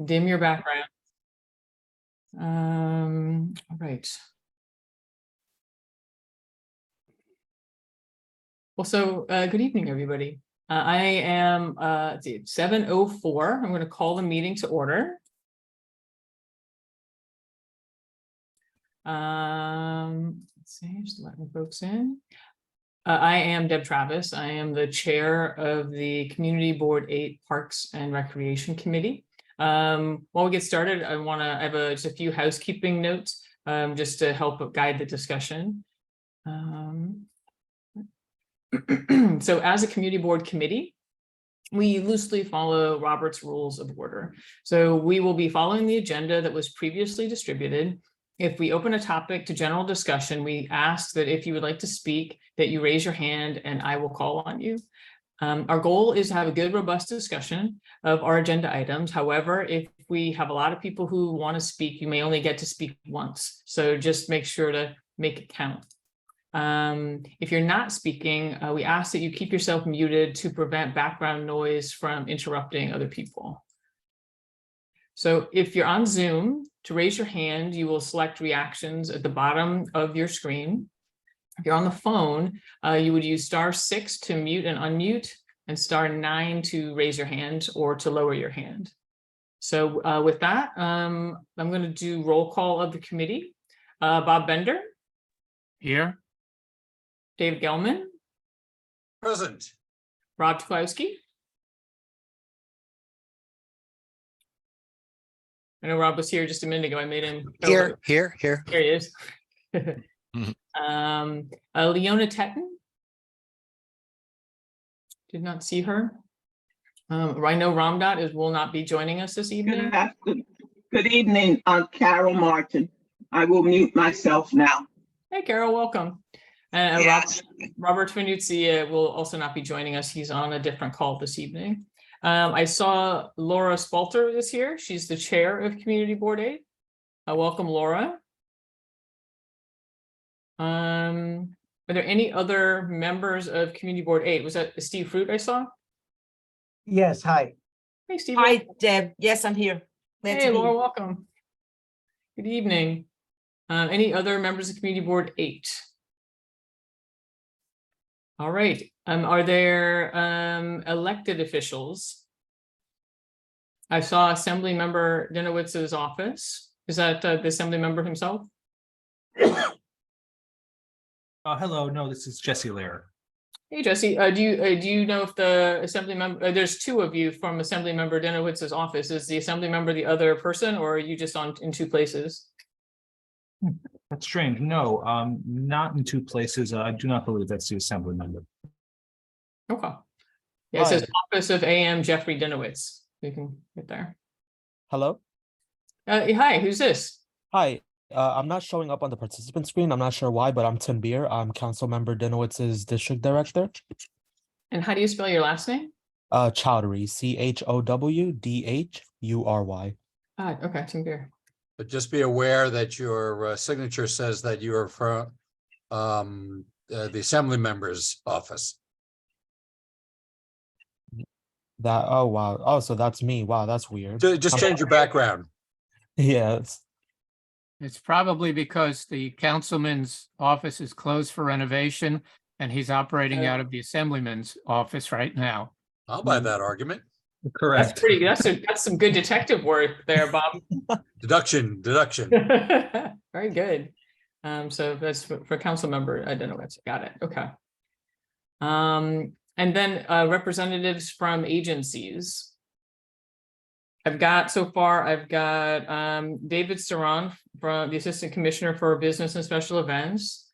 Dim your background. All right. Well, so good evening, everybody. I am 7:04. I'm going to call the meeting to order. Let's see, just letting folks in. I am Deb Travis. I am the chair of the Community Board 8 Parks and Recreation Committee. While we get started, I have just a few housekeeping notes just to help guide the discussion. So as a community board committee, we loosely follow Robert's Rules of Order. So we will be following the agenda that was previously distributed. If we open a topic to general discussion, we ask that if you would like to speak, that you raise your hand and I will call on you. Our goal is to have a good, robust discussion of our agenda items. However, if we have a lot of people who want to speak, you may only get to speak once. So just make sure to make it count. If you're not speaking, we ask that you keep yourself muted to prevent background noise from interrupting other people. So if you're on Zoom, to raise your hand, you will select reactions at the bottom of your screen. If you're on the phone, you would use *6 to mute and unmute and *9 to raise your hand or to lower your hand. So with that, I'm going to do roll call of the committee. Bob Bender. Here. Dave Gelman. Present. Rob Tuklowski. I know Rob was here just a minute ago. I made him Here. Here he is. Leona Tetton. Did not see her. Rhino Ramdot will not be joining us this evening. Good evening, Carol Martin. I will mute myself now. Hey, Carol, welcome. Yes. Robert Finuzzi will also not be joining us. He's on a different call this evening. I saw Laura Spalter is here. She's the chair of Community Board 8. Welcome, Laura. Are there any other members of Community Board 8? Was that Steve Fruit I saw? Yes, hi. Hey, Steve. Hi, Deb. Yes, I'm here. Hey, Laura, welcome. Good evening. Any other members of Community Board 8? All right. Are there elected officials? I saw Assembly Member Dinowitz's office. Is that the Assembly Member himself? Hello. No, this is Jesse Lair. Hey, Jesse. Do you know if the Assembly Member? There's two of you from Assembly Member Dinowitz's office. Is the Assembly Member the other person, or are you just in two places? That's strange. No, not in two places. I do not believe that's the Assembly Member. Okay. Yeah, it says Office of AM Jeffrey Dinowitz. You can get there. Hello. Hi, who's this? Hi. I'm not showing up on the participant screen. I'm not sure why, but I'm Tim Beer. I'm Council Member Dinowitz's district director. And how do you spell your last name? Chowdhury. CHOWDHURY. Okay, Tim Beer. But just be aware that your signature says that you are from the Assembly Member's office. Oh wow. Oh, so that's me. Wow, that's weird. Just change your background. Yes. It's probably because the councilman's office is closed for renovation and he's operating out of the assemblyman's office right now. I'll buy that argument. Correct. That's pretty good. That's some good detective work there, Bob. Deduction. Very good. So that's for Council Member Dinowitz. Got it. Okay. And then representatives from agencies. I've got David Saran from the Assistant Commissioner for Business and Special Events.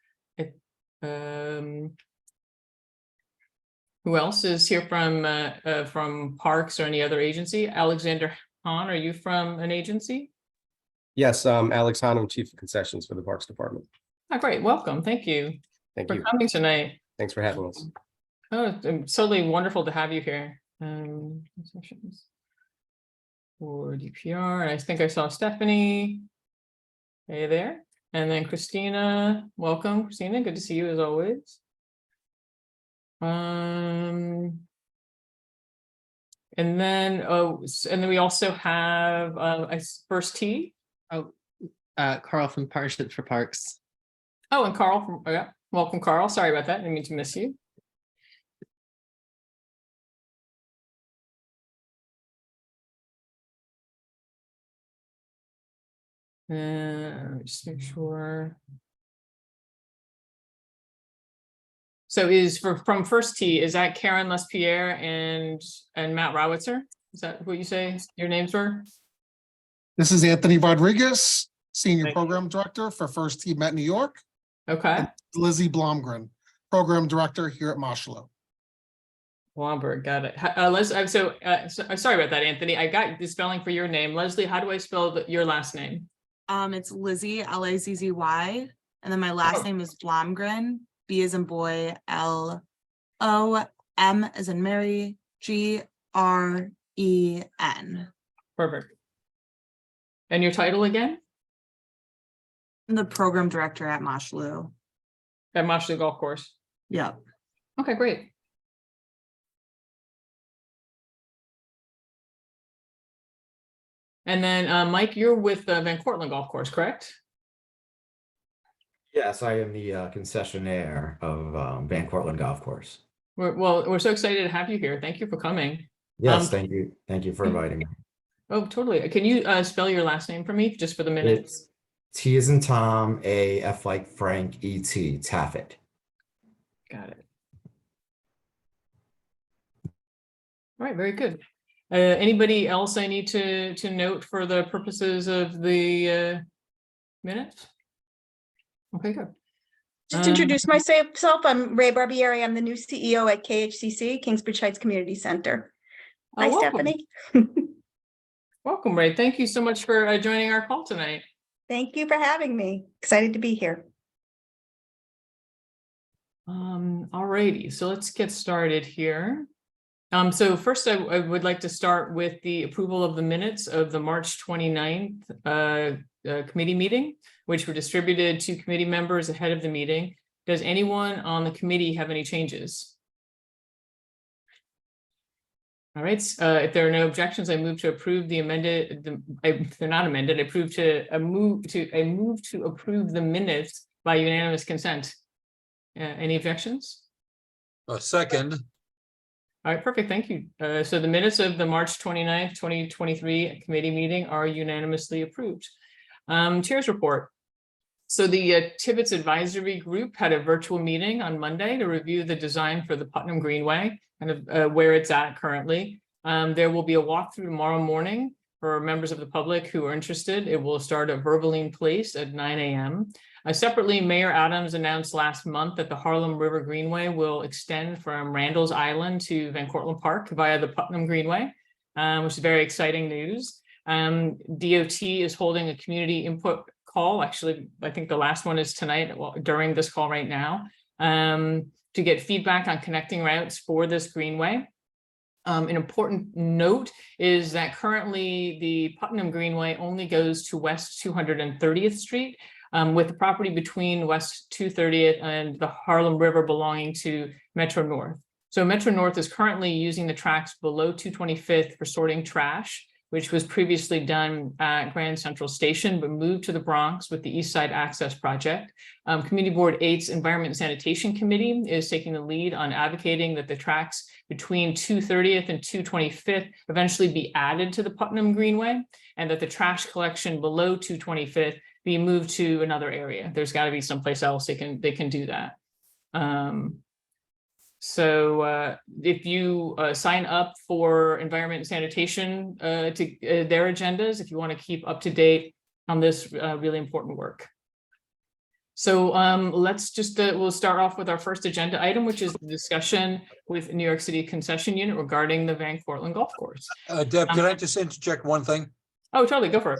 Who else is here from Parks or any other agency? Alexander Hahn, are you from an agency? Yes, Alex Hahn, I'm Chief of Concessions for the Parks Department. Oh, great. Welcome. Thank you for coming tonight. Thanks for having us. Oh, it's totally wonderful to have you here. Concessions for DPR. And I think I saw Stephanie. Hey there. And then Christina. Welcome, Christina. Good to see you as always. And And then, and then we also have First T. Carl from Partnership for Parks. Oh, and Carl from, oh, yeah, welcome, Carl. Sorry about that. I didn't mean to miss you. Just make sure. So is from First T, is that Karen Lespierre and Matt Rowitzer? Is that what you say your names were? This is Anthony Rodriguez, Senior Thank you. Program Director for First Team Met New York. Okay, Lizzie Blomgren, Program Director here at Moshalo. Blomberg, got it. Sorry about that, Anthony. I got the spelling for your name. Leslie, how do I spell your last name? It's Lizzie, Lazzy, and then my last Oh. name is Blomgren, B as in boy, L-O-M as in Mary, G-R-E-N. Perfect. And your title again? I'm the program director at Moshalo. At Moshalo Golf Course. Yep. Okay, great. And then, Mike, you're with Van Cortlandt Golf Course, correct? Yes, I am the concessionaire of Van Cortlandt Golf Course. We're so excited to have you here. Thank you for coming. Yes, thank you. Thank you for inviting me. Oh, totally. Can you spell your last name for me, just for the minutes? It's T as in Tom, A, F like Frank, E-T, Taffet. Got it. All right, very good. Anybody else I need to note for the purposes of the minutes? Okay, good. Just to introduce myself, I'm Ray Barbieri. I'm the new CEO at KHCC, Kingsbridge Heights Community Center. Hi, welcome. Stephanie. Welcome, Ray. Thank you so much for joining our call tonight. Thank you for having me. Excited to be here. All righty, so let's get started here. So first I would like to start with the approval of the minutes of the March 29th committee meeting, which were distributed to committee members ahead of the meeting. Does anyone on the committee have any changes? All right, if there are no objections, I move to approve the amended, they're not amended, I move to approve the minutes by unanimous consent. Any objections? Second. All right, perfect, thank you. So the minutes of the March 29th, 2023 committee meeting are unanimously approved. Chair's report. So the Tibbetts Advisory Group had a virtual meeting on Monday to review the design for the Putnam Greenway, kind of where it's at currently. There will be a walkthrough tomorrow morning for members of the public who are interested. It will start at Vervaline Place at 9 a.m. Separately, Mayor Adams announced last month that the Harlem River Greenway will extend from Randall's Island to Van Cortlandt Park via the Putnam Greenway, which is very exciting news. DOT is holding a community input call. Actually, I think the last one is tonight, during this call right now, to get feedback on connecting routes for this greenway. An important note is that currently the Putnam Greenway only goes to West 230th Street, with the property between West 230th and the Harlem River belonging to Metro North. So Metro North is currently using the tracks below 225th for sorting trash, which was previously done at Grand Central Station, but moved to the Bronx with the East Side Access Project. Community Board 8's Environment and Sanitation Committee is taking the lead on advocating that the tracks between 230th and 225th eventually be added to the Putnam Greenway, and that the trash collection below 225th be moved to another area. There's got to be someplace else they can do that. So if you sign up for Environment and Sanitation to their agendas, if you want to keep up to date on this really important work. So let's just, we'll start off with our first agenda item, which is the discussion with New York City Concession Unit regarding the Van Cortlandt Golf Course. Deb, can I just interject one thing? Oh, totally, go for it.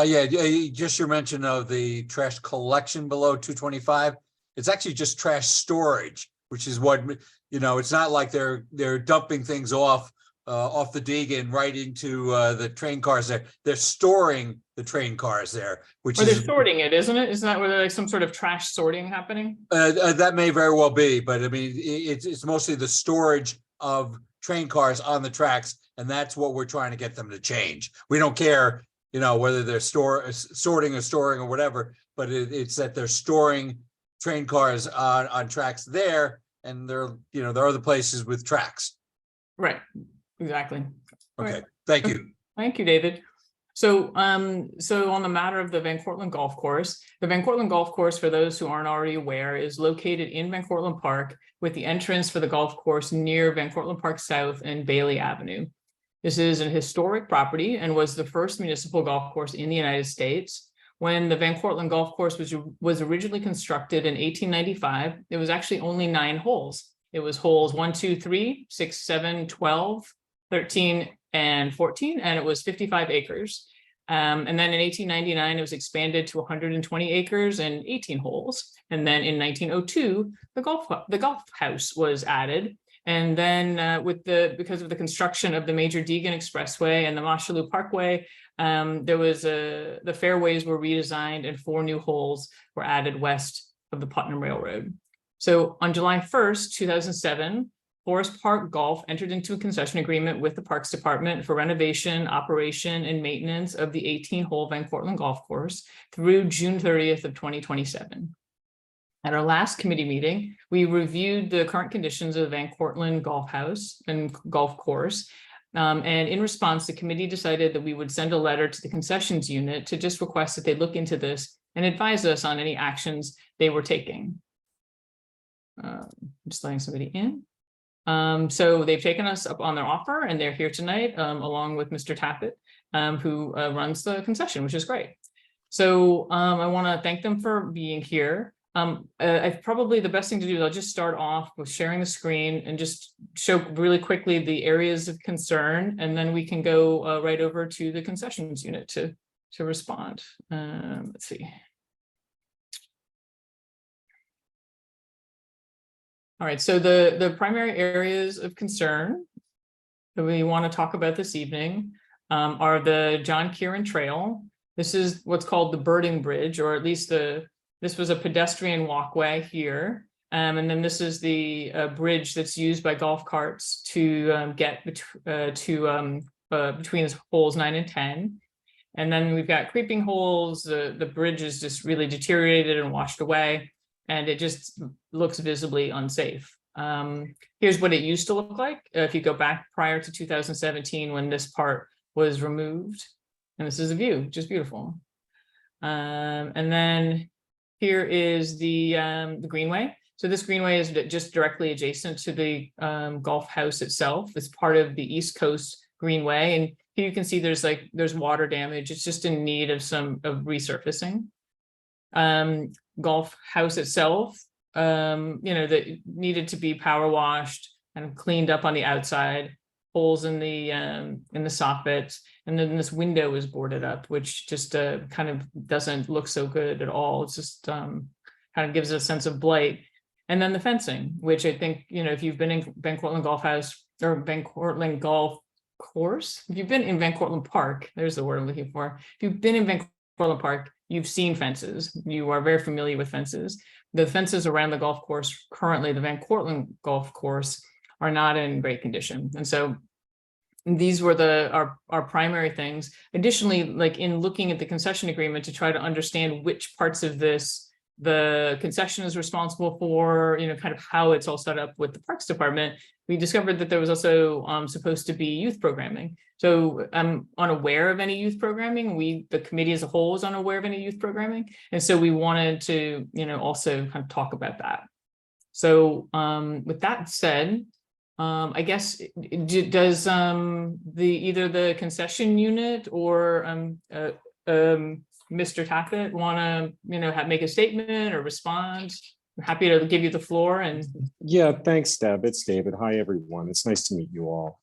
Yeah, just your mention of the trash collection below 225. It's actually just trash storage, which is what, you know, it's not like they're dumping things off the Deegan right into the train cars there. They're storing the train cars there, which Or they're sorting it, isn't it? Isn't that where there's like some sort of trash sorting happening? That may very well be, but I mean, it's mostly the storage of train cars on the tracks, and that's what we're trying to get them to change. We don't care, whether they're sorting or storing or whatever, but it's that they're storing train cars on tracks there, and there are other places with tracks. Right, exactly. Okay, Right. thank you. Thank you, David. So, so on the matter of the Van Cortlandt Golf Course, the Van Cortlandt Golf Course, for those who aren't already aware, is located in Van Cortlandt Park with the entrance for the golf course near Van Cortlandt Park South and Bailey Avenue. This is a historic property and was the first municipal golf course in the United States. When the Van Cortlandt Golf Course was originally constructed in 1895, it was actually only 9 holes. It was holes 1, 2, 3, 6, 7, 12, 13, and 14, and it was 55 acres. And then in 1899, it was expanded to 120 acres and 18 holes. And then in 1902, the golf house was added. And then because of the construction of the Major Deegan Expressway and the Mosholu Parkway, the fairways were redesigned and 4 new holes were added west of the Putnam Railroad. So on July 1st, 2007, Forest Park Golf entered into a concession agreement with the Parks Department for renovation, operation, and maintenance of the 18-hole Van Cortlandt Golf Course through June 30th of 2027. At our last committee meeting, we reviewed the current conditions of the Van Cortlandt Golf House and Golf Course. And in response, the committee decided that we would send a letter to the concessions unit to just request that they look into this and advise us on any actions they were taking. Just letting somebody in. So they've taken us up on their offer and they're here tonight, along with Mr. Tappett, who runs the concession, which is great. So I want to thank them for being here. Probably the best thing to do is I'll just start off with sharing the screen and just show really quickly the areas of concern, and then we can go right over to the concessions unit to respond. Let's see. All right, so the primary areas of concern that we want to talk about this evening are the John Kieran Trail. This is what's called the Birding Bridge, or at least this was a pedestrian walkway here. And then this is the bridge that's used by golf carts to get between holes 9 and 10. And then we've got creeping holes. The bridge is just really deteriorated and washed away, and it just looks visibly unsafe. Here's what it used to look like if you go back prior to 2017 when this part was removed. And this is a view, just beautiful. And then here is the Greenway. So this Greenway is just directly adjacent to the golf house itself. It's part of the East Coast Greenway. And here you can see there's water damage. It's just in need of resurfacing. Golf house itself, that needed to be power washed and cleaned up on the outside, holes in the soffit, and then this window is boarded up, which just kind of doesn't look so good at all. It's just kind of gives it a sense of blight. And then the fencing, which I think, if you've been in Van Cortlandt Golf House or Van Cortlandt Golf Course, if you've been in Van Cortlandt Park, there's the word I'm looking for. If you've been in Van Cortlandt Park, you've seen fences. You are very familiar with fences. The fences around the golf course, currently the Van Cortlandt Golf Course, are not in great condition. And so these were our primary things. Additionally, like in looking at the concession agreement to try to understand which parts of this the concession is responsible for, kind of how it's all set up with the Parks Department, we discovered that there was also supposed to be youth programming. So I'm unaware of any youth programming. The committee as a whole is unaware of any youth programming. And so we wanted to, also kind of talk about that. So with that said, I guess, does either the concession unit or Mr. Tappett want to, make a statement or respond? I'm happy to give you the floor. And yeah, thanks, Deb. It's David. Hi, everyone. It's nice to meet you all.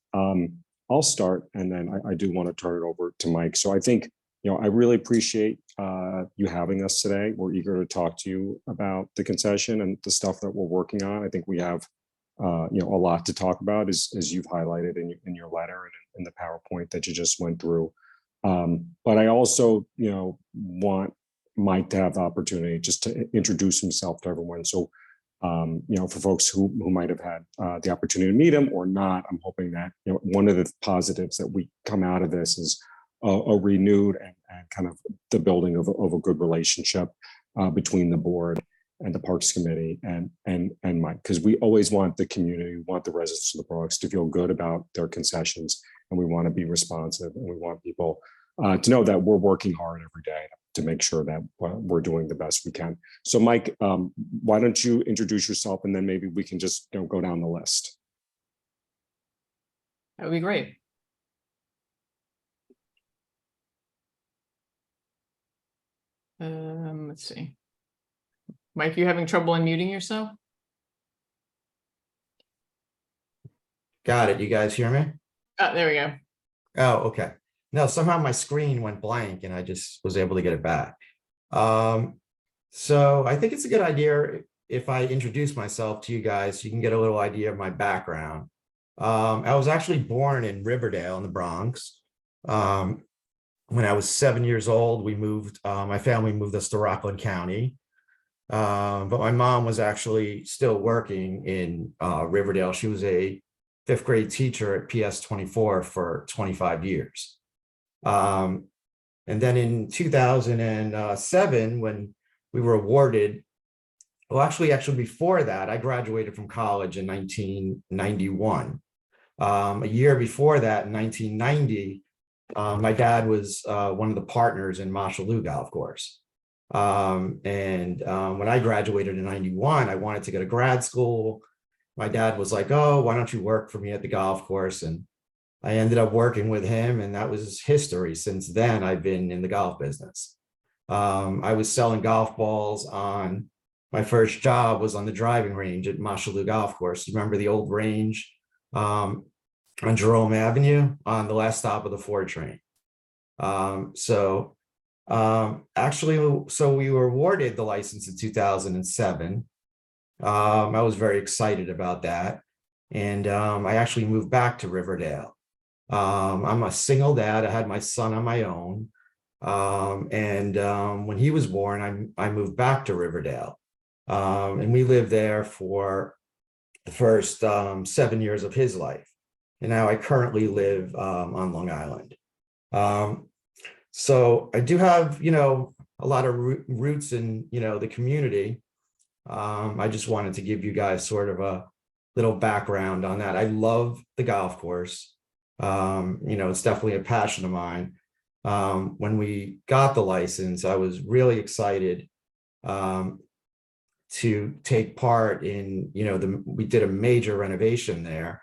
I'll start, and then I do want to turn it over to Mike. So I think, I really appreciate you having us today. We're eager to talk to you about the concession and the stuff that we're working on. I think we have, a lot to talk about, as you've highlighted in your letter and in the PowerPoint that you just went through. But I also, want Mike to have the opportunity just to introduce himself to everyone. So For folks who might have had the opportunity to meet him or not, I'm hoping that, one of the positives that we come out of this is a renewed and kind of the building of a good relationship between the board and the Parks Committee and Mike, because we always want the community, we want the residents of the Bronx to feel good about their concessions, and we want to be responsive, and we want people to know that we're working hard every day to make sure that we're doing the best we can. So Mike, why don't you introduce yourself, and then maybe we can just go down the list. That would be great. Let's see. Mike, you having trouble unmuting yourself? Got it. You guys hear me? Oh, there we go. Oh, okay. No, somehow my screen went blank and I just was able to get it back. So I think it's a good idea if I introduce myself to you guys, you can get a little idea of my background. I was actually born in Riverdale in the Bronx. When I was 7 years old, we moved, my family moved us to Rockland County. But my mom was actually still working in Riverdale. She was a 5th grade teacher at PS 24 for 25 years. And then in 2007, when we were awarded, well, actually before that, I graduated from college in 1991. A year before that, in 1990, my dad was one of the partners in Marshalloo Golf Course. When I graduated in 91, I wanted to go to grad school. My dad was like, oh, why don't you work for me at the golf course? And I ended up working with him, and that was history. Since then, I've been in the golf business. I was selling golf balls on, my first job was on the driving range at Marshalloo Golf Course. You remember the old range on Jerome Avenue on the last stop of the 4 train. Actually, so we were awarded the license in 2007. I was very excited about that. And I actually moved back to Riverdale. I'm a single dad. I had my son on my own. When he was born, I moved back to Riverdale. And we lived there for the first 7 years of his life. And now I currently live on Long Island. So I do have, a lot of roots in, the community. I just wanted to give you guys sort of a little background on that. I love the golf course. It's definitely a passion of mine. When we got the license, I was really excited to take part in, we did a major renovation there.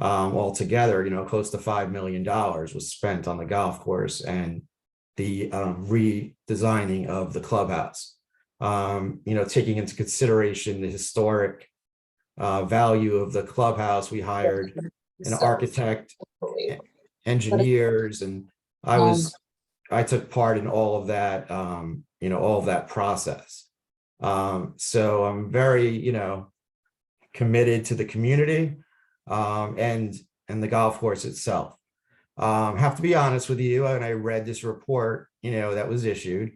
Altogether, close to $5 million was spent on the golf course and the redesigning of the clubhouse. Taking into consideration the historic value of the clubhouse, we hired an architect, engineers, and I took part in all of that, all of that process. So I'm very, committed to the community and the golf course itself. Have to be honest with you, and I read this report, that was issued.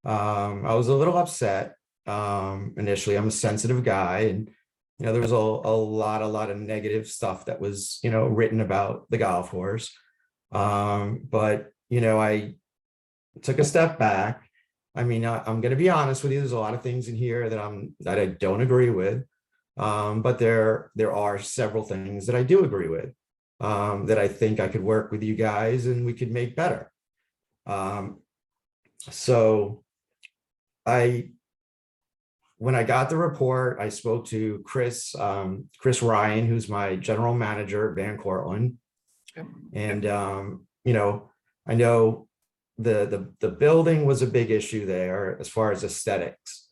I was a little upset initially. I'm a sensitive guy, and there was a lot of negative stuff that was written about the golf course. But I took a step back. I mean, I'm going to be honest with you. There's a lot of things in here that I don't agree with, but there are several things that I do agree with. That I think I could work with you guys and we could make better. So when I got the report, I spoke to Chris Ryan, who's my general manager at Van Cortlandt. And, I know the building was a big issue there as far as aesthetics.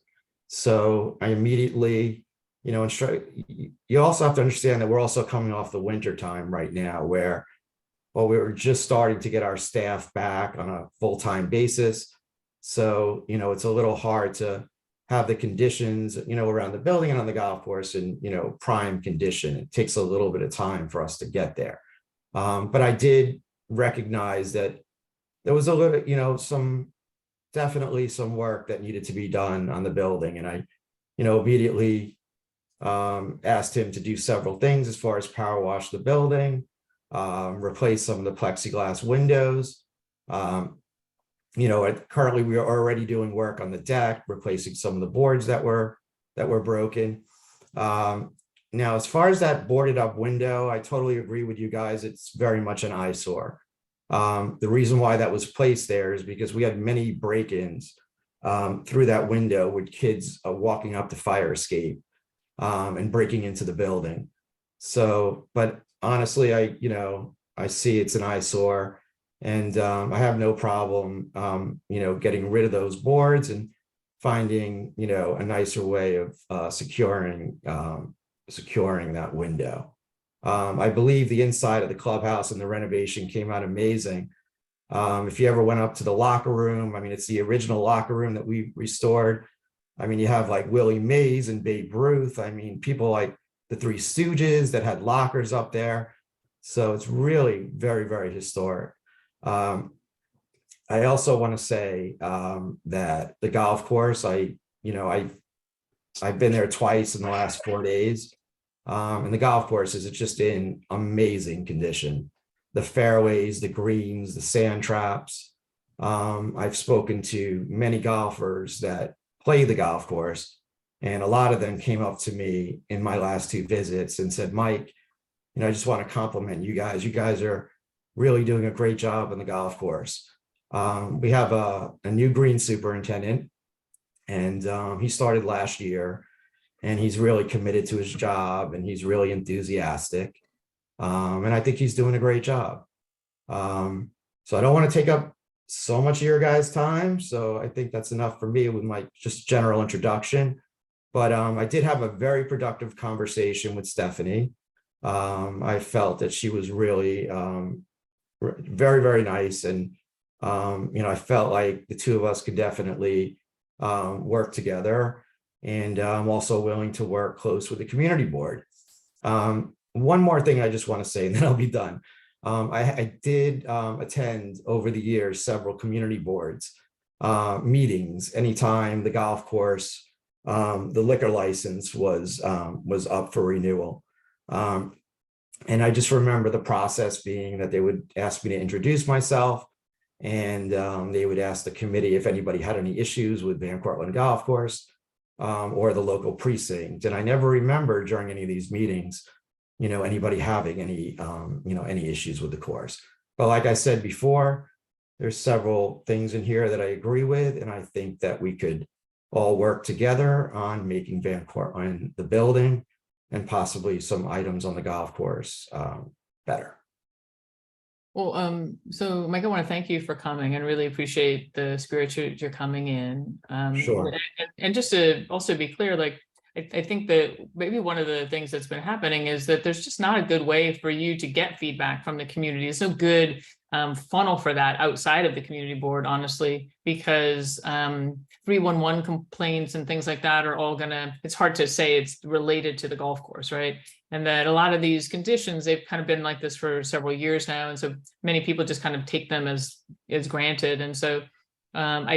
So I immediately, you also have to understand that we're also coming off the winter time right now where, well, we were just starting to get our staff back on a full-time basis. So, it's a little hard to have the conditions, around the building and on the golf course and, prime condition. It takes a little bit of time for us to get there. But I did recognize that there was a little, definitely some work that needed to be done on the building. And I, immediately Asked him to do several things as far as power wash the building, replace some of the plexiglass windows. Currently we are already doing work on the deck, replacing some of the boards that were broken. Now, as far as that boarded up window, I totally agree with you guys. It's very much an eyesore. The reason why that was placed there is because we had many break-ins through that window with kids walking up the fire escape and breaking into the building. So, but honestly, I see it's an eyesore, and I have no problem, getting rid of those boards and finding, a nicer way of securing that window. I believe the inside of the clubhouse and the renovation came out amazing. If you ever went up to the locker room, I mean, it's the original locker room that we restored. I mean, you have like Willie Mays and Babe Ruth. I mean, people like the Three Stooges that had lockers up there. So it's really very, very historic. I also want to say that the golf course, I've been there twice in the last 4 days. And the golf course is just in amazing condition. The fairways, the greens, the sand traps. I've spoken to many golfers that play the golf course, and a lot of them came up to me in my last 2 visits and said, Mike, I just want to compliment you guys. You guys are really doing a great job on the golf course. We have a new green superintendent, and he started last year, and he's really committed to his job, and he's really enthusiastic. And I think he's doing a great job. So I don't want to take up so much of your guys' time. So I think that's enough for me with my just general introduction. But I did have a very productive conversation with Stephanie. I felt that she was really very, very nice. And, I felt like the two of us could definitely work together. And I'm also willing to work close with the community board. One more thing I just want to say, and then I'll be done. I did attend over the years several community boards meetings anytime the golf course, the liquor license was up for renewal. And I just remember the process being that they would ask me to introduce myself, and they would ask the committee if anybody had any issues with Van Cortlandt Golf Course or the local precinct. And I never remember during any of these meetings, anybody having any issues with the course. But like I said before, there's several things in here that I agree with, and I think that we could all work together on making Van Cortlandt, the building, and possibly some items on the golf course better. Well, so Mike, I want to thank you for coming and really appreciate the spirit you're coming in. Sure. And just to also be clear, like, I think that maybe one of the things that's been happening is that there's just not a good way for you to get feedback from the community. There's no good funnel for that outside of the community board, honestly, because 311 complaints and things like that are all it's hard to say it's related to the golf course, right? And that a lot of these conditions, they've kind of been like this for several years now. And so many people just kind of take them as granted. And so I'm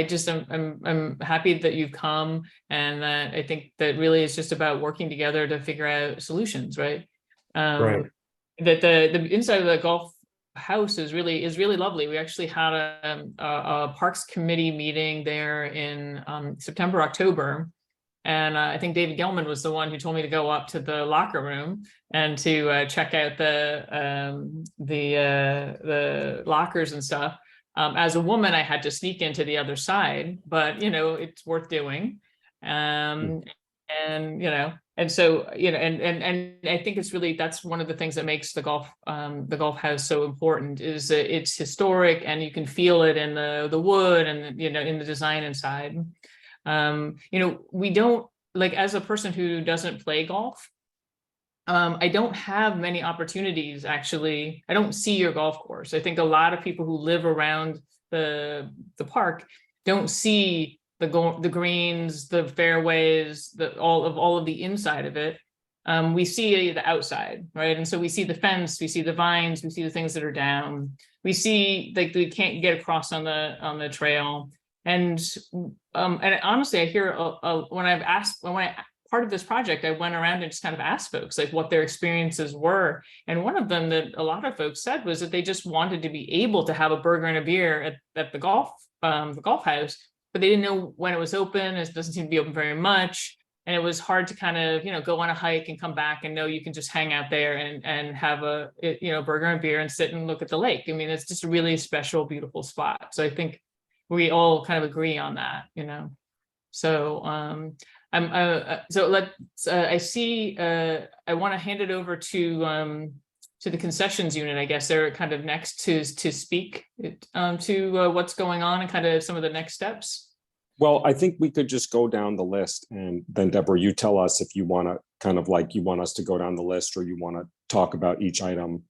happy that you've come, and I think that really it's just about working together to figure out solutions, right? Right. That the inside of the golf house is really lovely. We actually had a Parks Committee meeting there in September, October. And I think David Gelman was the one who told me to go up to the locker room and to check out the lockers and stuff. As a woman, I had to sneak into the other side, but it's worth doing. And so and I think it's really, that's one of the things that makes the golf house so important, is that it's historic and you can feel it in the wood and in the design inside. We don't, like, as a person who doesn't play golf, I don't have many opportunities, actually. I don't see your golf course. I think a lot of people who live around the park don't see the greens, the fairways, all of the inside of it. We see the outside, right? And so we see the fence, we see the vines, we see the things that are down. We see, like, we can't get across on the trail. And honestly, I hear when part of this project, I went around and just kind of asked folks like what their experiences were. And one of them that a lot of folks said was that they just wanted to be able to have a burger and a beer at the golf house, but they didn't know when it was open. It doesn't seem to be open very much. And it was hard to kind of, go on a hike and come back and know you can just hang out there and have a, burger and beer and sit and look at the lake. I mean, it's just a really special, beautiful spot. So I think we all kind of agree on that, So I see, I want to hand it over to the concessions unit. I guess they're kind of next to speak to what's going on and kind of some of the next steps. Well, I think we could just go down the list, and then Deborah, you tell us if you want to kind of like, you want us to go down the list, or you want to talk about each item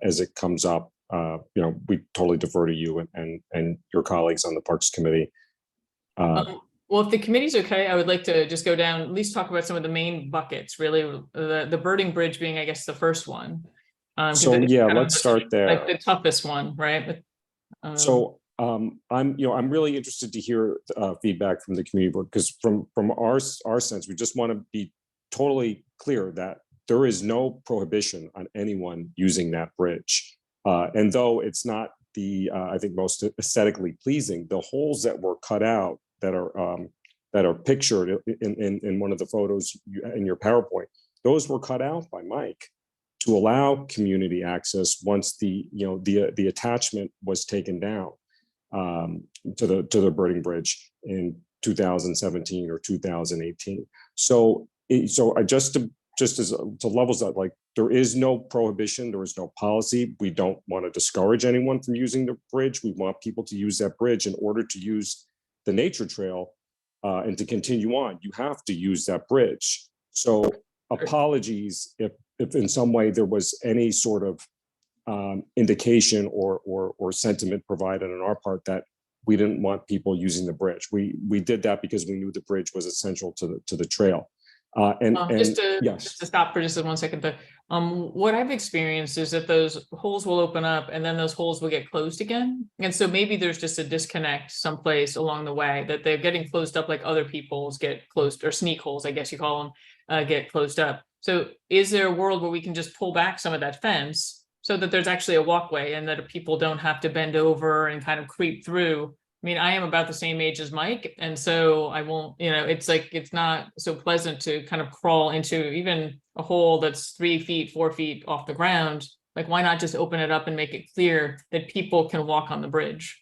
as it comes up. We totally defer to you and your colleagues on the Parks Committee. Well, if the committee's okay, I would like to just go down, at least talk about some of the main buckets, really, the birding bridge being, I guess, the first one. So yeah, let's start there. Like the toughest one, right? I'm really interested to hear feedback from the community board, because from our sense, we just want to be totally clear that there is no prohibition on anyone using that bridge. And though it's not the I think most aesthetically pleasing, the holes that were cut out that are pictured in one of the photos in your PowerPoint, those were cut out by Mike to allow community access once the attachment was taken down to the birding bridge in 2017 or 2018. So just as to levels that, like, there is no prohibition, there is no policy. We don't want to discourage anyone from using the bridge. We want people to use that bridge. In order to use the nature trail and to continue on, you have to use that bridge. So apologies if in some way there was any sort of indication or sentiment provided on our part that we didn't want people using the bridge. We did that because we knew the bridge was essential to the trail. Just to stop for just 1 second, what I've experienced is that those holes will open up and then those holes will get closed again. And so maybe there's just a disconnect someplace along the way, that they're getting closed up like other people's get closed, or sneak holes, I guess you call them, get closed up. So is there a world where we can just pull back some of that fence so that there's actually a walkway and that people don't have to bend over and kind of creep through? I mean, I am about the same age as Mike, and so I won't, it's like, it's not so pleasant to kind of crawl into even a hole that's 3 feet, 4 feet off the ground. Like, why not just open it up and make it clear that people can walk on the bridge?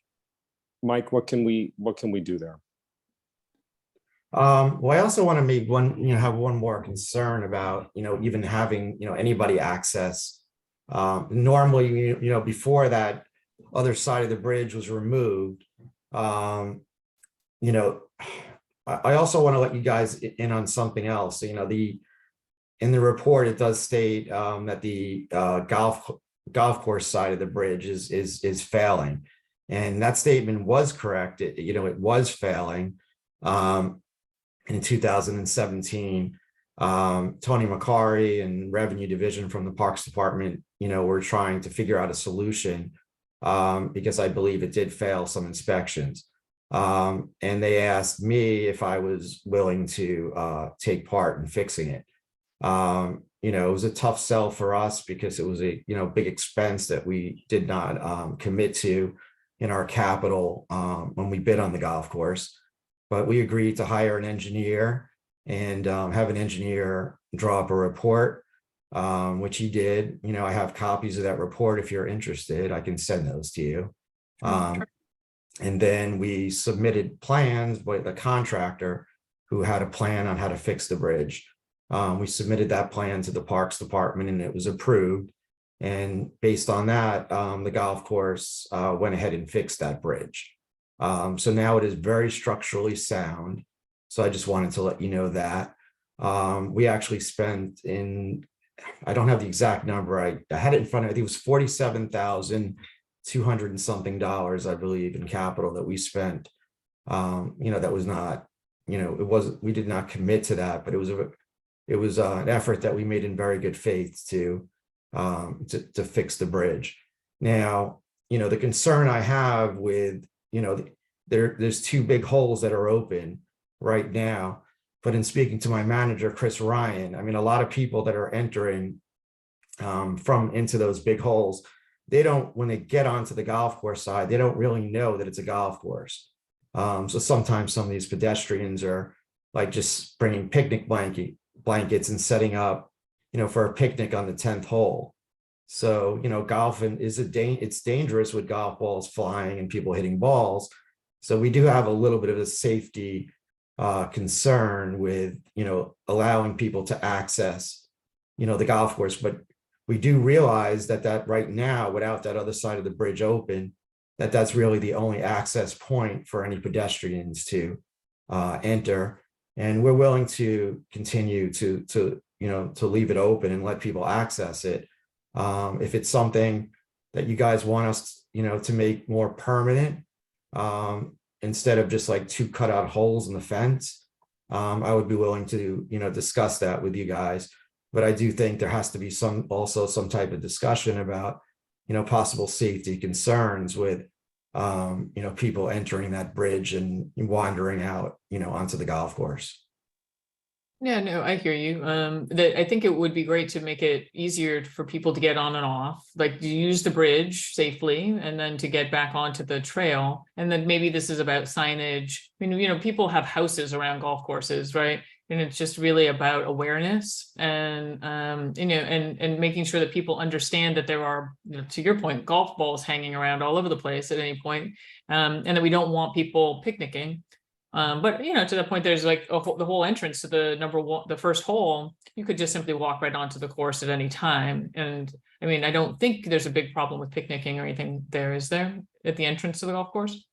Mike, what can we do there? Well, I also want to make have one more concern about, even having, anybody access. Normally, before that other side of the bridge was removed, I also want to let you guys in on something else. In the report, it does state that the golf course side of the bridge is failing, and that statement was correct. It was failing. In 2017, Tony McCary and Revenue Division from the Parks Department, were trying to figure out a solution. Because I believe it did fail some inspections. And they asked me if I was willing to take part in fixing it. It was a tough sell for us because it was a big expense that we did not commit to in our capital when we bid on the golf course. But we agreed to hire an engineer and have an engineer draw up a report, which he did. I have copies of that report. If you're interested, I can send those to you. And then we submitted plans with a contractor who had a plan on how to fix the bridge. We submitted that plan to the Parks Department and it was approved. And based on that, the golf course went ahead and fixed that bridge. So now it is very structurally sound. So I just wanted to let you know that. We actually spent I don't have the exact number. I had it in front of me. I think it was $47,200 and something, I believe, in capital that we spent. That was not, we did not commit to that, but it was an effort that we made in very good faith to fix the bridge. Now, the concern I have with, there's 2 big holes that are open right now. But in speaking to my manager, Chris Ryan, I mean, a lot of people that are entering from into those big holes, they don't, when they get onto the golf course side, they don't really know that it's a golf course. So sometimes some of these pedestrians are like just bringing picnic blankets and setting up, for a picnic on the 10th hole. So, golfing is it's dangerous with golf balls flying and people hitting balls. So we do have a little bit of a safety concern with, allowing people to access, the golf course. But we do realize that right now, without that other side of the bridge open, that's really the only access point for any pedestrians to enter. And we're willing to continue to leave it open and let people access it. If it's something that you guys want us, to make more permanent, instead of just like 2 cutout holes in the fence, I would be willing to, discuss that with you guys. But I do think there has to be some type of discussion about, possible safety concerns with, people entering that bridge and wandering out, onto the golf course. Yeah, no, I hear you. I think it would be great to make it easier for people to get on and off, like to use the bridge safely and then to get back onto the trail. And then maybe this is about signage. I mean, people have houses around golf courses, right? And it's just really about awareness and, and making sure that people understand that there are, to your point, golf balls hanging around all over the place at any point, and that we don't want people picnicking. But to the point, there's like the whole entrance to the first hole, you could just simply walk right onto the course at any time. And I mean, I don't think there's a big problem with picnicking or anything there, is there, at the entrance to the golf course?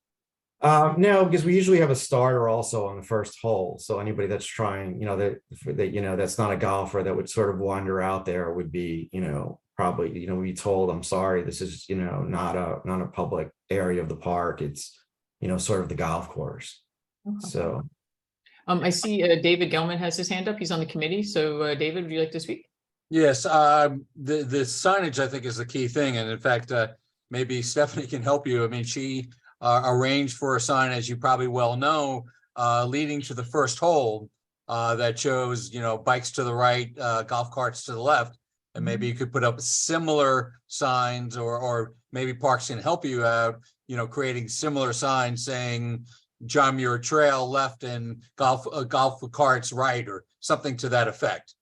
No, because we usually have a starter also on the first hole. So anybody that's trying, that's not a golfer that would sort of wander out there would be, probably, be told, I'm sorry, this is, not a public area of the park. It's, sort of the golf course. Okay. So, I see David Gelman has his hand up. He's on the committee. So David, would you like to speak? Yes, the signage I think is the key thing. And in fact, maybe Stephanie can help you. I mean, she arranged for a sign, as you probably well know, leading to the first hole that shows, bikes to the right, golf carts to the left. And maybe you could put up similar signs, or maybe Parks can help you out, creating similar signs saying John Muir Trail left and golf carts right, or something to that effect.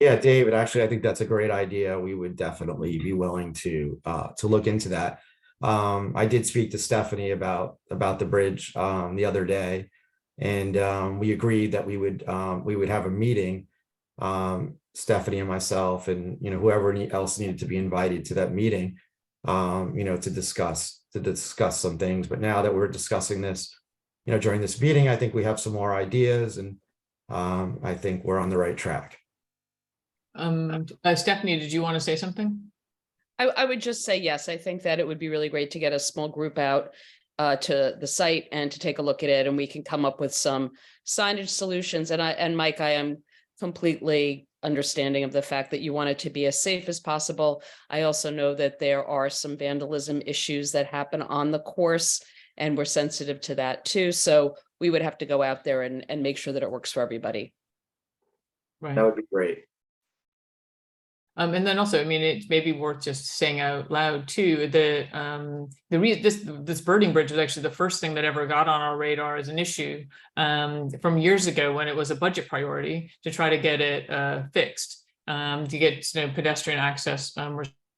yeah, David, actually, I think that's a great idea. We would definitely be willing to look into that. I did speak to Stephanie about the bridge the other day, and we agreed that we would have a meeting, Stephanie and myself, and whoever else needed to be invited to that meeting, to discuss some things. But now that we're discussing this, during this meeting, I think we have some more ideas, and I think we're on the right track. Stephanie, did you want to say something? I would just say, yes, I think that it would be really great to get a small group out to the site and to take a look at it, and we can come up with some signage solutions. And Mike, I am completely understanding of the fact that you want it to be as safe as possible. I also know that there are some vandalism issues that happen on the course, and we're sensitive to that too. So we would have to go out there and make sure that it works for everybody. Right. That would be great. And then also, I mean, it may be worth just saying out loud too, that this birding bridge was actually the first thing that ever got on our radar as an issue from years ago, when it was a budget priority to try to get it fixed, to get pedestrian access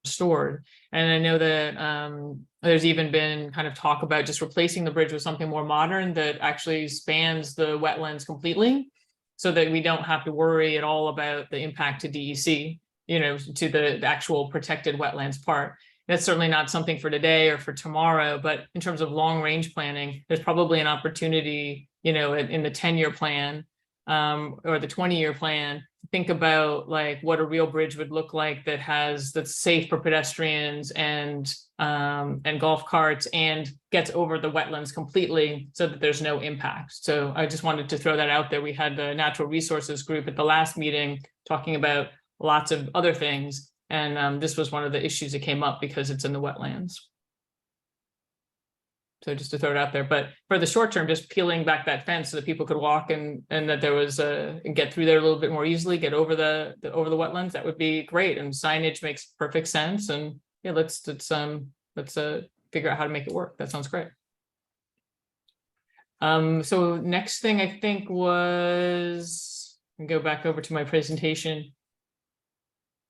restored. And I know that there's even been kind of talk about just replacing the bridge with something more modern that actually spans the wetlands completely, so that we don't have to worry at all about the impact to DEC. To the actual protected wetlands part. That's certainly not something for today or for tomorrow, but in terms of long range planning, there's probably an opportunity, in the 10-year plan or the 20-year plan, think about like what a real bridge would look like that's safe for pedestrians and golf carts, and gets over the wetlands completely so that there's no impact. So I just wanted to throw that out there. We had the natural resources group at the last meeting talking about lots of other things, and this was one of the issues that came up because it's in the wetlands. So just to throw it out there, but for the short term, just peeling back that fence so that people could walk and that there was and get through there a little bit more easily, get over the wetlands, that would be great. And signage makes perfect sense. And yeah, let's figure out how to make it work. That sounds great. So next thing I think was, go back over to my presentation.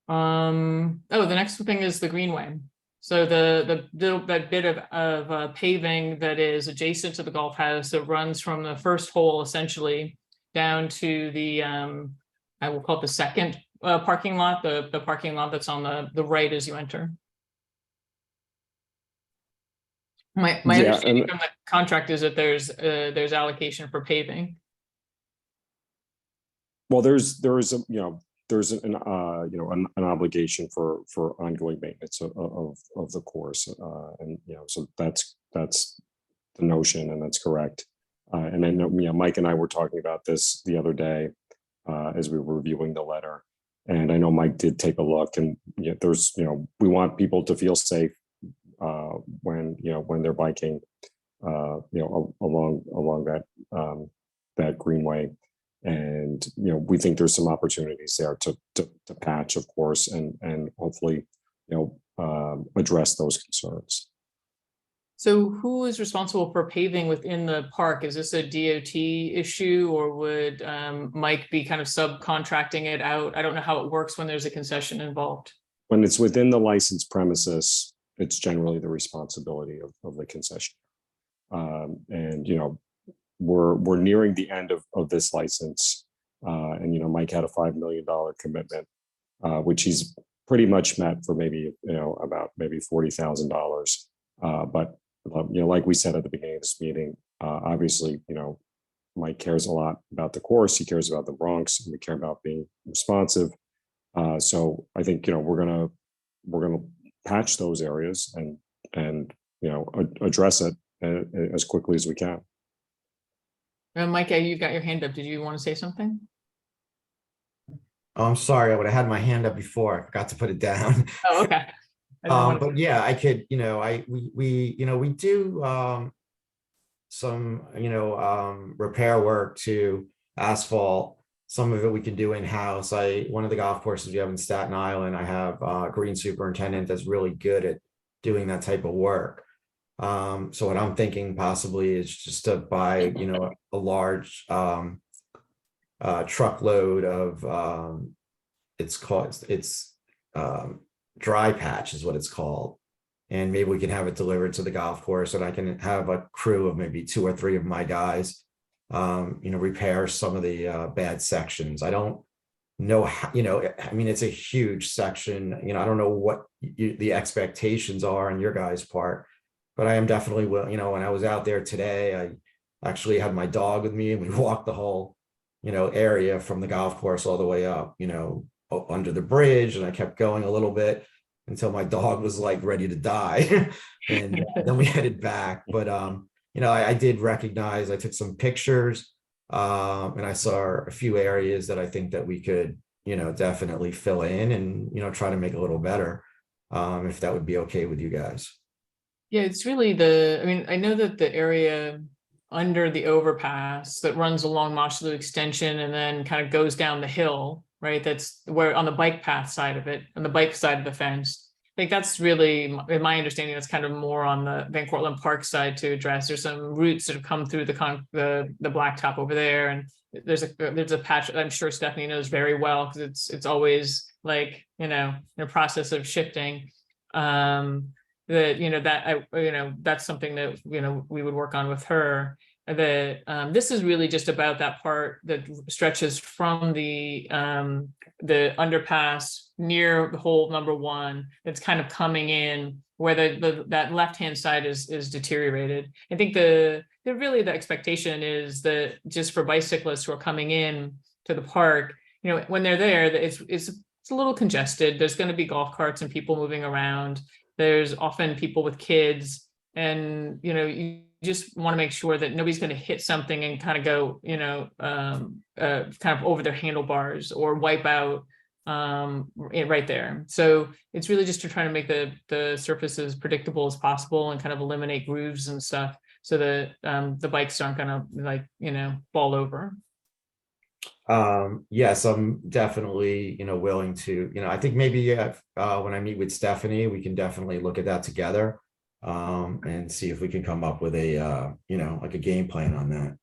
Oh, the next thing is the Greenway. So that bit of paving that is adjacent to the golf house that runs from the first hole essentially down to the I will call it the second parking lot, the parking lot that's on the right as you enter. My understanding from the contract is that there's allocation for paving. Well, there's an obligation for ongoing maintenance of the course, and so that's the notion, and that's correct. And then Mike and I were talking about this the other day as we were reviewing the letter, and I know Mike did take a look, and there's we want people to feel safe when they're biking along that greenway. And we think there's some opportunities there to patch, of course, and hopefully address those concerns. So who is responsible for paving within the park? Is this a DOT issue, or would Mike be kind of subcontracting it out? I don't know how it works when there's a concession involved. When it's within the licensed premises, it's generally the responsibility of the concession. And we're nearing the end of this license, and Mike had a $5 million commitment, which he's pretty much met for maybe about $40,000. But like we said at the beginning of this meeting, obviously Mike cares a lot about the course. He cares about the Bronx, and we care about being responsive. So I think we're gonna patch those areas and address it as quickly as we can. Mike, you've got your hand up. Did you want to say something? Oh, I'm sorry, I would have had my hand up before. I forgot to put it down. Oh, okay. But yeah, I could, we do some, repair work to asphalt. Some of it we can do in-house. One of the golf courses we have in Staten Island, I have a green superintendent that's really good at doing that type of work. So what I'm thinking possibly is just to buy, a large truckload of it's dry patch is what it's called. And maybe we can have it delivered to the golf course, and I can have a crew of maybe 2 or 3 of my guys, repair some of the bad sections. I don't know how, it's a huge section. I don't know what the expectations are on your guys' part, but I am definitely when I was out there today, I actually had my dog with me, and we walked the whole, area from the golf course all the way up, under the bridge, and I kept going a little bit until my dog was like ready to die. And then we headed back. But I did recognize, I took some pictures, and I saw a few areas that I think that we could, definitely fill in and, try to make it a little better, if that would be okay with you guys. Yeah, it's really I know that the area under the overpass that runs along Mosholu Extension and then kind of goes down the hill, right? That's where on the bike path side of it, on the bike side of the fence. I think that's really, in my understanding, that's kind of more on the Van Cortlandt Park side to address. There's some routes that have come through the blacktop over there, and there's a patch that I'm sure Stephanie knows very well, because it's always like in a process of shifting. That's something that we would work on with her. That this is really just about that part that stretches from the underpass near the hole number 1. That's kind of coming in where that left-hand side is deteriorated. I think the expectation is that just for bicyclists who are coming in to the park, when they're there, it's a little congested. There's going to be golf carts and people moving around. There's often people with kids, and you just want to make sure that nobody's going to hit something and kind of go, kind of over their handlebars or wipe out right there. So it's really just to try to make the surfaces predictable as possible and kind of eliminate grooves and stuff so that the bikes aren't gonna like, fall over. Yes, I'm definitely, willing to, I think maybe when I meet with Stephanie, we can definitely look at that together and see if we can come up with a, like a game plan on that.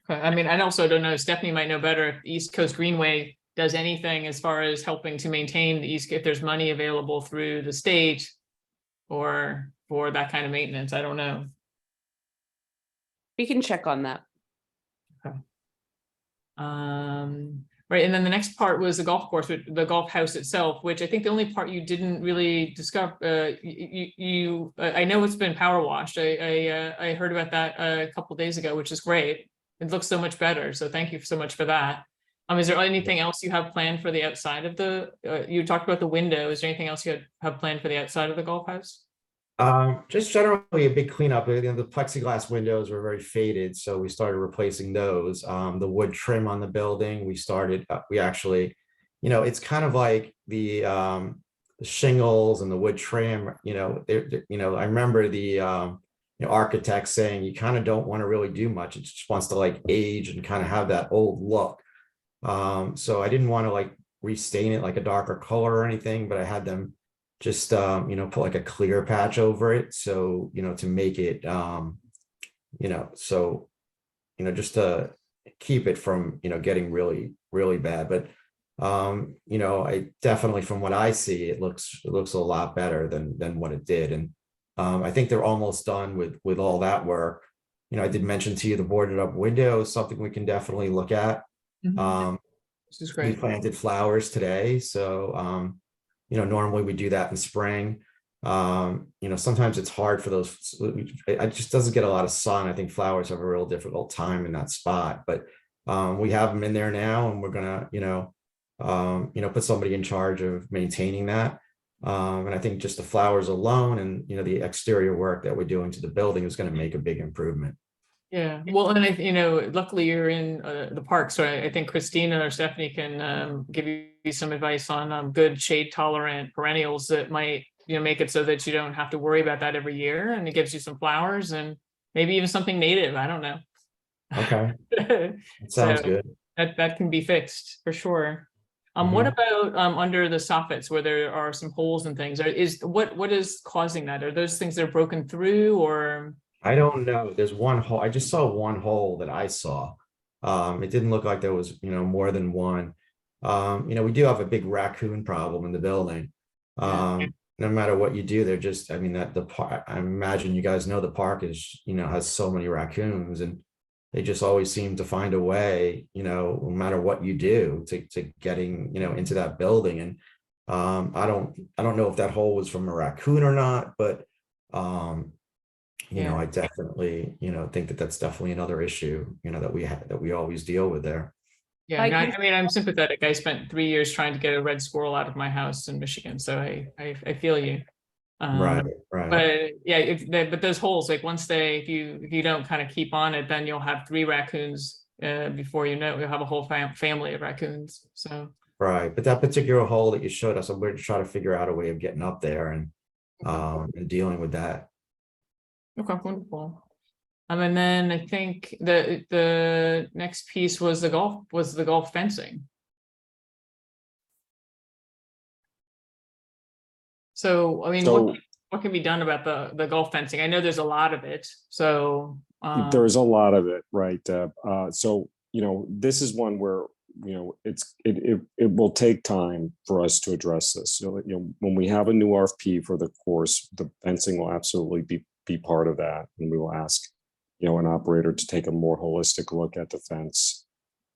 Okay. I mean, I also don't know, Stephanie might know better if East Coast Greenway does anything as far as helping to maintain the if there's money available through the state or for that kind of maintenance. I don't know. We can check on that. Okay. Right, and then the next part was the golf course, the golf house itself, which I think the only part you didn't really discover. I know it's been power washed. I heard about that a couple days ago, which is great. It looks so much better. So thank you so much for that. Is there anything else you have planned for the outside of the? You talked about the window. Is there anything else you have planned for the outside of the golf house? Just generally a big cleanup. The plexiglass windows were very faded, so we started replacing those. The wood trim on the building, we actually, it's kind of like the shingles and the wood trim. I remember the architect saying you kind of don't want to really do much. It just wants to like age and kind of have that old look. So I didn't want to like restain it like a darker color or anything, but I had them just put like a clear patch over it, so to make it just to keep it from getting really, really bad. But I definitely, from what I see, it looks a lot better than what it did. And I think they're almost done with all that work. I did mention to you the boarded up window is something we can definitely look at. This is great. We planted flowers today, so normally we do that in spring. Sometimes it's hard for those. It just doesn't get a lot of sun. I think flowers have a real difficult time in that spot, but we have them in there now, and we're gonna, put somebody in charge of maintaining that. And I think just the flowers alone and, the exterior work that we're doing to the building is going to make a big improvement. Yeah, well, and luckily you're in the park, so I think Christina or Stephanie can give you some advice on good shade tolerant perennials that might make it so that you don't have to worry about that every year, and it gives you some flowers and maybe even something native. I don't know. Okay, that sounds good. That can be fixed for sure. What about under the soffits where there are some holes and things? What is causing that? Are those things that are broken through, or? I don't know. There's one hole. I just saw one hole that I saw. It didn't look like there was, more than one. We do have a big raccoon problem in the building. No matter what you do, they're just, that the park, I imagine you guys know the park is, has so many raccoons, and they just always seem to find a way, no matter what you do to getting, into that building. And I don't know if that hole was from a raccoon or not, but I definitely, think that that's definitely another issue, that we always deal with there. Yeah, I'm sympathetic. I spent 3 years trying to get a red squirrel out of my house in Michigan, so I feel you. Right. But yeah, but those holes, like once if you don't kind of keep on it, then you'll have 3 raccoons before you know it, you'll have a whole family of raccoons. So right, but that particular hole that you showed us, we're trying to figure out a way of getting up there and dealing with that. Okay, wonderful. And then I think the next piece was the golf fencing. So, what can be done about the golf fencing? I know there's a lot of it. So there's a lot of it, right, Deb? So, this is one where, it will take time for us to address this. So, when we have a new RFP for the course, the fencing will absolutely be part of that. And we will ask, an operator to take a more holistic look at the fence.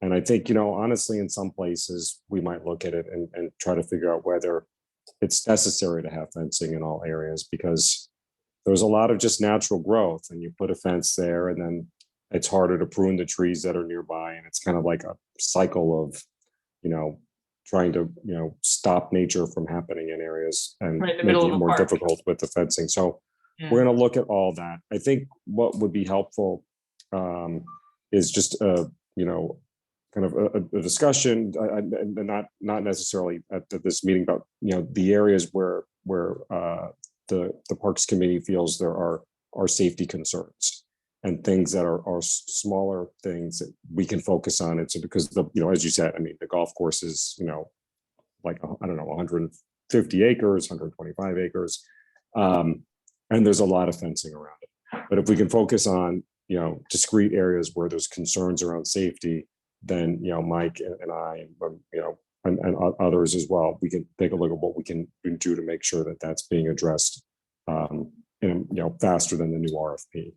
And I think, honestly, in some places, we might look at it and try to figure out whether it's necessary to have fencing in all areas, because there's a lot of just natural growth, and you put a fence there and then it's harder to prune the trees that are nearby. And it's kind of like a cycle of, trying to, stop nature from happening in areas and make it more difficult with the fencing. So we're going to look at all that. I think what would be helpful is just, kind of a discussion, and not necessarily at this meeting, but the areas where the Parks Committee feels there are safety concerns and things that are smaller things that we can focus on. It's because as you said, I mean, the golf course is like I don't know 150 acres, 125 acres, and there's a lot of fencing around it. But if we can focus on discrete areas where there's concerns around safety, then Mike and I, and others as well, we can take a look at what we can do to make sure that that's being addressed, faster than the new RFP.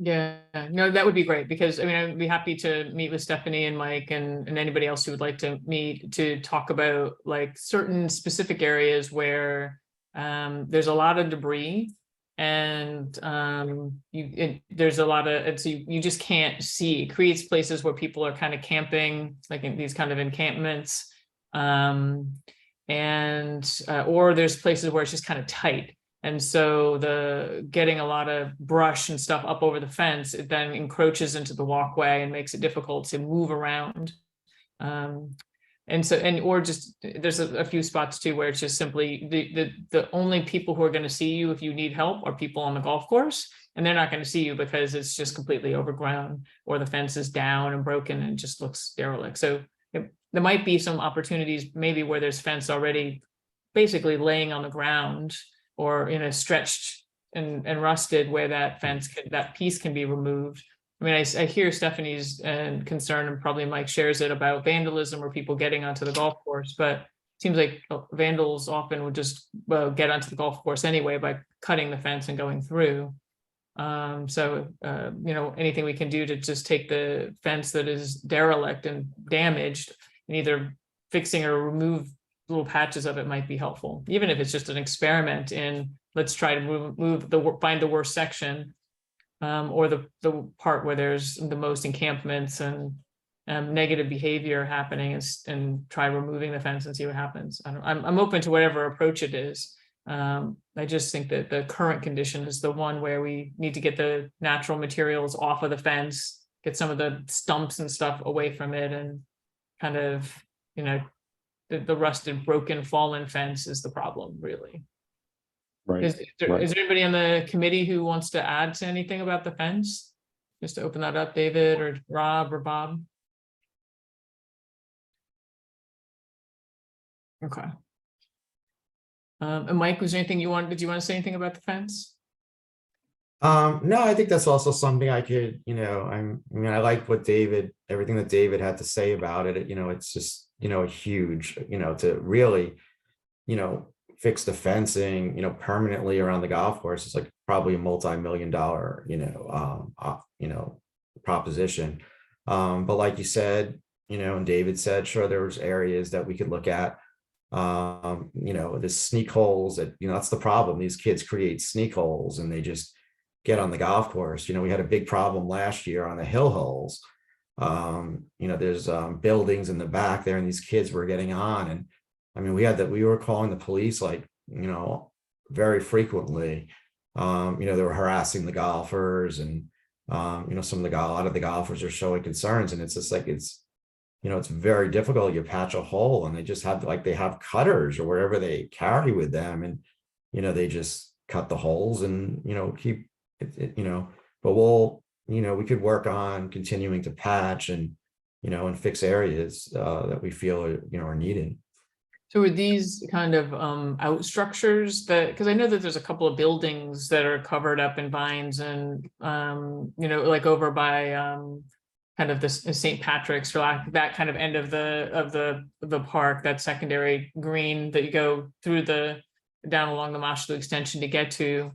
Yeah, no, that would be great, because I mean, I'd be happy to meet with Stephanie and Mike and anybody else who would like to meet to talk about like certain specific areas where there's a lot of debris and there's a lot of, you just can't see. It creates places where people are kind of camping, like in these kind of encampments, or there's places where it's just kind of tight. And so getting a lot of brush and stuff up over the fence, it then encroaches into the walkway and makes it difficult to move around. There's a few spots too where it's just simply the only people who are going to see you if you need help are people on the golf course, and they're not going to see you because it's just completely overgrown or the fence is down and broken and just looks derelict. So there might be some opportunities maybe where there's fence already basically laying on the ground or stretched and rusted, where that that piece can be removed. I mean, I hear Stephanie's concern, and probably Mike shares it, about vandalism or people getting onto the golf course, but it seems like vandals often would just get onto the golf course anyway by cutting the fence and going through. Anything we can do to just take the fence that is derelict and damaged and either fixing or remove little patches of it might be helpful, even if it's just an experiment in let's try to find the worst section, or the part where there's the most encampments and negative behavior happening, and try removing the fence and see what happens. I'm open to whatever approach it is. I just think that the current condition is the one where we need to get the natural materials off of the fence, get some of the stumps and stuff away from it, and kind of the rusted, broken, fallen fence is the problem, really. Right. Is there anybody on the committee who wants to add to anything about the fence? Just to open that up, David or Rob or Bob. Okay. And Mike, was there anything did you want to say anything about the fence? No, I think that's also something I could, I like everything that David had to say about it. It's just, a huge, to really, fix the fencing, permanently around the golf course is like probably a multi-million-dollar, proposition. But like you said, and David said, sure, there was areas that we could look at, the sneak holes that, that's the problem. These kids create sneak holes and they just get on the golf course. We had a big problem last year on the hill holes. There's buildings in the back there and these kids were getting on, and I mean, we were calling the police very frequently. They were harassing the golfers, and a lot of the golfers are showing concerns, and it's just like it's very difficult. You patch a hole and they just they have cutters or wherever they carry with them, and they just cut the holes and keep it, but we could work on continuing to patch and fix areas that we feel are needed. So are these kind of out structures because I know that there's a couple of buildings that are covered up in vines and like over by kind of this St. Patrick's, for that kind of end of the park, that secondary green that you go through down along the Mosholu extension to get to.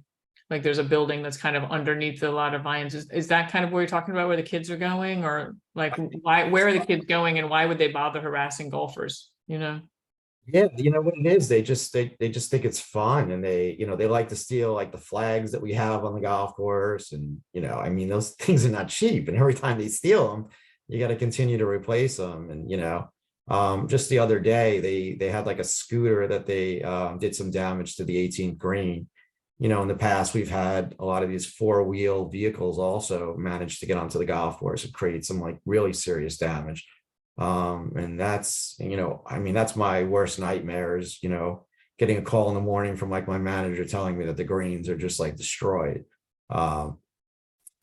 Like there's a building that's kind of underneath a lot of vines. Is that kind of where you're talking about, where the kids are going, or like where are the kids going and why would they bother harassing golfers? Yeah, what it is, they just think it's fun, and they like to steal like the flags that we have on the golf course, and I mean, those things are not cheap, and every time they steal them, you got to continue to replace them. And just the other day they had like a scooter that they did some damage to the 18th green. In the past, we've had a lot of these 4-wheel vehicles also manage to get onto the golf course and create some like really serious damage. And that's, I mean, that's my worst nightmare is, getting a call in the morning from like my manager telling me that the greens are just like destroyed. But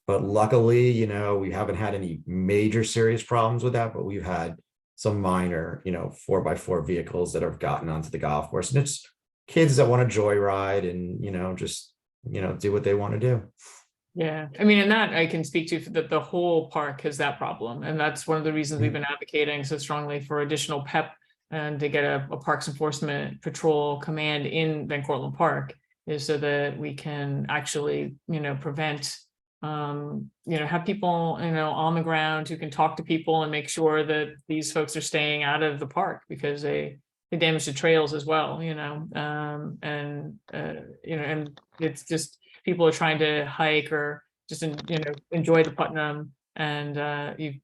luckily, we haven't had any major serious problems with that, but we've had some minor, 4x4 vehicles that have gotten onto the golf course. And it's kids that want to joyride and, just, do what they want to do. Yeah, I mean, and that I can speak to that the whole park has that problem. And that's one of the reasons we've been advocating so strongly for additional PEP and to get a Parks Enforcement Patrol command in Van Cortlandt Park is so that we can actually, prevent, have people, on the ground who can talk to people and make sure that these folks are staying out of the park because they damage the trails as well, and it's just, people are trying to hike or just, enjoy the Putnam and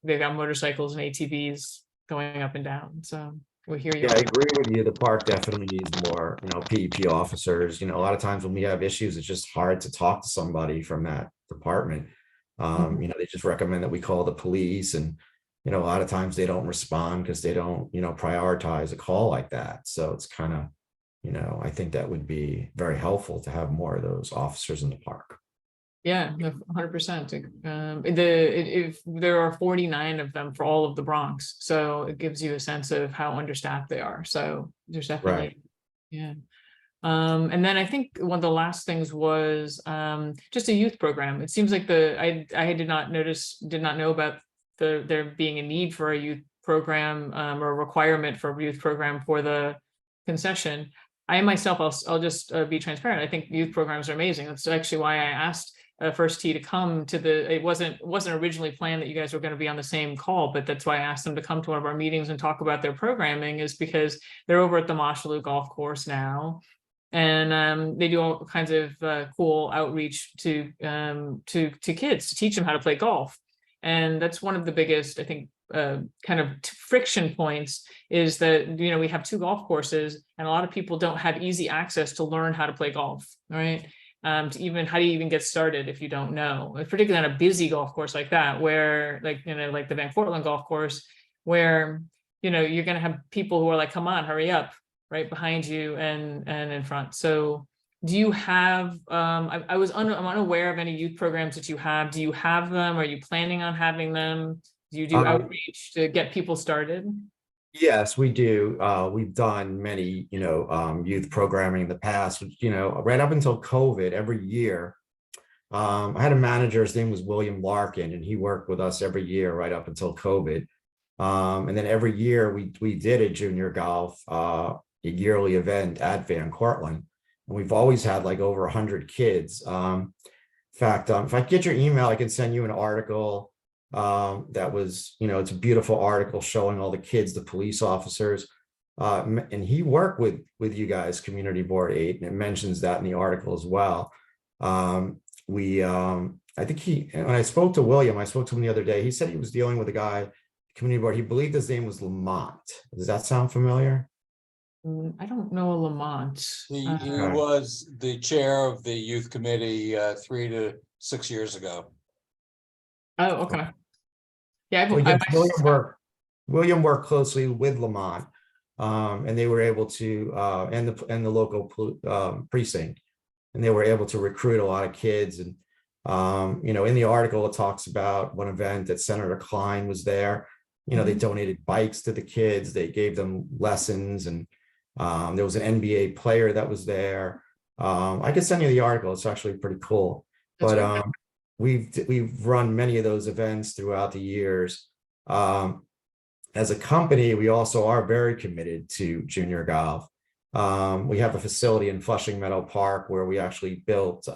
they've got motorcycles and ATVs going up and down. So we hear you. Yeah, I agree with you. The park definitely needs more, PEP officers. A lot of times when we have issues, it's just hard to talk to somebody from that department. They just recommend that we call the police and, a lot of times they don't respond because they don't, prioritize a call like that. So it's kind of, I think that would be very helpful to have more of those officers in the park. Yeah, 100%. If there are 49 of them for all of the Bronx, so it gives you a sense of how understaffed they are. So there's definitely, Right. yeah. And then I think one of the last things was just a youth program. It seems like I did not know about there being a need for a youth program or a requirement for a youth program for the concession. I myself, I'll just be transparent. I think youth programs are amazing. That's actually why I asked First Tee to come to it wasn't originally planned that you guys were going to be on the same call, but that's why I asked them to come to one of our meetings and talk about their programming, is because they're over at the Mosholu Golf Course now. And they do all kinds of cool outreach to kids to teach them how to play golf. And that's one of the biggest, I think, kind of friction points is that, we have 2 golf courses and a lot of people don't have easy access to learn how to play golf, right? How do you even get started if you don't know, particularly on a busy golf course like that, where like the Van Cortlandt golf course, where, you're going to have people who are like, come on, hurry up, right behind you and in front. So do you have, I'm unaware of any youth programs that you have. Do you have them? Are you planning on having them? Do you do outreach to get people started? Yes, we do. We've done many, youth programming in the past, right up until COVID, every year. I had a manager, his name was William Larkin, and he worked with us every year right up until COVID. And then every year we did a junior golf, a yearly event at Van Cortlandt. And we've always had like over 100 kids. In fact, if I get your email, I can send you an article that was, it's a beautiful article showing all the kids, the police officers, and he worked with you guys, Community Board 8, and it mentions that in the article as well. I think when I spoke to William, I spoke to him the other day, he said he was dealing with a guy, Community Board, he believed his name was Lamont. Does that sound familiar? I don't know a Lamont. He was the chair of the youth committee 3 to 6 years ago. Oh, okay. Yeah, William worked closely with Lamont, and they were able to, and the local precinct, and they were able to recruit a lot of kids. And in the article, it talks about one event that Senator Klein was there. They donated bikes to the kids. They gave them lessons, and there was an NBA player that was there. I could send you the article. It's actually pretty cool. But we've run many of those events throughout the years. As a company, we also are very committed to junior golf. We have a facility in Flushing Meadow Park where we actually built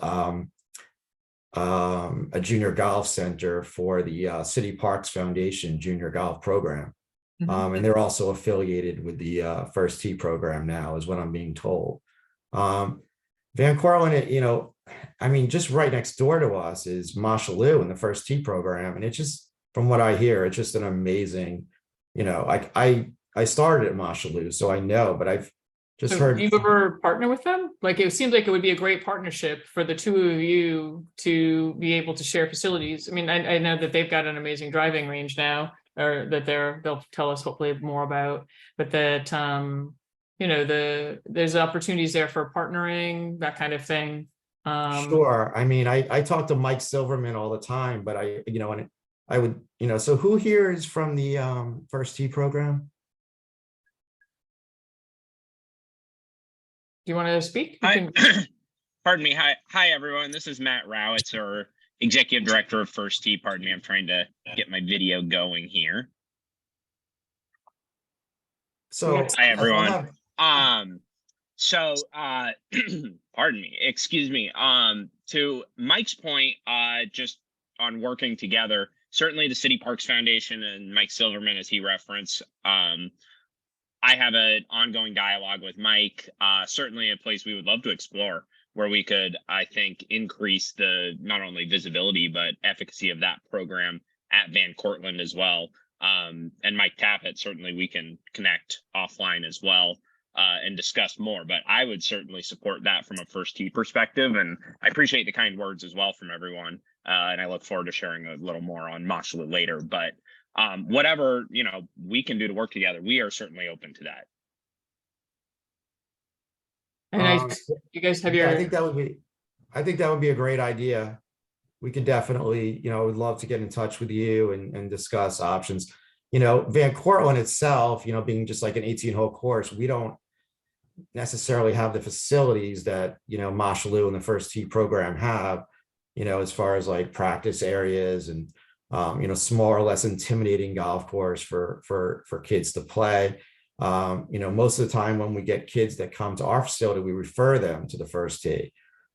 a junior golf center for the City Parks Foundation junior golf program. And they're also affiliated with the First Tee program now, is what I'm being told. Van Cortlandt, I mean, just right next door to us is Mosholu and the First Tee program. And it's just, from what I hear, it's just an amazing, I started at Mosholu, so I know, but I've just heard. Do you ever partner with them? Like, it seems like it would be a great partnership for the 2 of you to be able to share facilities. I mean, I know that they've got an amazing driving range now. or that they'll tell us hopefully more about, but that, you know, there's opportunities there for partnering, that kind of thing. Sure. I mean, I talk to Mike Silverman all the time, but and I would, so who here is from the First Tee program? Do you want to speak? You Hi, can- pardon me. Hi, everyone. This is Matt Rowitz, our Executive Director of First Tee. Pardon me, I'm trying to get my video going here. So Hi, everyone. I'll Pardon me, excuse me. To Mike's point, just on working together, certainly the City Parks Foundation and Mike Silverman, as he referenced, I have an ongoing dialogue with Mike, certainly a place we would love to explore where we could, I think, increase the not only visibility, but efficacy of that program at Van Cortlandt as well. And Mike Tappet, certainly we can connect offline as well and discuss more, but I would certainly support that from a First Tee perspective. And I appreciate the kind words as well from everyone. And I look forward to sharing a little more on Mosholu later, but whatever, we can do to work together, we are certainly open to that. And you guys have your. I think that would be a great idea. We could definitely, would love to get in touch with you and discuss options. Van Cortlandt itself, being just like an 18-hole course, we don't necessarily have the facilities that, Mosholu and the First Tee program have, as far as like practice areas and, smaller, less intimidating golf course for kids to play. Most of the time when we get kids that come to our facility, we refer them to the First Tee.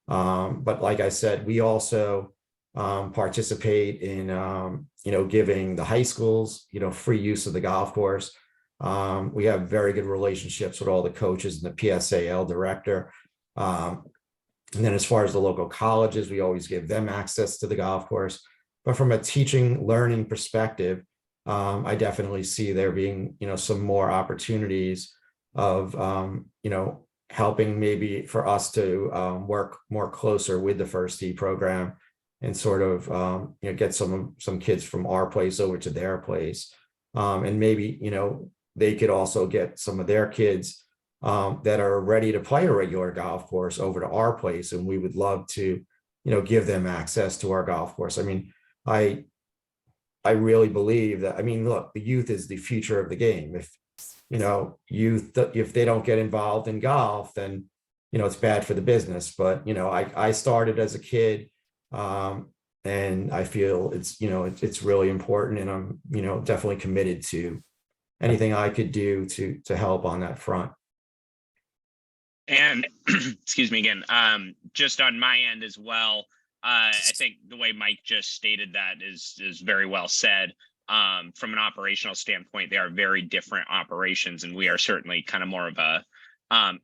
But like I said, we also participate in, giving the high schools, free use of the golf course. We have very good relationships with all the coaches and the PSAL director. And then as far as the local colleges, we always give them access to the golf course. But from a teaching, learning perspective, I definitely see there being, some more opportunities of, helping maybe for us to work more closer with the First Tee program and sort of, get some kids from our place over to their place. And maybe, they could also get some of their kids that are ready to play a regular golf course over to our place. And we would love to, give them access to our golf course. I mean, I really believe that, look, the youth is the future of the game. If, youth, if they don't get involved in golf, then, it's bad for the business. But, I started as a kid and I feel it's really important, and I'm, definitely committed to anything I could do to help on that front. And excuse me again, just on my end as well, I think the way Mike just stated that is very well said. From an operational standpoint, they are very different operations, and we are certainly kind of more of a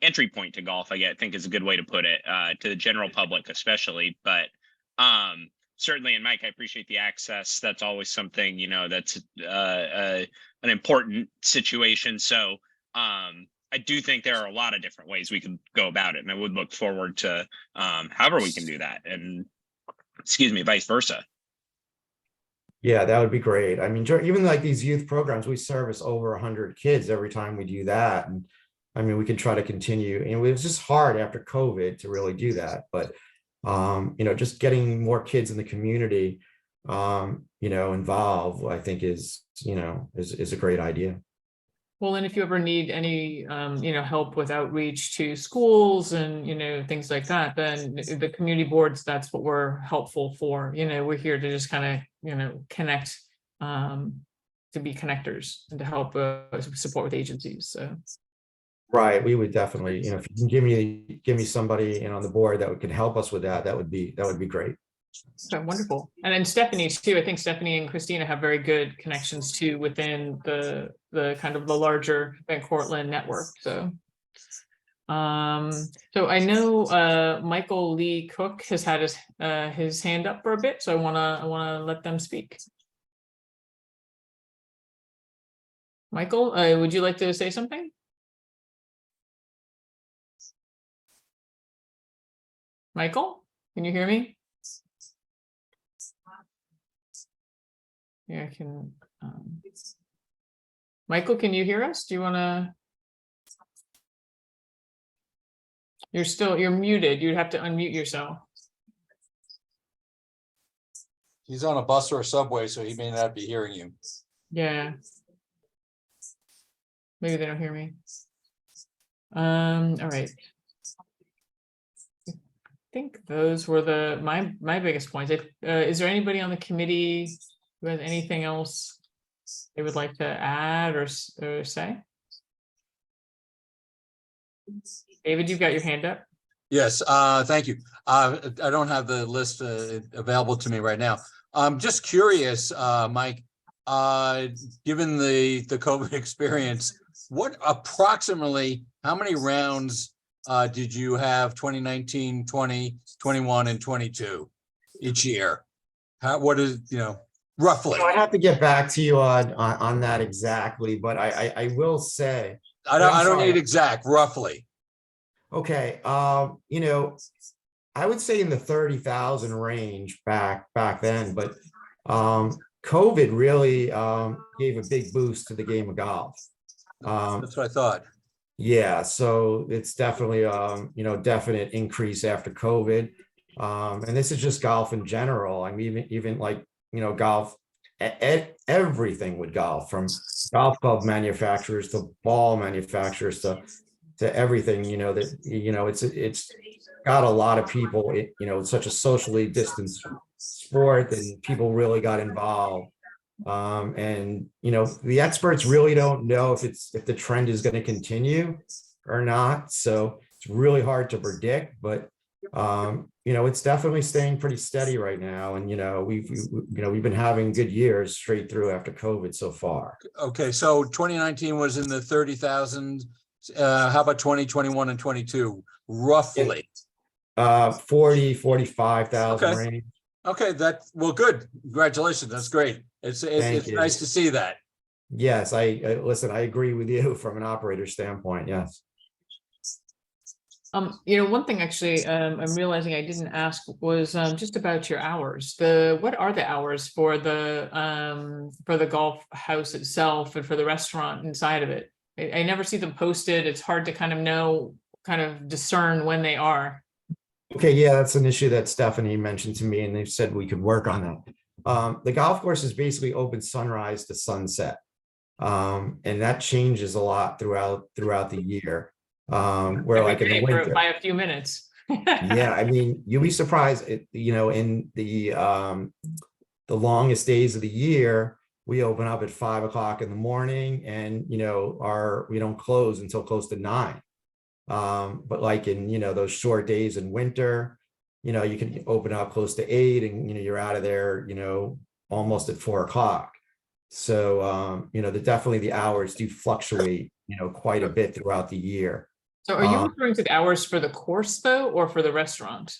entry point to golf, I think is a good way to put it, to the general public especially. But certainly, and Mike, I appreciate the access. That's always something, that's an important situation. So I do think there are a lot of different ways we can go about it, and I would look forward to however we can do that, and vice versa. Yeah, that would be great. I mean, even like these youth programs, we service over 100 kids every time we do that. And we can try to continue. And it was just hard after COVID to really do that. But, just getting more kids in the community, involved, I think is a great idea. Well, and if you ever need any, help with outreach to schools and, things like that, then the community boards, that's what we're helpful for. We're here to just kind of, connect, to be connectors and to help support with agencies. So. Right. We would definitely, if you can give me somebody on the board that can help us with that, that would be great. So wonderful. And then Stephanie too. I think Stephanie and Christina have very good connections too within the kind of the larger Van Cortlandt network. So so I know Michael Lee Cook has had his hand up for a bit, so I wanna let them speak. Michael, would you like to say something? Michael, can you hear me? Yeah, I can. Michael, can you hear us? Do you want to? You're muted. You'd have to unmute yourself. He's on a bus or a subway, so he may not be hearing you. Yeah. Maybe they don't hear me. All right. I think those were my biggest points. Is there anybody on the committee who has anything else they would like to add or say? David, you've got your hand up. Yes, thank you. I don't have the list available to me right now. I'm just curious, Mike, given the COVID experience, what approximately, how many rounds did you have 2019, 20, 21, and 22 each year? What is, roughly? I have to get back to you on that exactly, but I will say. I don't need exact, roughly. Okay, I would say in the 30,000 range back then, but COVID really gave a big boost to the game of golf. That's what I thought. Yeah, so it's definitely definite increase after COVID. And this is just golf in general. I mean, even like, golf, everything with golf, from golf club manufacturers to ball manufacturers to everything, it's got a lot of people, it's such a socially distanced sport, and people really got involved. And the experts really don't know if the trend is going to continue or not. So it's really hard to predict, but it's definitely staying pretty steady right now. And we've been having good years straight through after COVID so far. Okay, so 2019 was in the 30,000. How about 20, 21, and 22, roughly? 40, 45,000 Okay. range. Okay, well, good. Congratulations. That's great. It's you. nice to see that. Yes, I listen, I agree with you from an operator standpoint. Yes. One thing actually, I'm realizing I didn't ask was just about your hours. What are the hours for the golf house itself and for the restaurant inside of it? I never see them posted. It's hard to kind of discern when they are. Okay, yeah, that's an issue that Stephanie mentioned to me, and they said we could work on that. The golf course is basically open sunrise to sunset, and that changes a lot throughout the year. Where like in the winter, by a few minutes. Yeah, I mean, you'll be surprised. In the longest days of the year, we open up at 5 o'clock in the morning, and we don't close until close to 9. But like in those short days in winter, you can open up close to 8, and you're out of there almost at 4 o'clock. So definitely the hours do fluctuate quite a bit throughout the year. So are you referring to the hours for the course though, or for the restaurant?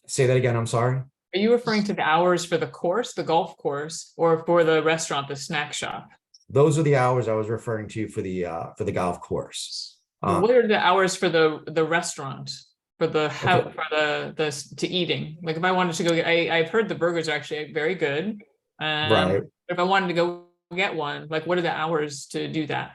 Say that again, I'm sorry. Are you referring to the hours for the course, the golf course, or for the restaurant, the snack shop? Those are the hours I was referring to for the golf course. What are the hours for the restaurant, for the house, for the to eating? Like if I wanted to go get, I've heard the burgers are actually very good. Right. If I wanted to go get one, like what are the hours to do that?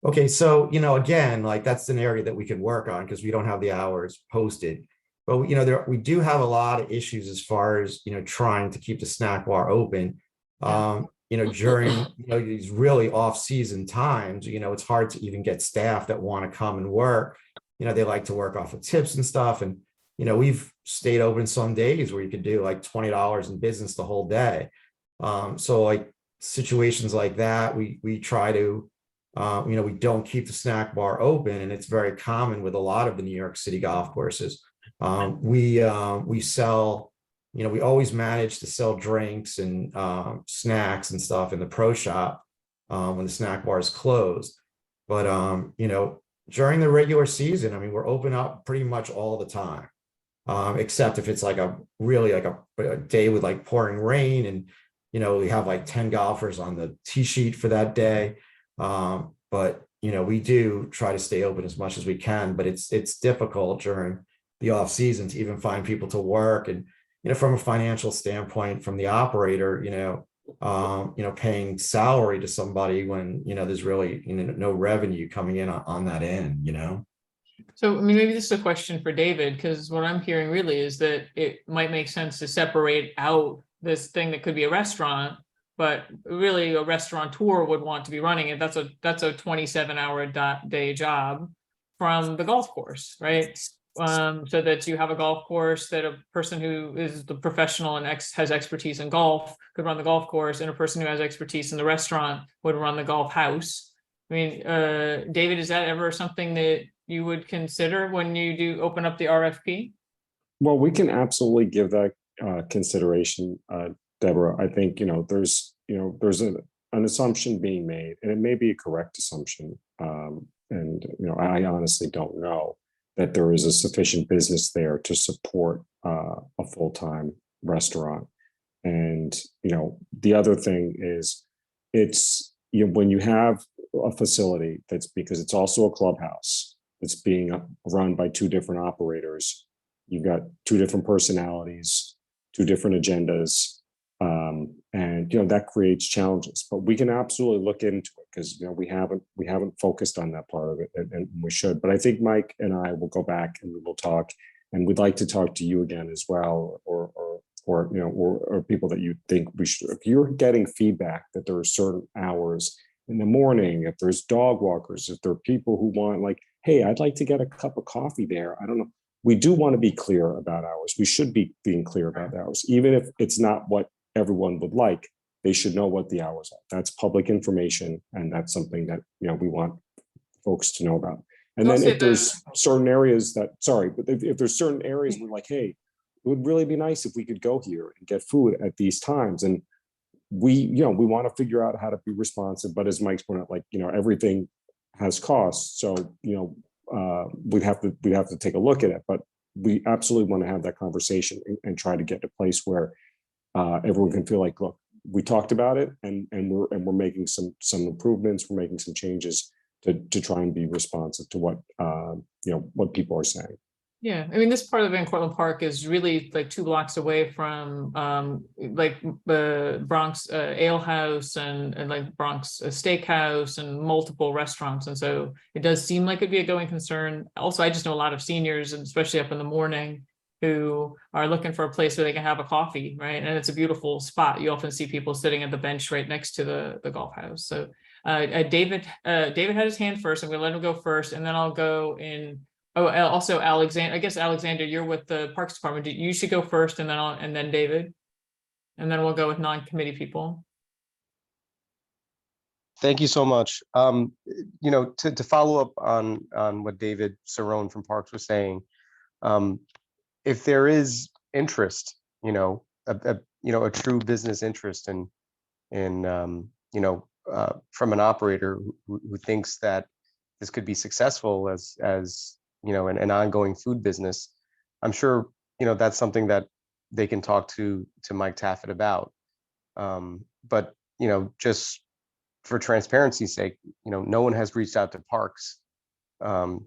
Okay, so again, like that's an area that we could work on because we don't have the hours posted. But we do have a lot of issues as far as trying to keep the snack bar open. During these really off-season times, it's hard to even get staff that want to come and work. They like to work off of tips and stuff. And we've stayed open some days where you could do like $20 in business the whole day. So like situations like that, we try to we don't keep the snack bar open, and it's very common with a lot of the New York City golf courses. We sell, we always manage to sell drinks and snacks and stuff in the pro shop when the snack bar is closed. But during the regular season, I mean, we're open up pretty much all the time, except if it's like a day with like pouring rain, and we have like 10 golfers on the tee sheet for that day. But we do try to stay open as much as we can, but it's difficult during the off season to even find people to work. And from a financial standpoint, from the operator, paying salary to somebody when, there's really, no revenue coming in on that end, So, I mean, maybe this is a question for David, because what I'm hearing really is that it might make sense to separate out this thing that could be a restaurant, but really a restaurateur would want to be running it. That's a 27-hour day job from the golf course, right? So that you have a golf course that a person who is the professional and has expertise in golf could run the golf course, and a person who has expertise in the restaurant would run the golf house. I mean, David, is that ever something that you would consider when you do open up the RFP? Well, we can absolutely give that consideration, Deborah. I think, there's an assumption being made, and it may be a correct assumption. And I honestly don't know that there is a sufficient business there to support a full-time restaurant. And, the other thing is it's, when you have a facility that's, because it's also a clubhouse, it's being run by two different operators. You've got two different personalities, two different agendas. And that creates challenges, but we can absolutely look into it, because we haven't focused on that part of it, and we should. But I think Mike and I will go back and we will talk, and we'd like to talk to you again as well, or people that you think we should. If you're getting feedback that there are certain hours in the morning, if there's dog walkers, if there are people who want, like, hey, I'd like to get a cup of coffee there, I don't know. We do want to be clear about hours. We should be being clear about hours, even if it's not what everyone would like. They should know what the hours are. That's public information, and that's something that we want folks to know about. And then if there's certain areas that, but if there's certain areas we're like, hey, it would really be nice if we could go here and get food at these times, and we want to figure out how to be responsive. But as Mike's pointed out, everything has costs, so we'd have to take a look at it. But we absolutely want to have that conversation and try to get to a place where everyone can feel like, look, we talked about it, and we're making some improvements, we're making some changes to try and be responsive to what people are saying. Yeah, I mean, this part of Van Cortlandt Park is really like 2 blocks away from the Bronx Ale House and like Bronx Steakhouse and multiple restaurants. And so it does seem like it'd be a going concern. Also, I just know a lot of seniors, and especially up in the morning, who are looking for a place where they can have a coffee, right? And it's a beautiful spot. You often see people sitting at the bench right next to the golf house. So David had his hand first. I'm gonna let him go first, and then I'll go in. Oh, also Alexander, I guess Alexander, you're with the Parks Department. You should go first, and then David. And then we'll go with non-committee people. Thank you so much. To follow up on what David Cerrone from Parks was saying, if there is interest, a true business interest in from an operator who thinks that this could be successful as an ongoing food business, I'm sure that's something that they can talk to Mike Taffet about. But just for transparency's sake, no one has reached out to Parks to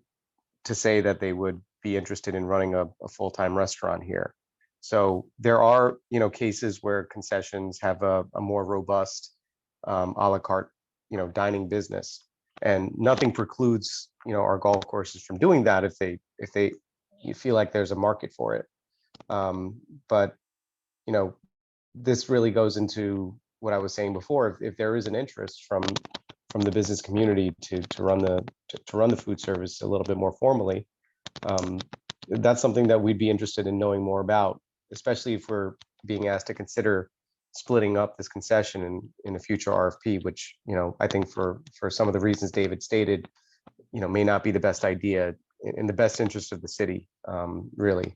say that they would be interested in running a full-time restaurant here. So there are cases where concessions have a more robust a la carte dining business, and nothing precludes our golf courses from doing that if they feel like there's a market for it. But this really goes into what I was saying before. If there is an interest from the business community to run the food service a little bit more formally, that's something that we'd be interested in knowing more about, especially if we're being asked to consider splitting up this concession in a future RFP, which I think for some of the reasons David stated, may not be the best idea in the best interest of the city. Really,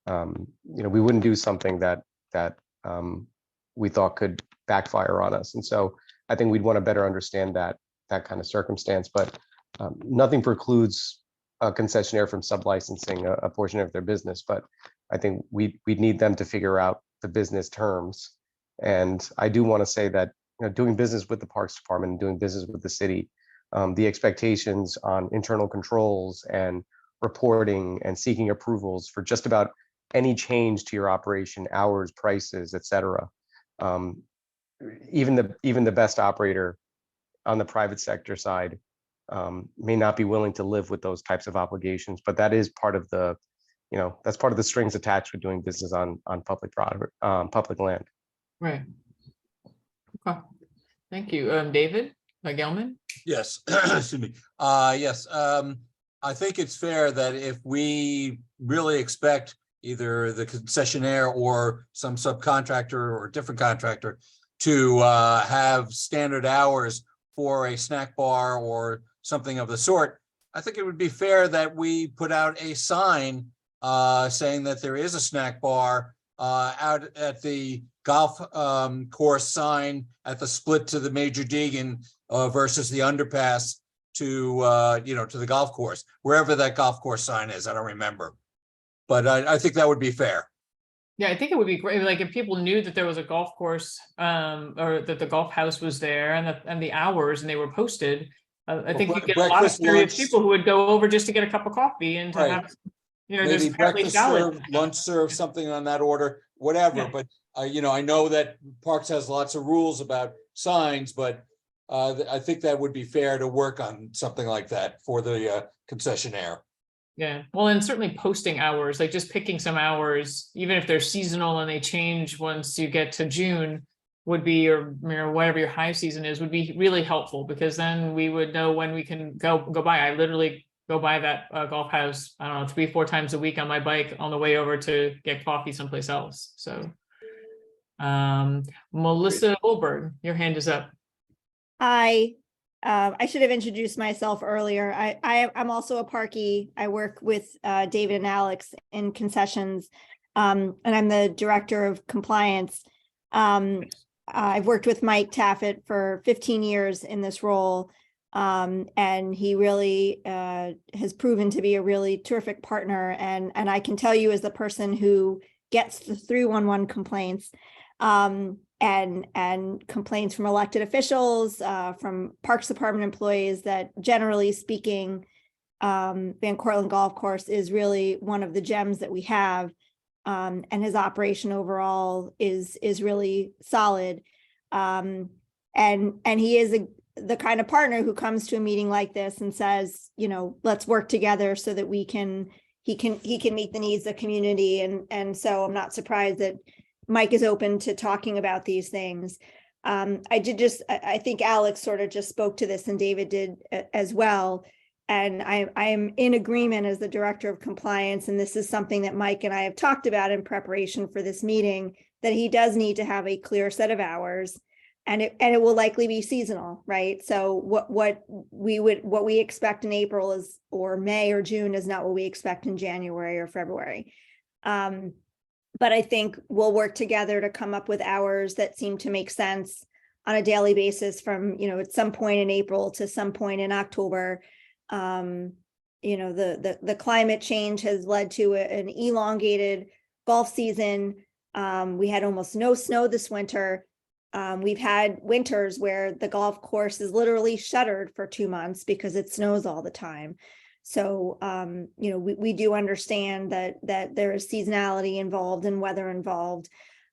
we wouldn't do something that we thought could backfire on us, and so I think we'd want to better understand that kind of circumstance. But nothing precludes a concessionaire from sublicensing a portion of their business, but I think we'd need them to figure out the business terms. And I do want to say that doing business with the Parks Department and doing business with the city, the expectations on internal controls and reporting and seeking approvals for just about any change to your operation, hours, prices, et cetera, even the best operator on the private sector side may not be willing to live with those types of obligations, but that is part of the, that's part of the strings attached with doing business on public public land. Right. Okay. Thank you. David Gelman? Yes, excuse me. Yes, I think it's fair that if we really expect either the concessionaire or some subcontractor or a different contractor to have standard hours for a snack bar or something of the sort, I think it would be fair that we put out a sign saying that there is a snack bar out at the golf course sign at the split to the Major Deegan versus the underpass to to the golf course, wherever that golf course sign is. I don't remember, but I think that would be fair. Yeah, I think it would be great, like if people knew that there was a golf course or that the golf house was there and the hours and they were posted. I think you get a lot of breakfast, serious lunch. people who would go over just to get a cup of coffee and to Right. have, Maybe just apparently breakfast salad. serve, lunch serve, something on that order, whatever. Yeah. But I know that Parks has lots of rules about signs, but I think that would be fair to work on something like that for the concessionaire. Yeah, well, and certainly posting hours, like just picking some hours, even if they're seasonal and they change once you get to June, would be, or whatever your high season is, would be really helpful, because then we would know when we can go by. I literally go by that golf house, I don't know, 3-4 times a week on my bike on the way over to get coffee someplace else. So Melissa Olberg, your hand is up. Hi, I should have introduced myself earlier. I'm also a parkie. I work with David and Alex in concessions, and I'm the director of compliance. I've worked with Mike Taffet for 15 years in this role, and he really has proven to be a really terrific partner. And I can tell you, as the person who gets the 311 complaints, and complaints from elected officials, from Parks Department employees, that generally speaking, Van Cortlandt Golf Course is really one of the gems that we have. And his operation overall is really solid. And he is the kind of partner who comes to a meeting like this and says, let's work together so that he can meet the needs of the community. And so I'm not surprised that Mike is open to talking about these things. I think Alex sort of just spoke to this, and David did as well. And I am in agreement as the director of compliance, and this is something that Mike and I have talked about in preparation for this meeting, that he does need to have a clear set of hours, and it will likely be seasonal, right? So what we expect in April is, or May or June, is not what we expect in January or February. But I think we'll work together to come up with hours that seem to make sense on a daily basis from, at some point in April to some point in October. The climate change has led to an elongated golf season. We had almost no snow this winter. We've had winters where the golf course is literally shuttered for 2 months because it snows all the time. So, we do understand that there is seasonality involved and weather involved.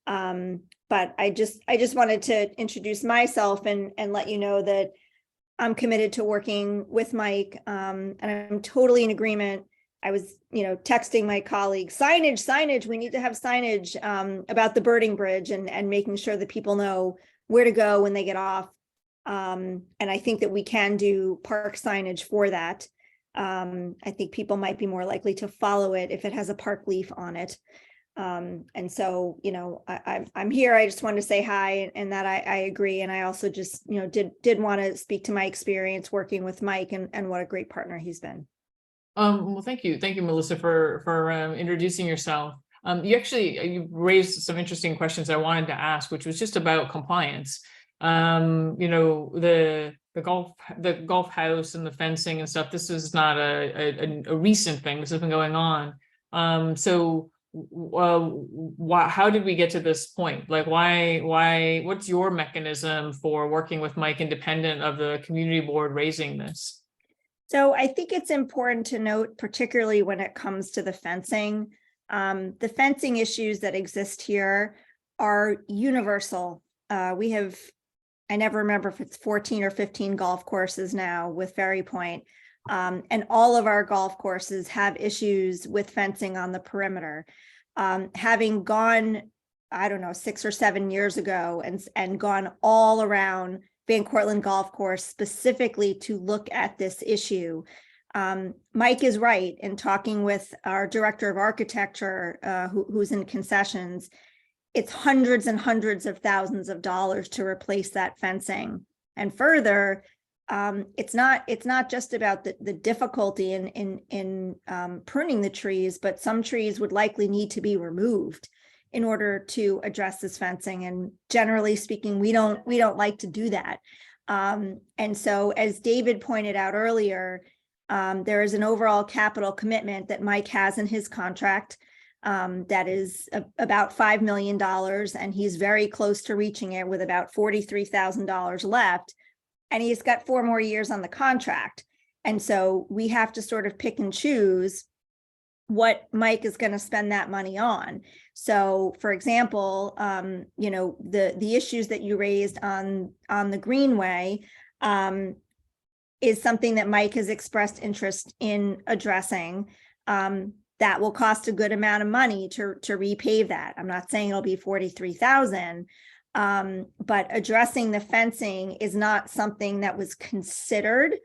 But I just wanted to introduce myself and let you know that I'm committed to working with Mike, and I'm totally in agreement. I was, texting my colleagues, signage, we need to have signage about the birding bridge and making sure that people know where to go when they get off. And I think that we can do park signage for that. I think people might be more likely to follow it if it has a park leaf on it. And so, I'm here. I just wanted to say hi, and that I agree. And I also just, did want to speak to my experience working with Mike and what a great partner he's been. Well, thank you, Melissa, for introducing yourself. You raised some interesting questions I wanted to ask, which was just about compliance. The golf house and the fencing and stuff. This is not a recent thing. This has been going on. How did we get to this point? Like, why, what's your mechanism for working with Mike independent of the community board raising this? So I think it's important to note, particularly when it comes to the fencing issues that exist here are universal we have, I never remember if it's 14 or 15 golf courses now with Ferry Point. And all of our golf courses have issues with fencing on the perimeter. Having gone, I don't know, 6 or 7 years ago and gone all around Van Cortlandt Golf Course specifically to look at this issue. Mike is right in talking with our director of architecture, who's in concessions. It's hundreds and hundreds of thousands of dollars to replace that fencing. And further, it's not just about the difficulty in pruning the trees, but some trees would likely need to be removed in order to address this fencing. And generally speaking, we don't like to do that. And so, as David pointed out earlier, there is an overall capital commitment that Mike has in his contract that is about $5 million, and he's very close to reaching it with about $43,000 left. And he's got 4 more years on the contract. And so we have to sort of pick and choose what Mike is going to spend that money on. So, for example, the issues that you raised on the Greenway is something that Mike has expressed interest in addressing. That will cost a good amount of money to repave that. I'm not saying it'll be $43,000. But addressing the fencing is not something that was considered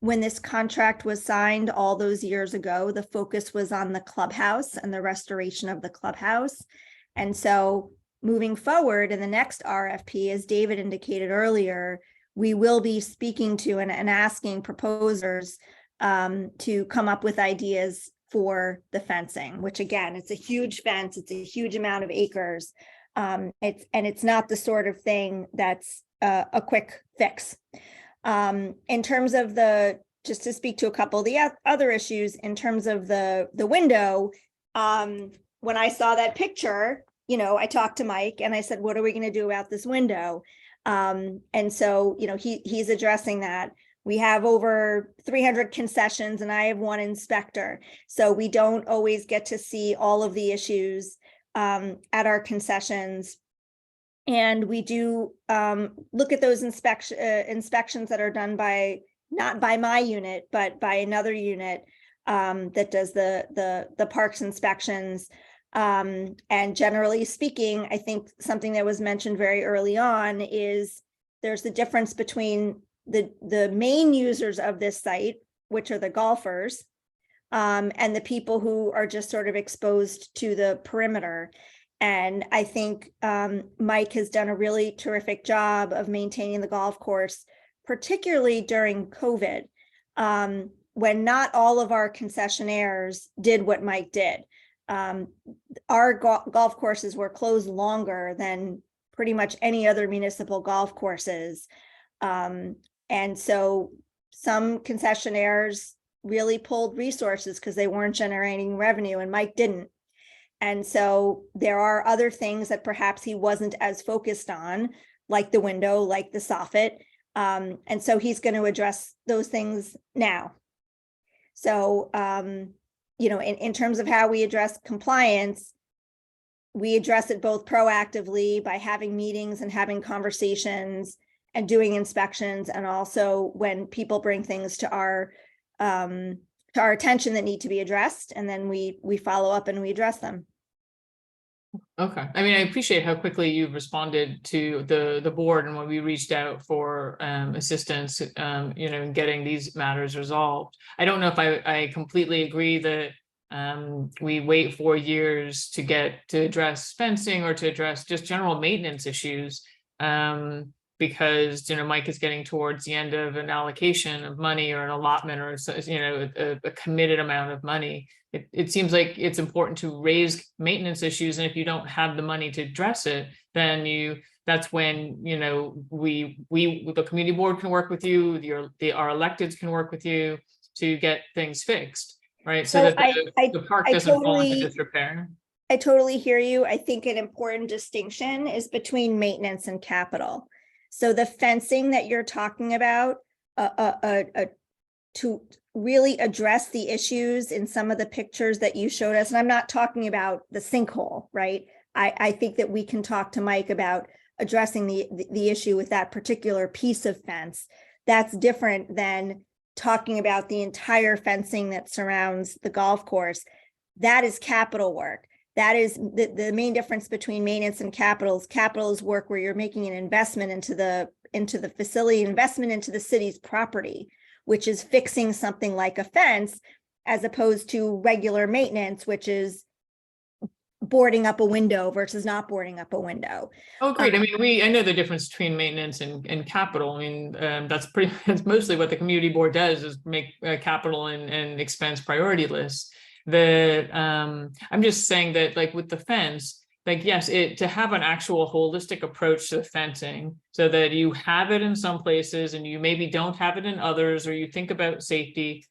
when this contract was signed all those years ago. The focus was on the clubhouse and the restoration of the clubhouse. And so moving forward in the next RFP, as David indicated earlier, we will be speaking to and asking proposers to come up with ideas for the fencing, which again, it's a huge fence. It's a huge amount of acres. It's not the sort of thing that's a quick fix. In terms of just to speak to a couple of the other issues, in terms of the window, when I saw that picture, I talked to Mike and I said, what are we going to do about this window? And so, he's addressing that. We have over 300 concessions and I have 1 inspector. So we don't always get to see all of the issues at our concessions. And we do look at those inspections that are done not by my unit, but by another unit that does the parks inspections. And generally speaking, I think something that was mentioned very early on is there's the difference between the main users of this site, which are the golfers, and the people who are just sort of exposed to the perimeter. And I think Mike has done a really terrific job of maintaining the golf course, particularly during COVID, when not all of our concessionaires did what Mike did. Our golf courses were closed longer than pretty much any other municipal golf courses. And so some concessionaires really pulled resources because they weren't generating revenue and Mike didn't. And so there are other things that perhaps he wasn't as focused on, like the window, like the soffit. And so he's going to address those things now. So, in terms of how we address compliance, we address it both proactively by having meetings and having conversations and doing inspections, and also when people bring things to our attention that need to be addressed, and then we follow up and we address them. Okay. I mean, I appreciate how quickly you've responded to the board and when we reached out for assistance, in getting these matters resolved. I don't know if I completely agree that we wait 4 years to address fencing or to address just general maintenance issues. Because Mike is getting towards the end of an allocation of money or an allotment or a committed amount of money. It seems like it's important to raise maintenance issues, and if you don't have the money to address it, then that's when we the community board can work with you, our electeds can work with you to get things fixed, right? So that the park doesn't fall into disrepair. I totally hear you. I think an important distinction is between maintenance and capital. So the fencing that you're talking about, to really address the issues in some of the pictures that you showed us, and I'm not talking about the sinkhole, right? I think that we can talk to Mike about addressing the issue with that particular piece of fence. That's different than talking about the entire fencing that surrounds the golf course. That is capital work. That is the main difference between maintenance and capital. Capital is work where you're making an investment into the facility, investment into the city's property, which is fixing something like a fence, as opposed to regular maintenance, which is boarding up a window versus not boarding up a window. Oh, great. I mean, I know the difference between maintenance and capital. I mean, that's mostly what the community board does, is make capital and expense priority lists. I'm just saying that, like with the fence, like, yes, to have an actual holistic approach to fencing, so that you have it in some places and you maybe don't have it in others, or you think about safety,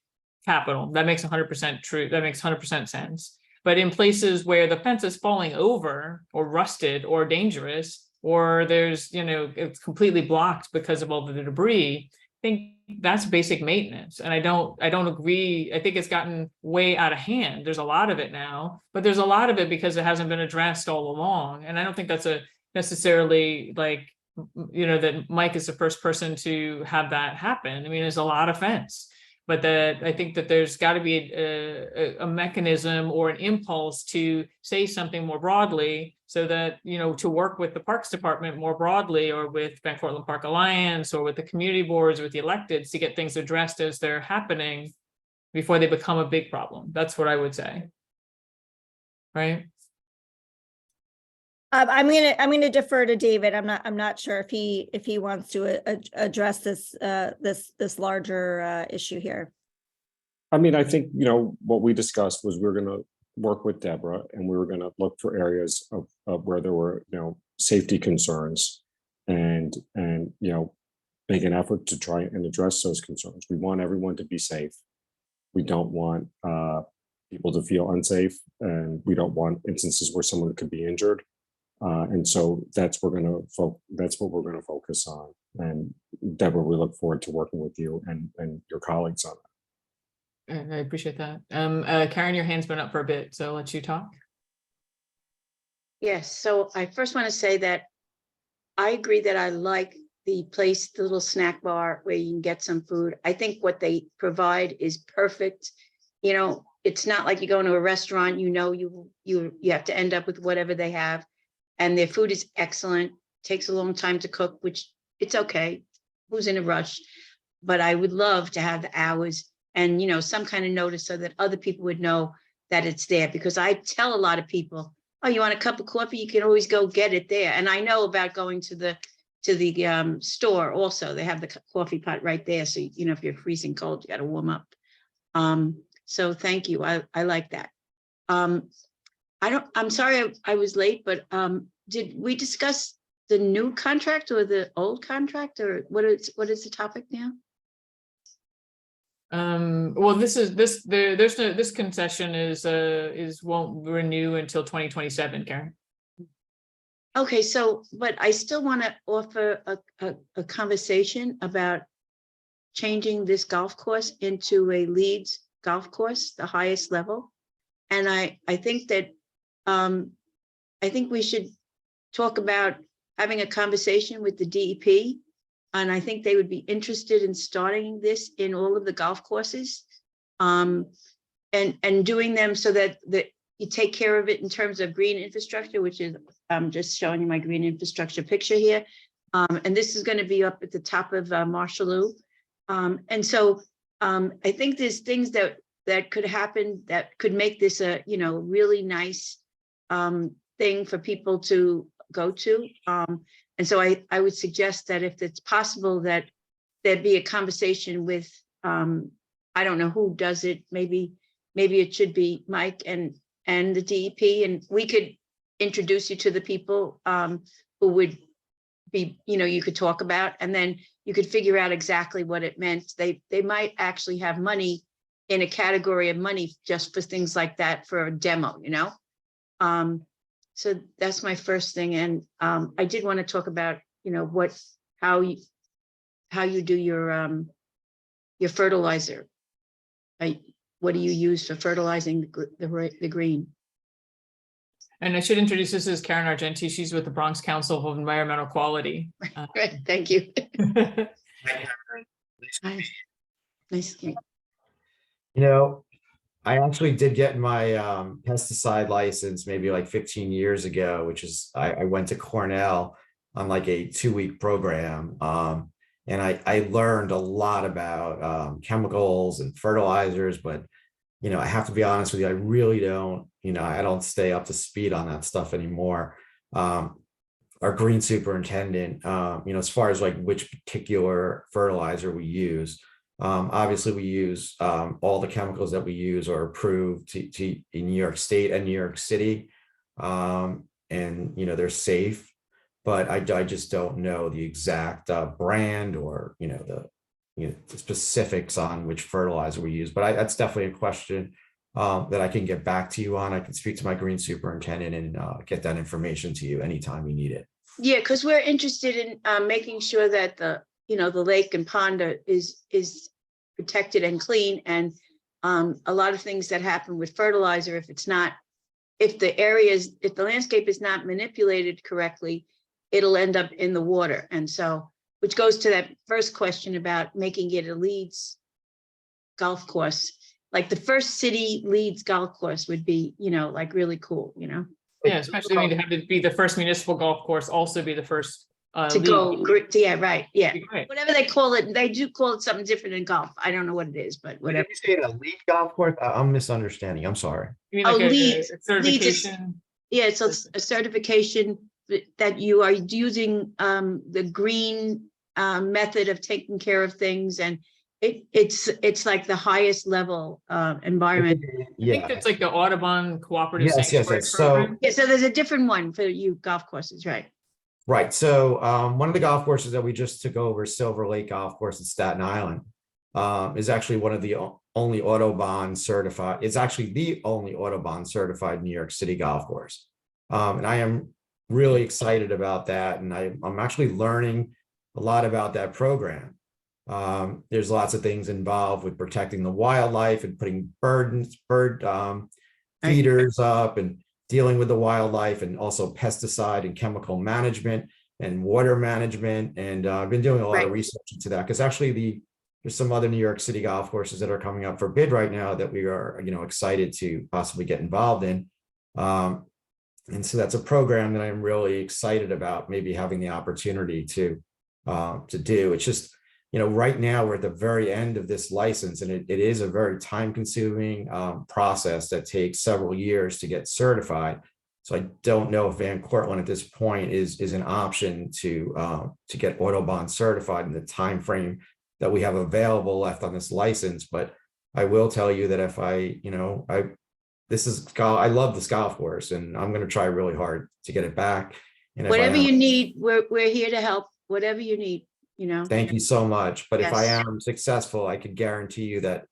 capital, that makes 100% true. That makes 100% sense. But in places where the fence is falling over or rusted or dangerous, or there's, it's completely blocked because of all the debris, I think that's basic maintenance. And I don't agree. I think it's gotten way out of hand. There's a lot of it now, but there's a lot of it because it hasn't been addressed all along. And I don't think that's necessarily like, that Mike is the first person to have that happen. I mean, there's a lot of fence. But I think that there's got to be a mechanism or an impulse to say something more broadly, so that, to work with the Parks Department more broadly, or with Van Cortlandt Park Alliance, or with the community boards, with the electeds, to get things addressed as they're happening before they become a big problem. That's what I would say. Right. I'm gonna defer to David. I'm not sure if he wants to address this larger issue here. I mean, I think, what we discussed was we're going to work with Deborah, and we were going to look for areas of where there were, safety concerns, and make an effort to try and address those concerns. We want everyone to be safe. We don't want people to feel unsafe, and we don't want instances where someone could be injured. And so that's what we're going to focus on. And Deborah, we look forward to working with you and your colleagues on that. I appreciate that. Karen, your hand's been up for a bit, so I'll let you talk. Yes, so I first want to say that I agree that I like the little snack bar where you can get some food. I think what they provide is perfect. It's not like you go into a restaurant, you have to end up with whatever they have. And their food is excellent, takes a long time to cook, which it's okay. Who's in a rush? But I would love to have the hours and, some kind of notice, so that other people would know that it's there. Because I tell a lot of people, oh, you want a cup of coffee? You can always go get it there. And I know about going to the store also. They have the coffee pot right there. So, if you're freezing cold, you got to warm up. So thank you. I like that. I'm sorry I was late, but did we discuss the new contract or the old contract, or what is the topic now? Well, this concession won't renew until 2027, Karen. Okay, but I still want to offer a conversation about changing this golf course into a LEED golf course, the highest level. And I think that I think we should talk about having a conversation with the DEP, and I think they would be interested in starting this in all of the golf courses, and doing them so that you take care of it in terms of green infrastructure, which is, I'm just showing you my green infrastructure picture here. And this is going to be up at the top of Marshalloo. And so I think there's things that could happen that could make this a, really nice thing for people to go to. And so I would suggest that if it's possible that there'd be a conversation with, I don't know who does it, maybe it should be Mike and the DEP, and we could introduce you to the people who would be, you could talk about, and then you could figure out exactly what it meant. They might actually have money in a category of money just for things like that, for a demo, So that's my first thing. And I did want to talk about, how you do your fertilizer. What do you use for fertilizing the green? And I should introduce, this is Karen Argenti. She's with the Bronx Council of Environmental Quality. Great, thank you. Nice. You know, I actually did get my pesticide license maybe like 15 years ago, which is I went to Cornell on like a 2-week program. And I learned a lot about chemicals and fertilizers, but you know, I have to be honest with you, I really don't, you know, I don't stay up to speed on that stuff anymore. Our green superintendent, you know, as far as like which particular fertilizer we use, obviously we use all the chemicals that we use are approved in New York State and New York City. And, you know, they're safe, but I just don't know the exact brand or, you know, the specifics on which fertilizer we use, but that's definitely a question that I can get back to you on. I can speak to my green superintendent and get that information to you anytime you need it. Yeah, because we're interested in making sure that the lake and pond is protected and clean. And a lot of things that happen with fertilizer, if the landscape is not manipulated correctly, it'll end up in the water. And so, which goes to that first question about making it a Leeds golf course. Like the first city Leeds golf course would be, like really cool, Yeah, especially when you have to be the first municipal golf course, also be the first to go, yeah, right, yeah. Right. Whatever they call it, they do call it something different in golf. I don't know what it is, but whatever. Did you say a lead golf course? I'm misunderstanding. I'm sorry. You mean like Leeds, a certification? Yeah, it's a certification that you are using the green method of taking care of things, and it's like the highest level environment. I think that's like the Audubon Cooperative Yes. Sanctuary So Program. Yeah, so there's a different one for you golf courses, right? right. So one of the golf courses that we just took over, Silver Lake Golf Course in Staten Island, is actually one of the only Audubon certified. It's actually the only Audubon certified New York City golf course, and I am really excited about that. And I'm actually learning a lot about that program. There's lots of things involved with protecting the wildlife and putting bird feeders up and dealing with the wildlife, and also pesticide and chemical management and water management. And I've been doing a lot of research into that, because actually there's some other New York City golf courses that are coming up for bid right now that we are, excited to possibly get involved in. And so that's a program that I'm really excited about maybe having the opportunity to do. It's just, right now we're at the very end of this license, and it is a very time-consuming process that takes several years to get certified. So I don't know if Van Cortlandt at this point is an option to get Audubon certified in the time frame that we have available left on this license. But I will tell you that if I love this golf course, and I'm going to try really hard to get it back. And whatever you need, we're here to help. Whatever you need, Thank you so much. But if I Yes. am successful, I could guarantee you that,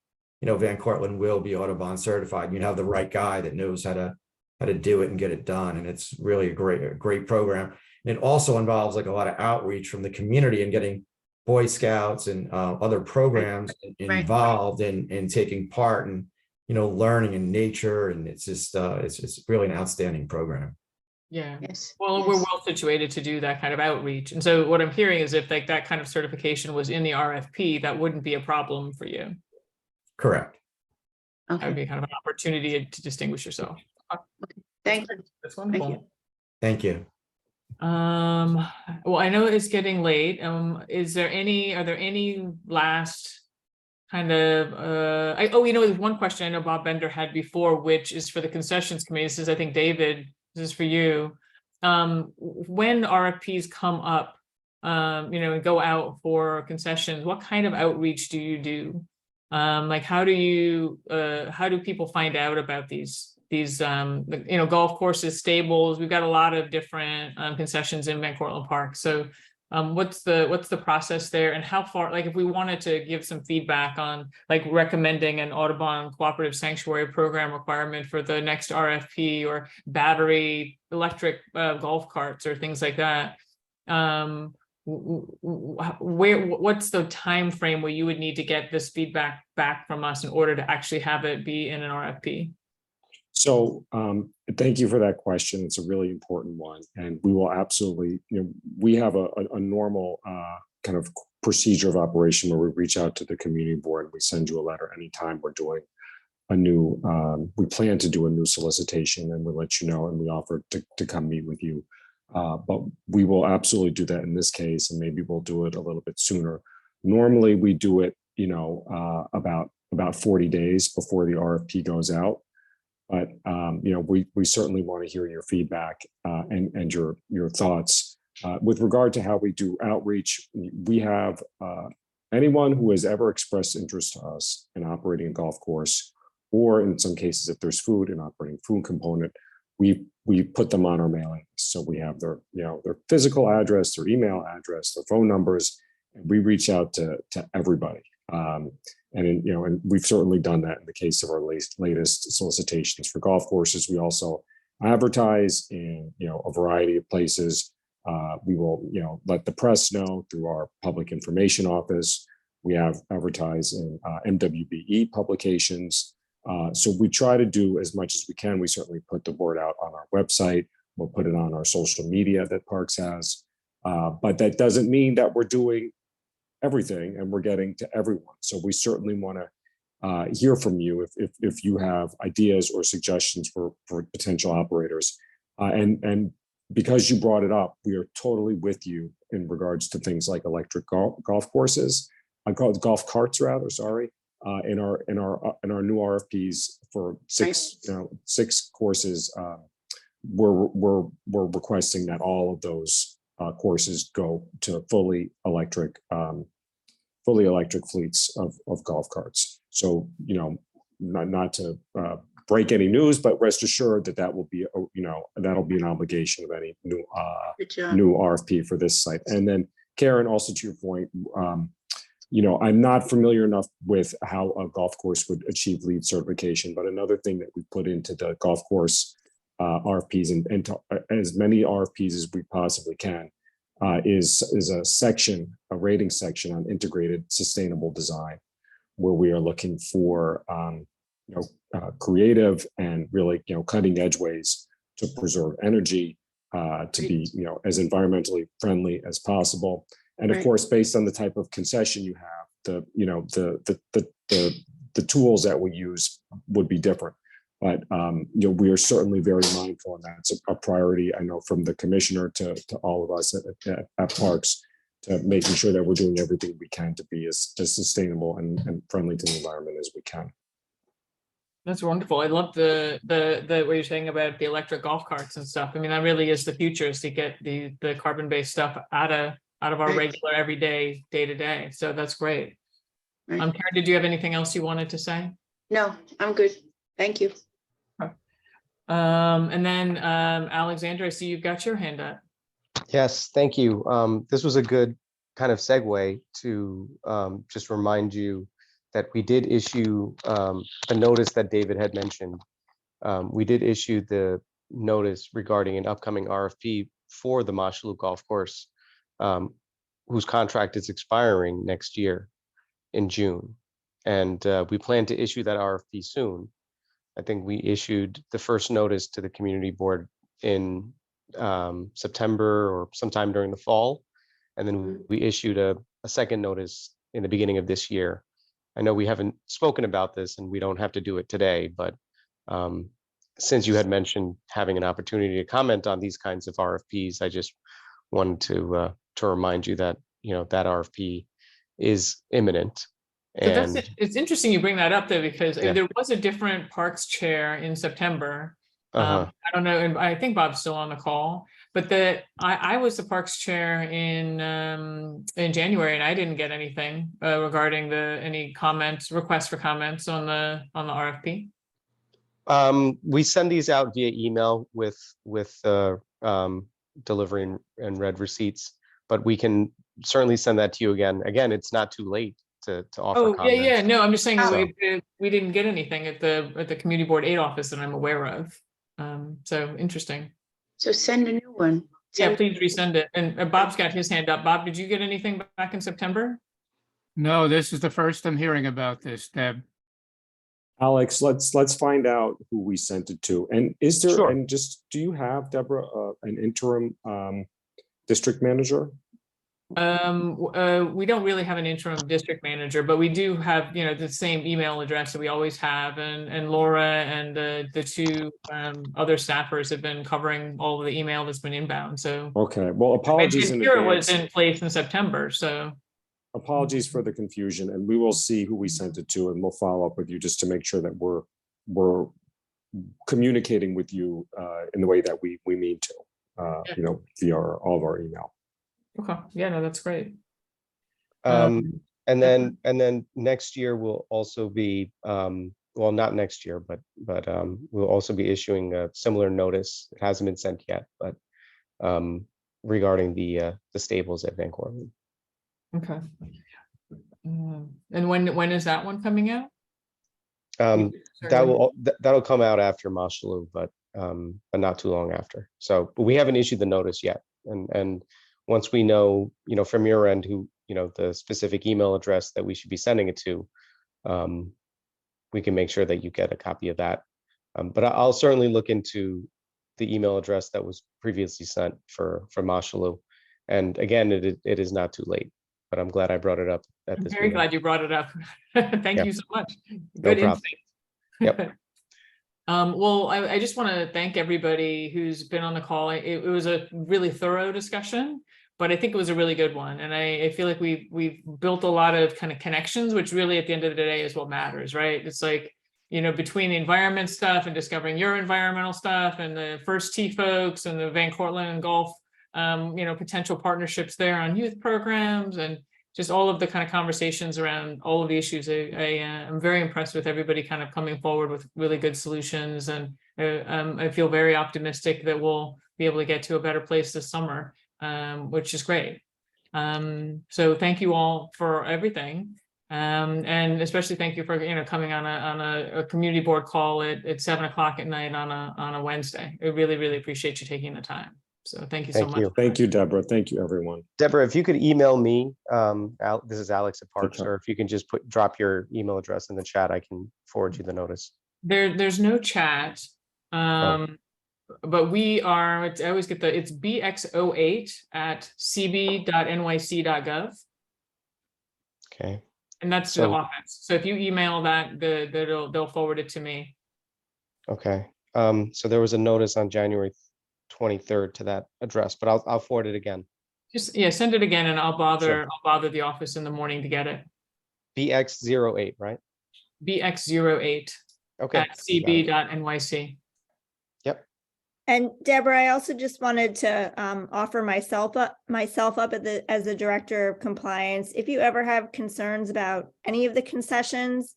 Van Cortlandt will be Audubon certified. You have the right guy that knows how to do it and get it done. And it's really a great program. And it also involves like a lot of outreach from the community and getting Boy Scouts and other programs involved in taking part and, learning in nature. And it's just, it's really an outstanding program. Yeah. Yes. Well, we're well situated to do that kind of outreach. And so what I'm hearing is if like that kind of certification was in the RFP, that wouldn't be a problem for you. Correct. That would be kind of an opportunity to distinguish yourself. Thank you. That's wonderful. Thank you. Well, I know it's getting late. Are there any last kind of, there's one question I know Bob Bender had before, which is for the concessions committee. This is, I think, David, this is for you. When RFPs come up, and go out for concessions, what kind of outreach do you do? Like, how do people find out about these golf courses, stables? We've got a lot of different concessions in Van Cortlandt Park. So what's the process there, and how far, like if we wanted to give some feedback on like recommending an Audubon Cooperative Sanctuary Program requirement for the next RFP, or battery electric golf carts or things like that, what's the time frame where you would need to get this feedback back from us in order to actually have it be in an RFP? So thank you for that question. It's a really important one. And we will absolutely, we have a normal kind of procedure of operation where we reach out to the community board. We send you a letter anytime we're doing a new, we plan to do a new solicitation, and we'll let you know, and we offer to come meet with you. But we will absolutely do that in this case, and maybe we'll do it a little bit sooner. Normally we do it, about 40 days before the RFP goes out. But we certainly want to hear your feedback and your thoughts. With regard to how we do outreach, we have anyone who has ever expressed interest to us in operating a golf course, or in some cases, if there's food and operating food component, we put them on our mailing list. So we have their physical address, their email address, their phone numbers, and we reach out to everybody. And we've certainly done that in the case of our latest solicitations for golf courses. We also advertise in a variety of places. We will let the press know through our public information office. We have advertised in MWBE publications. So we try to do as much as we can. We certainly put the word out on our website. We'll put it on our social media that Parks has. But that doesn't mean that we're doing everything and we're getting to everyone. So we certainly want to hear from you if you have ideas or suggestions for potential operators. And because you brought it up, we are totally with you in regards to things like electric golf courses, golf carts rather, sorry, in our new RFPs for six courses. We're requesting that all of those courses go to fully electric fleets of golf carts. So, not to break any news, but rest assured that will be, that'll be an obligation of any new RFP for this site. And then Karen, also to your point, I'm not familiar enough with how a golf course would achieve LEED certification, but another thing that we put into the golf course RFPs and as many RFPs as we possibly can is a rating section on integrated sustainable design, where we are looking for creative and really cutting edge ways to preserve energy, to be as environmentally friendly as possible, and of course, based on the type of concession you have, the tools that we use would be different. But we are certainly very mindful, and that's a priority, I know, from the commissioner to all of us at Parks, to making sure that we're doing everything we can to be as sustainable and friendly to the environment as we can. That's wonderful. I love the what you're saying about the electric golf carts and stuff. I mean, that really is the future, is to get the carbon-based stuff out of our regular everyday day-to-day. So that's great. Karen, did you have anything else you wanted to say? No, I'm good. Thank you. And then Alexandra, I see you've got your hand up. Yes, thank you. This was a good kind of segue to just remind you that we did issue the notice that David had mentioned. We did issue the notice regarding an upcoming RFP for the Mosholu Golf Course, whose contract is expiring next year in June. And we plan to issue that RFP soon. I think we issued the first notice to the community board in September or sometime during the fall. And then we issued a second notice in the beginning of this year. I know we haven't spoken about this and we don't have to do it today, but since you had mentioned having an opportunity to comment on these kinds of RFPs, I just wanted to remind you that, that RFP is imminent. So it's interesting you bring that up, though, because there was a different Parks chair in September. I don't know, and I think Bob's still on the call, but I was the Parks chair in January, and I didn't get anything regarding any requests for comments on the RFP. We send these out via email with delivery and read receipts, but we can certainly send that to you again. Again, it's not too late to offer comments. Yeah. No, I'm just saying we didn't get anything at the Community Board 8 office that I'm aware of. So interesting. So send a new one. Yeah, please resend it. And Bob's got his hand up. Bob, did you get anything back in September? No, this is the first I'm hearing about this, Deb. Alex, let's find out who we sent it to. And is there, Sure. and just, do you have, Deborah, an interim district manager? We don't really have an interim district manager, but we do have, the same email address that we always have, and Laura and the two other staffers have been covering all of the email that's been inbound, so. Okay, well, apologies in Kira was advance. in place in September, so. Apologies for the confusion, and we will see who we sent it to, and we'll follow up with you just to make sure that we're communicating with you in the way that we mean to, via all of our email. Okay, yeah, no, that's great. And then next year will also be, well, not next year, but we'll also be issuing a similar notice. It hasn't been sent yet, but regarding the stables at Van Cortlandt. Okay. And when is that one coming out? That'll come out after Mashalou, but not too long after. So, but we haven't issued the notice yet, and once we know, from your end who, the specific email address that we should be sending it to, we can make sure that you get a copy of that. But I'll certainly look into the email address that was previously sent for Mashalou. And again, it is not too late, but I'm glad I brought it up at I'm this very meeting. glad you brought it up. Thank Yeah. you so much. No Good problem. insight. Yep. Well, I just want to thank everybody who's been on the call. It was a really thorough discussion, but I think it was a really good one. And I feel like we've built a lot of kind of connections, which really at the end of the day is what matters, right? It's like, between the environment stuff and discovering your environmental stuff and the First Tee folks and the Van Cortlandt and Golf, potential partnerships there on youth programs and just all of the kind of conversations around all of the issues. I'm very impressed with everybody kind of coming forward with really good solutions. And I feel very optimistic that we'll be able to get to a better place this summer, which is great. So thank you all for everything. And especially thank you for, coming on a community board call at 7 o'clock at night on a Wednesday. I really, really appreciate you taking the time. So thank you so much. Thank you, Deborah. Thank you, everyone. Deborah, if you could email me, this is Alex at Parks, Okay. or if you can just drop your email address in the chat, I can forward you the notice. There's no chat. But we are, I always get it's bx08@cb.nyc.gov. Okay. And that's the office. So if you email that, they'll forward it to me. Okay. So there was a notice on January 23rd to that address, but I'll forward it again. Just, send it again and I'll bother the office in the morning to get it. BX08, right? BX08 Okay. at cb.nyc. Yep. And Deborah, I also just wanted to offer myself up as the director of compliance. If you ever have concerns about any of the concessions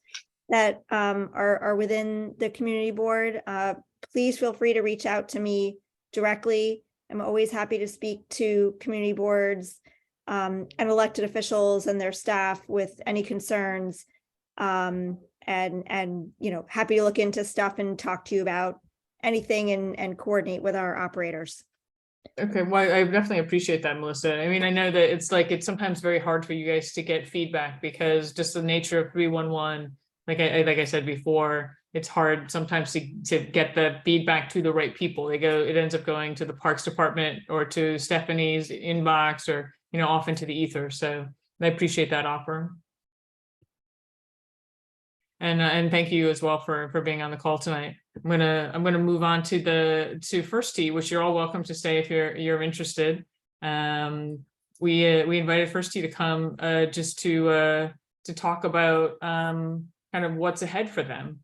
that are within the community board, please feel free to reach out to me directly. I'm always happy to speak to community boards and elected officials and their staff with any concerns. And happy to look into stuff and talk to you about anything and coordinate with our operators. Okay, well, I definitely appreciate that, Melissa. I mean, I know that it's sometimes very hard for you guys to get feedback because just the nature of 311, like I said before, it's hard sometimes to get the feedback to the right people. It ends up going to the Parks Department or to Stephanie's inbox or, off into the ether. So I appreciate that offer. And thank you as well for being on the call tonight. I'm gonna move on to First Tee, which you're all welcome to stay if you're interested. We invited First Tee to come just to talk about kind of what's ahead for them.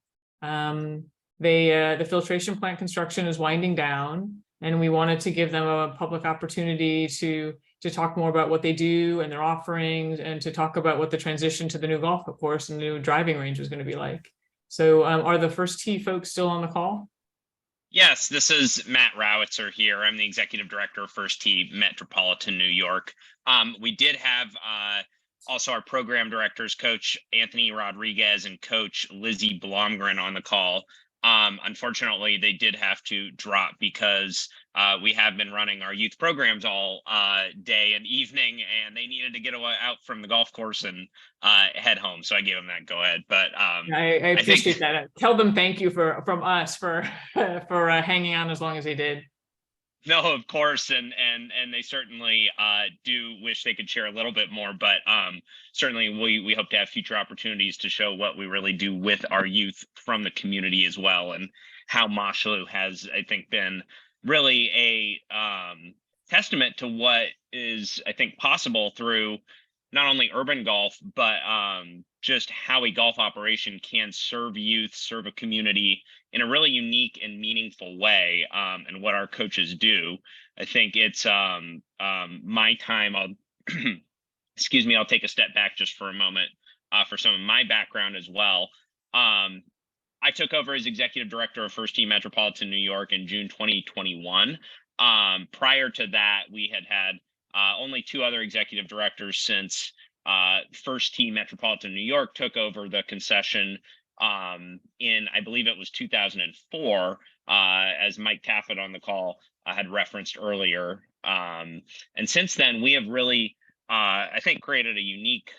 The filtration plant construction is winding down, and we wanted to give them a public opportunity to talk more about what they do and their offerings, and to talk about what the transition to the new golf course and new driving range was going to be like. So are the First Tee folks still on the call? Yes, this is Matt Rowitzer here. I'm the executive director of First Tee Metropolitan New York. We did have also our program directors, Coach Anthony Rodriguez and Coach Lizzie Blomgren on the call. Unfortunately, they did have to drop because we have been running our youth programs all day and evening, and they needed to get out from the golf course and head home. So I gave them that go ahead. But I think- appreciate that. Tell them thank you from us for for hanging on as long as they did. No, of course, and they certainly do wish they could share a little bit more, but certainly we hope to have future opportunities to show what we really do with our youth from the community as well, and how Mosholu has, I think, been really a testament to what is, I think, possible through not only urban golf, but just how a golf operation can serve youth, serve a community in a really unique and meaningful way, and what our coaches do. I think it's my time. I'll excuse me, I'll take a step back just for a moment for some of my background as well. I took over as executive director of First Tee Metropolitan New York in June 2021. Prior to that, we had only 2 other executive directors since First Tee Metropolitan New York took over the concession in, I believe it was 2004, as Mike Taffet on the call had referenced earlier. And since then, we have really, I think, created a unique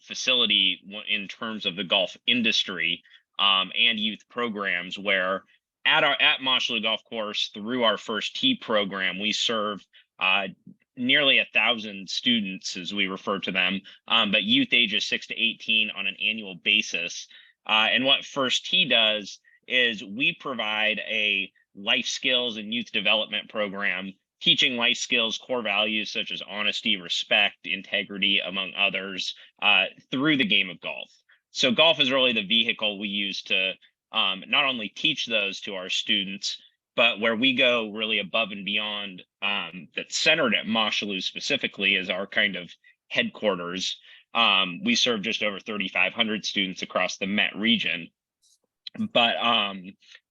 facility in terms of the golf industry and youth programs, where at Mosholu Golf Course, through our First Tee program, we serve nearly 1,000 students, as we refer to them, but youth ages 6 to 18 on an annual basis. And what First Tee does is we provide a life skills and youth development program, teaching life skills, core values such as honesty, respect, integrity, among others, through the game of golf. So golf is really the vehicle we use to not only teach those to our students, but where we go really above and beyond, that's centered at Mosholu specifically as our kind of headquarters. We serve just over 3,500 students across the Met region. But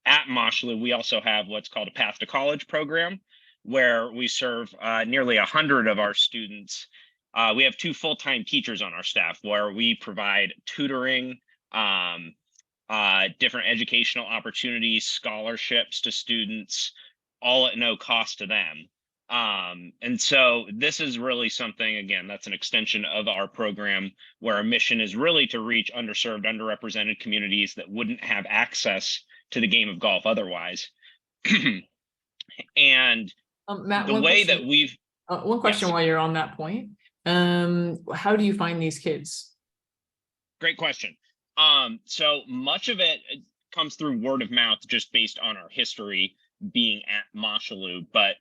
at Mosholu, we also have what's called a Path to College program, where we serve nearly 100 of our students. We have 2 full-time teachers on our staff, where we provide tutoring, different educational opportunities, scholarships to students, all at no cost to them. And so this is really something, again, that's an extension of our program, where our mission is really to reach underserved, underrepresented communities that wouldn't have access to the game of golf otherwise. And Matt, the way that we've one question Yes. while you're on that point. How do you find these kids? Great question. So much of it comes through word of mouth, just based on our history being at Mosholu. But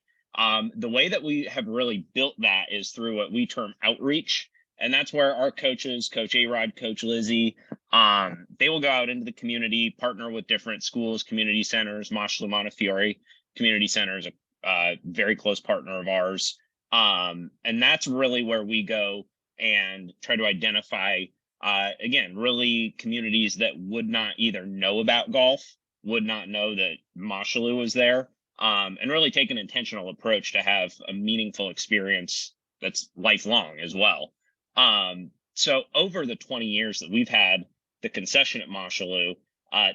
the way that we have really built that is through what we term outreach. And that's where our coaches, Coach A-Rod, Coach Lizzie, they will go out into the community, partner with different schools, community centers. Mosholu Montefiore Community Center is a very close partner of ours. And that's really where we go and try to identify, again, really communities that would not either know about golf, would not know that Mosholu was there, and really take an intentional approach to have a meaningful experience that's lifelong as well. So over the 20 years that we've had the concession at Mosholu,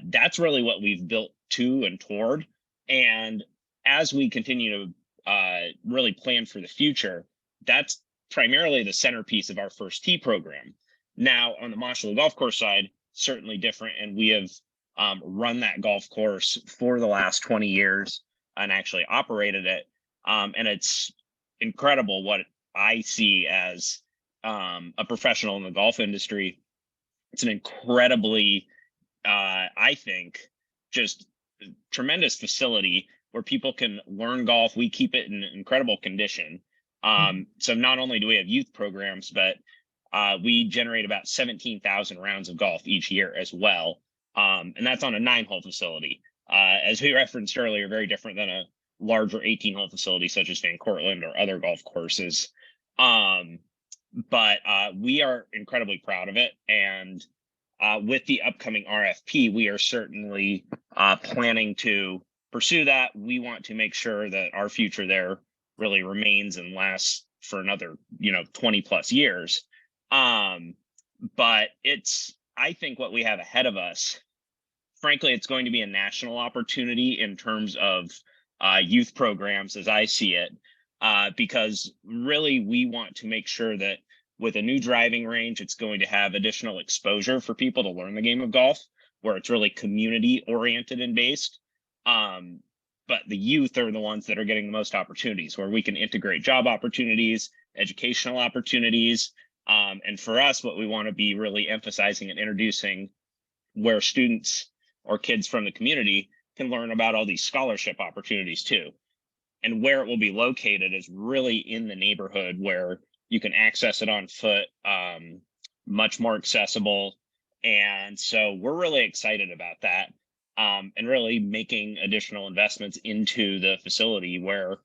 that's really what we've built to and toward. And as we continue to really plan for the future, that's primarily the centerpiece of our First Tee program. Now, on the Mosholu Golf Course side, certainly different, and we have run that golf course for the last 20 years and actually operated it. And it's incredible what I see as a professional in the golf industry. It's an incredibly, I think, just tremendous facility where people can learn golf. We keep it in incredible condition. So not only do we have youth programs, but we generate about 17,000 rounds of golf each year as well. And that's on a 9-hole facility. As we referenced earlier, very different than a larger 18-hole facility such as Van Cortlandt or other golf courses. But we are incredibly proud of it. And with the upcoming RFP, we are certainly planning to pursue that. We want to make sure that our future there really remains and lasts for another, 20 plus years. But it's, I think, what we have ahead of us frankly, it's going to be a national opportunity in terms of youth programs as I see it, because really we want to make sure that with a new driving range, it's going to have additional exposure for people to learn the game of golf, where it's really community oriented and based. But the youth are the ones that are getting the most opportunities, where we can integrate job opportunities, educational opportunities. And for us, what we want to be really emphasizing and introducing, where students or kids from the community can learn about all these scholarship opportunities too. And where it will be located is really in the neighborhood where you can access it on foot, much more accessible. And so we're really excited about that, and really making additional investments into the facility where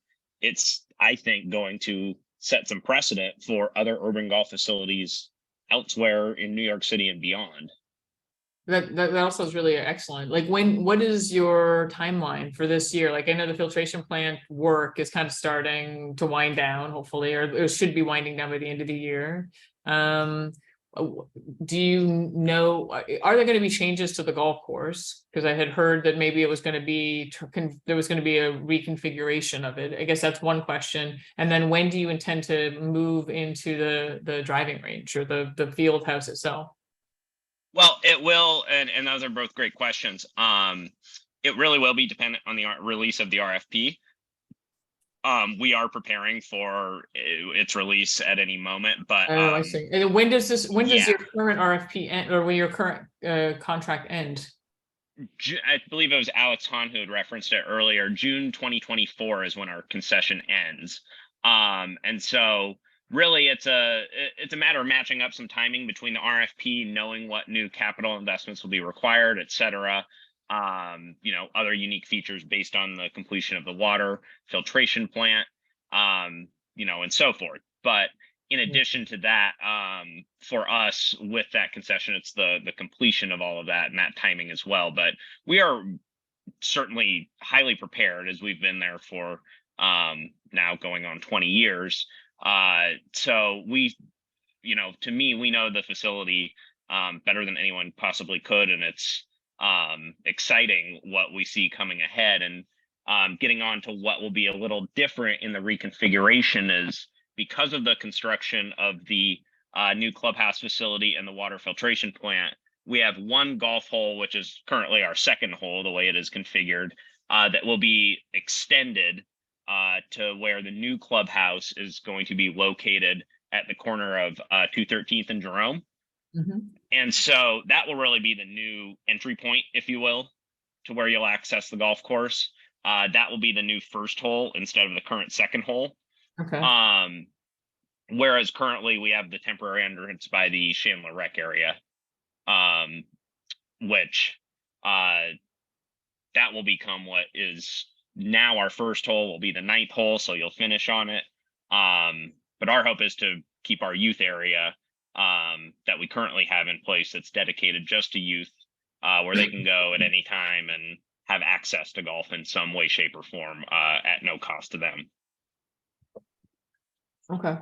it's, I think, going to set some precedent for other urban golf facilities elsewhere in New York City and beyond. That also is really excellent. Like what is your timeline for this year? Like I know the filtration plant work is kind of starting to wind down, hopefully, or it should be winding down by the end of the year. Do you know, are there going to be changes to the golf course? Because I had heard that maybe it was going to be, there was going to be a reconfiguration of it. I guess that's one question. And then when do you intend to move into the driving range or the field house itself? Well, it will, and those are both great questions. It really will be dependent on the release of the RFP. We are preparing for its release at any moment, but oh, I see. And when does your current RFP end, or when your current contract end? I believe it was Alex Hahn who had referenced it earlier. June 2024 is when our concession ends. And so really it's a matter of matching up some timing between the RFP, knowing what new capital investments will be required, et cetera. Other unique features based on the completion of the water filtration plant, and so forth. But in addition to that, for us with that concession, it's the completion of all of that and that timing as well. But we are certainly highly prepared, as we've been there for now going on 20 years. So we, to me, we know the facility better than anyone possibly could, and it's exciting what we see coming ahead. And getting on to what will be a little different in the reconfiguration is because of the construction of the new clubhouse facility and the water filtration plant, we have one golf hole, which is currently our second hole, the way it is configured, that will be extended to where the new clubhouse is going to be located at the corner of 213th and Jerome. Mm-hmm. And so that will really be the new entry point, if you will, to where you'll access the golf course. That will be the new first hole instead of the current second hole. Okay. Whereas currently we have the temporary entrance by the Chandler Rec area, which that will become what is now our first hole will be the 9th hole, so you'll finish on it. But our hope is to keep our youth area that we currently have in place that's dedicated just to youth, where they can go at any time and have access to golf in some way, shape, or form at no cost to them. Okay.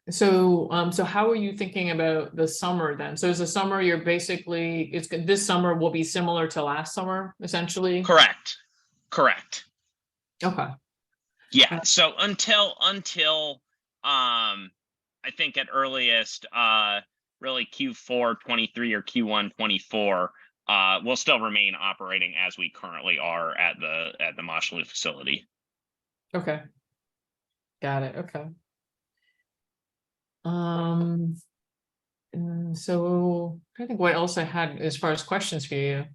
So how are you thinking about the summer then? So is the summer you're basically, this summer will be similar to last summer, essentially? Correct. Okay. Yeah. So until I think at earliest, really Q4 23 or Q1 24, we'll still remain operating as we currently are at the Mosholu facility. Okay. Got it. Okay. So I think what else I had as far as questions for you.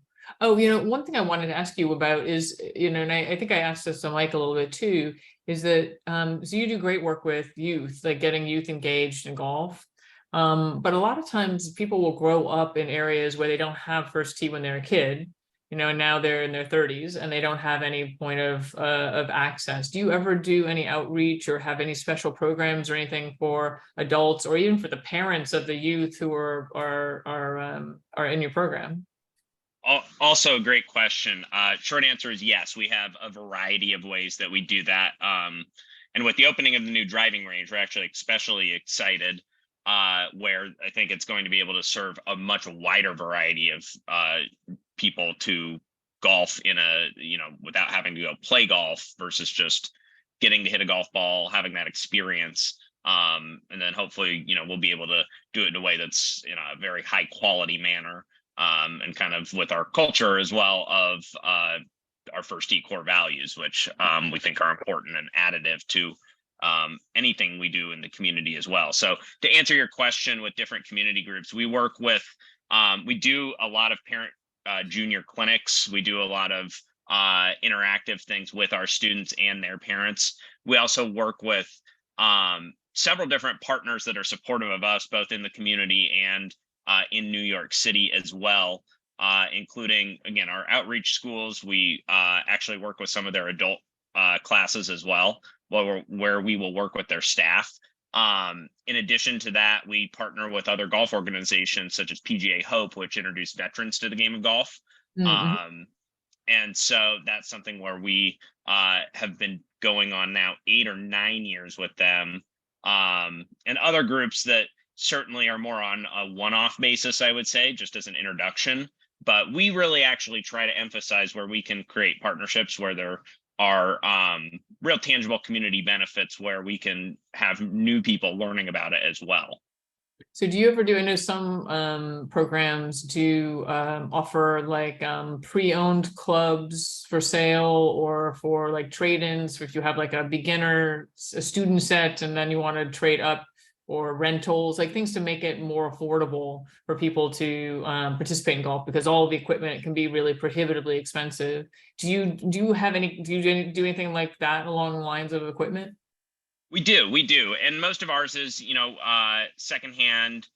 Oh, one thing I wanted to ask you about is, and I think I asked this to Mike a little bit too, is that, so you do great work with youth, like getting youth engaged in golf. But a lot of times people will grow up in areas where they don't have first tee when they're a kid, and now they're in their 30s and they don't have any point of access. Do you ever do any outreach or have any special programs or anything for adults or even for the parents of the youth who are in your program? Also a great question. Short answer is yes, we have a variety of ways that we do that. And with the opening of the new driving range, we're actually especially excited, where I think it's going to be able to serve a much wider variety of people to golf in a, without having to go play golf versus just getting to hit a golf ball, having that experience. And then hopefully, we'll be able to do it in a way that's in a very high quality manner, and kind of with our culture as well of our first tee core values, which we think are important and additive to anything we do in the community as well. So to answer your question with different community groups, we work with, we do a lot of parent junior clinics. We do a lot of interactive things with our students and their parents. We also work with several different partners that are supportive of us, both in the community and in New York City as well, including, again, our outreach schools. We actually work with some of their adult classes as well, where we will work with their staff. In addition to that, we partner with other golf organizations such as PGA Hope, which introduced veterans to the game of golf. And so that's something where we have been going on now 8 or 9 years with them, and other groups that certainly are more on a one-off basis, I would say, just as an introduction. But we really actually try to emphasize where we can create partnerships where there are real tangible community benefits, where we can have new people learning about it as well. So do you ever do, I know some programs do offer like pre-owned clubs for sale, or for like trade-ins, if you have like a student set and then you want to trade up, or rentals, like things to make it more affordable for people to participate in golf, because all the equipment can be really prohibitively expensive. Do you do anything like that along the lines of equipment? We do. And most of ours is, secondhand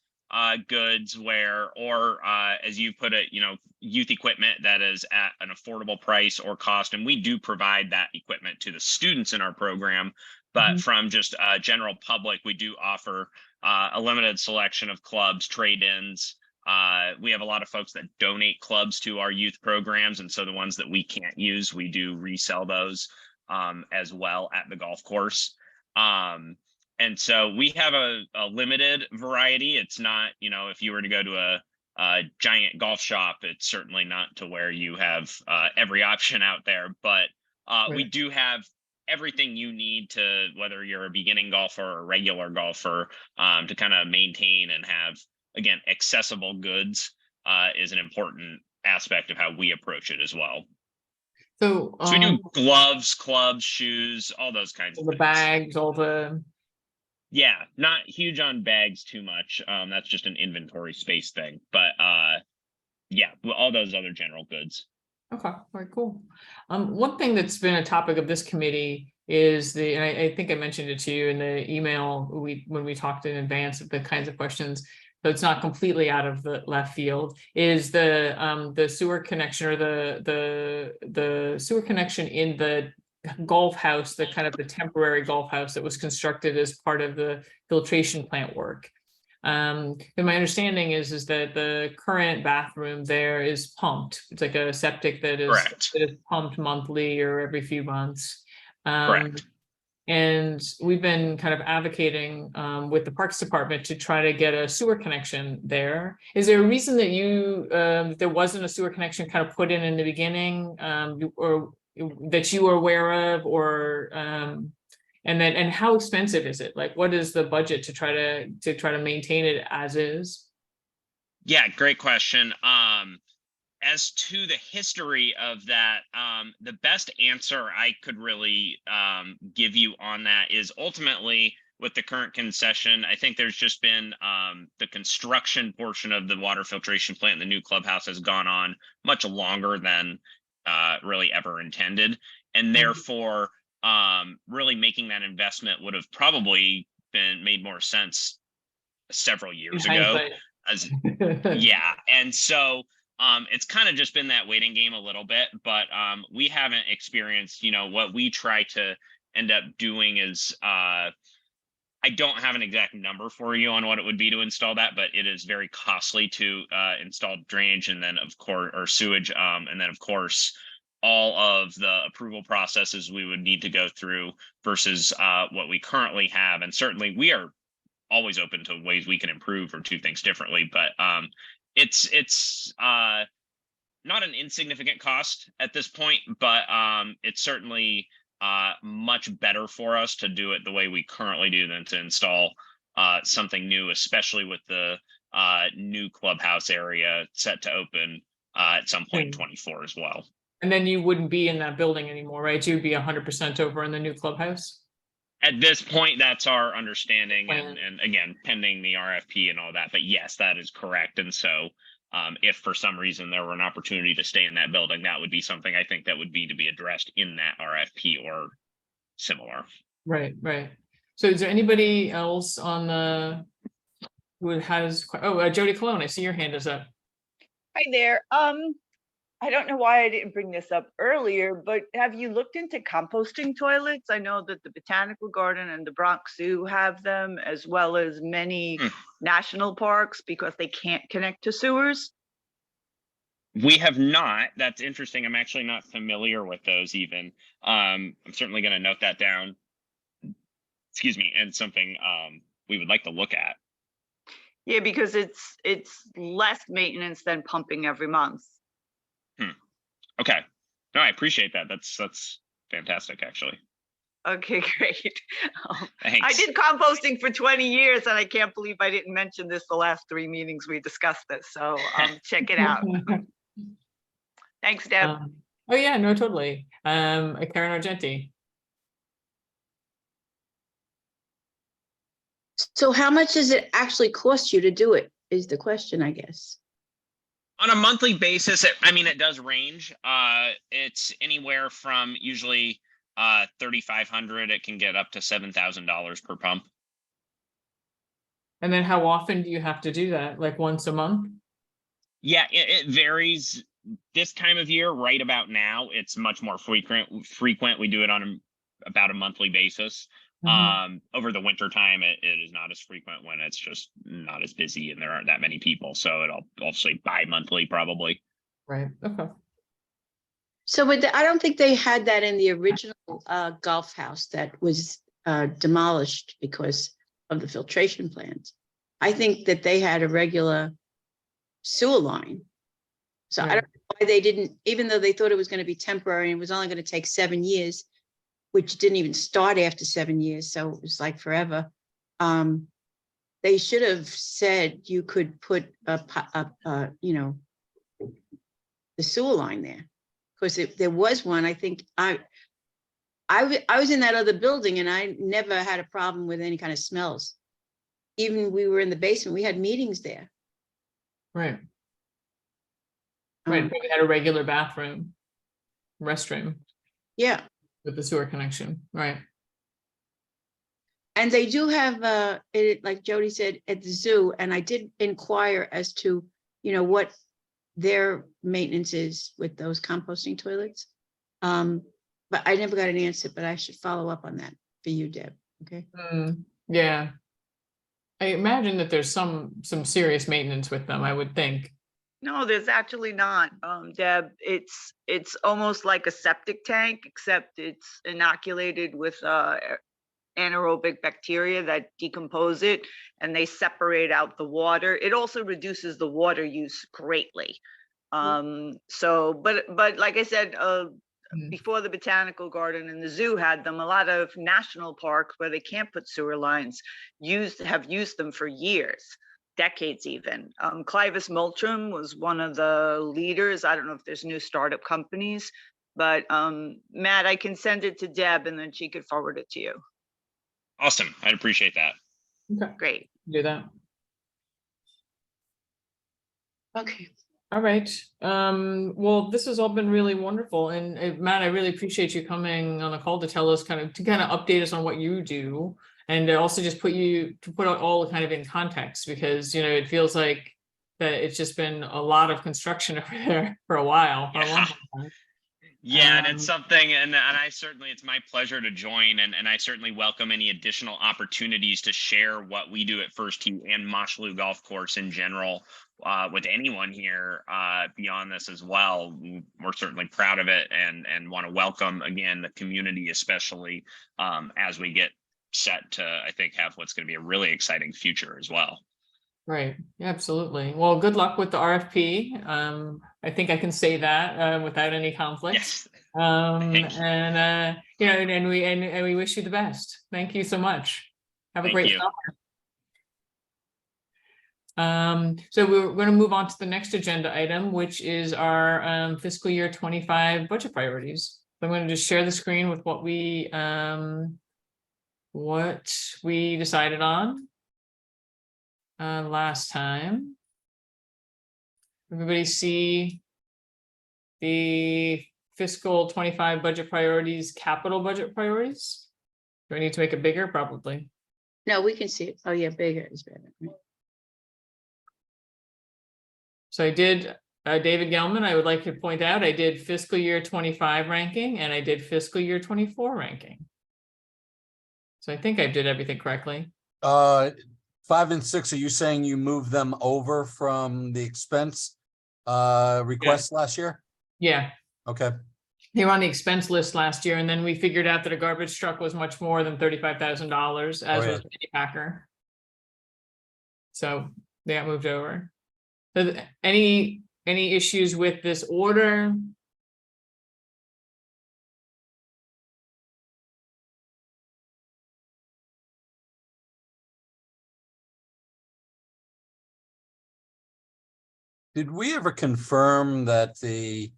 goods or as you put it, youth equipment that is at an affordable price or cost. And we do provide that equipment to the students in our program. But from just general public, we do offer a limited selection of clubs, trade-ins. We have a lot of folks that donate clubs to our youth programs. And so the ones that we can't use, we do resell those as well at the golf course. And so we have a limited variety. It's not, if you were to go to a giant golf shop, it's certainly not to where you have every option out there. But we do have everything you need to, whether you're a beginning golfer or a regular golfer, to kind of maintain and have, again, accessible goods is an important aspect of how we approach it as well. So we do gloves, clubs, shoes, all those kinds of the things. bags, Yeah, not huge on bags too much. That's just an inventory space thing. But yeah, all those other general goods. Okay, very cool. One thing that's been a topic of this committee is and I think I mentioned it to you in the email when we talked in advance of the kinds of questions, but it's not completely out of the left field, is the sewer connection, or the sewer connection in the golf house, the kind of the temporary golf house that was constructed as part of the filtration plant work. And my understanding is that the current bathroom there is pumped. It's like a septic that is pumped monthly or every few months. Correct. And we've been kind of advocating with the Parks Department to try to get a sewer connection there. Is there a reason that there wasn't a sewer connection kind of put in the beginning, or that you are aware of, or and how expensive is it? Like, what is the budget to try to maintain it as is? Yeah, great question. As to the history of that, the best answer I could really give you on that is ultimately with the current concession, I think there's just been the construction portion of the water filtration plant in the new clubhouse has gone on much longer than really ever intended. And therefore, really making that investment would have probably made more sense several years ago. Yeah. And so it's kind of just been that waiting game a little bit, but we haven't experienced, what we try to end up doing is I don't have an exact number for you on what it would be to install that, but it is very costly to install drainage, and then of course, or sewage. And then of course, all of the approval processes we would need to go through versus what we currently have. And certainly we are always open to ways we can improve or do things differently. But it's not an insignificant cost at this point, but it's certainly much better for us to do it the way we currently do than to install something new, especially with the new clubhouse area set to open at some point in 24 as well. And then you wouldn't be in that building anymore, right? You'd be 100% over in the new clubhouse? At this point, that's our understanding, Plan. and again, pending the RFP and all that, but yes, that is correct. And so if for some reason there were an opportunity to stay in that building, that would be something I think that would be to be addressed in that RFP or similar. Right, right. So is there anybody else on the, who has, Jody Cologne, I see your hand is up. Hi there. I don't know why I didn't bring this up earlier, but have you looked into composting toilets? I know that the Botanical Garden and the Bronx Zoo have them, as well as many national parks, because they can't connect to sewers. We have not. That's interesting. I'm actually not familiar with those even. I'm certainly going to note that down. Excuse me, and something we would like to look at. Yeah, because it's less maintenance than pumping every month. Okay. No, I appreciate that. That's fantastic, actually. Okay, great. I Thanks. did composting for 20 years, and I can't believe I didn't mention this the last 3 meetings we discussed this. So check it out. Thanks, Deb. Oh yeah, no, totally. Karen Argenti. So how much does it actually cost you to do it is the question, I guess. On a monthly basis, it does range. It's anywhere from usually $3,500. It can get up to $7,000 per pump. And then how often do you have to do that? Like once a month? Yeah, it varies. This time of year, right about now, it's much more frequent. We do it on about a monthly basis. Over the winter time, it is not as frequent when it's just not as busy and there aren't that many people. So it'll obviously bi-monthly probably. Right. Okay. So I don't think they had that in the original golf house that was demolished because of the filtration plants. I think that they had a regular sewer line. So I don't know why they didn't, even though they thought it was going to be temporary and it was only going to take 7 years, which didn't even start after 7 years. So it was like forever. They should have said you could put the sewer line there. Because there was one, I think I was in that other building and I never had a problem with any kind of smells. Even we were in the basement, we had meetings there. Right. Right. We had a regular bathroom, restroom. Yeah. With the sewer connection, right? And they do have, like Jody said, at the zoo, and I did inquire as to, what their maintenance is with those composting toilets. But I never got an answer, but I should follow up on that for you, Deb, okay? Yeah. I imagine that there's some serious maintenance with them, I would think. No, there's actually not, Deb. It's almost like a septic tank, except it's inoculated with anaerobic bacteria that decompose it, and they separate out the water. It also reduces the water use greatly. So, but like I said, before the Botanical Garden and the zoo had them, a lot of national parks where they can't put sewer lines have used them for years. Decades even. Clivus Multrum was one of the leaders. I don't know if there's new startup companies, but Matt, I can send it to Deb and then she could forward it to you. Awesome. I'd appreciate that. Okay. Great. Do that. Okay. All right. Well, this has all been really wonderful. And Matt, I really appreciate you coming on the call to tell us kind of update us on what you do. And also just put it all kind of in context, because, it feels like that it's just been a lot of construction over there for a while. For a long time. Yeah, and it's something, and I certainly, it's my pleasure to join, and I certainly welcome any additional opportunities to share what we do at First Tee and Mosholu Golf Course in general with anyone here beyond this as well. We're certainly proud of it and want to welcome, again, the community, especially as we get set to, I think, have what's going to be a really exciting future as well. Right. Yeah, absolutely. Well, good luck with the RFP. I think I can say that without any conflict. Yes. And you know, and we wish you the best. Thank you so much. Have a Thank great you. summer. So we're going to move on to the next agenda item, which is our fiscal year 25 budget priorities. So I'm going to just share the screen with what we decided on last time. Everybody see the fiscal 25 budget priorities, capital budget priorities? Do I need to make it bigger? Probably. No, we can see it. Oh, yeah, bigger is better. So I did, David Gelman, I would like to point out, I did fiscal year 25 ranking and I did fiscal year 24 ranking. So I think I did everything correctly. 5 and 6, are you saying you moved them over from the expense request last year? Yeah. Okay. They were on the expense list last year, and then we figured out that a garbage truck was much more than $35,000, as was Mini Packer. So they got moved over. So any issues with this order? Did we ever confirm that the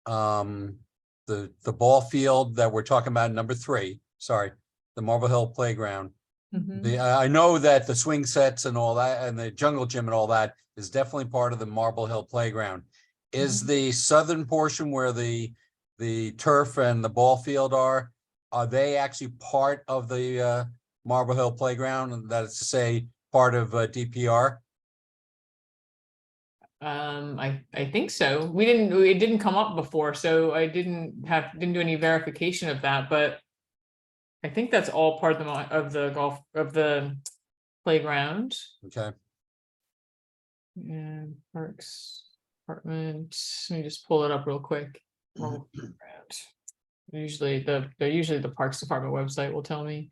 ball field that we're talking about, number 3, sorry, the Marble Hill Playground? I know that the swing sets and all that and the jungle gym and all that is definitely part of the Marble Hill Playground. Is the southern portion where the turf and the ball field are they actually part of the Marble Hill Playground, and that is to say part of DPR? I think so. It didn't come up before, so I didn't do any verification of that, but I think that's all part of the playground. Okay. And Parks Department. Let me just pull it up real quick. Usually the Parks Department website will tell me.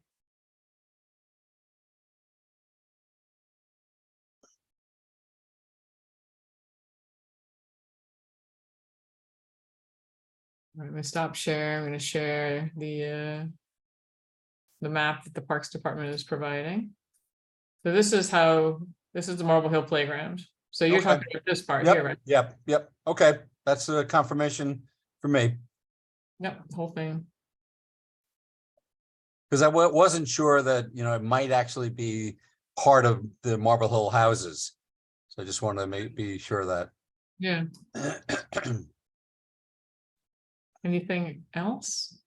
I'm going to stop share. I'm going to share the map that the Parks Department is providing. So this is the Marble Hill Playground. So you're talking about this part here, right? Yep. Okay, that's a confirmation for me. Yep, the whole thing. Because I wasn't sure that, it might actually be part of the Marble Hill houses. So I just wanted to be sure of that. Yeah. Anything else?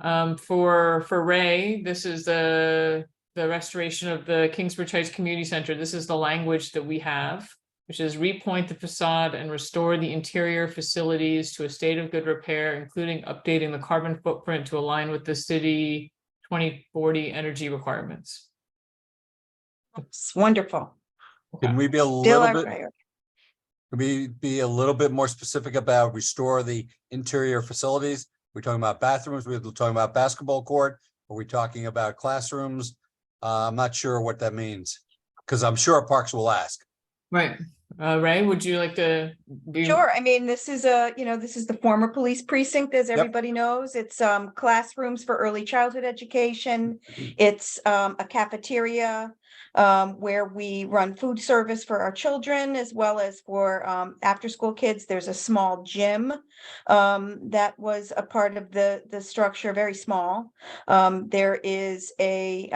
For Ray, this is the restoration of the Kingsbridge Heights Community Center. This is the language that we have, which is repoint the facade and restore the interior facilities to a state of good repair, including updating the carbon footprint to align with the city 2040 energy requirements. It's wonderful. Can we be a Still little our bit? priority. Can we be a little bit more specific about restore the interior facilities? We're talking about bathrooms, we're talking about basketball court, are we talking about classrooms? I'm not sure what that means, because I'm sure Parks will ask. Right. Ray, would you like to be? Sure. I mean, this is the former police precinct, as everybody knows. It's classrooms for early childhood education. It's a cafeteria where we run food service for our children as well as for after school kids. There's a small gym that was a part of the structure, very small. There is a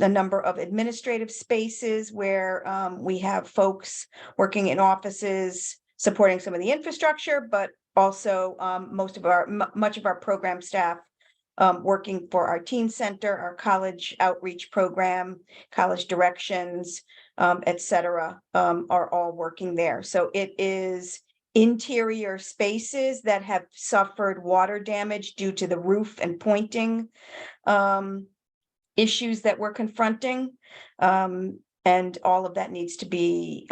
number of administrative spaces where we have folks working in offices supporting some of the infrastructure, but also much of our program staff working for our teen center, our college outreach program, college directions, et cetera, are all working there. So it is interior spaces that have suffered water damage due to the roof and pointing issues that we're confronting. And all of that needs to be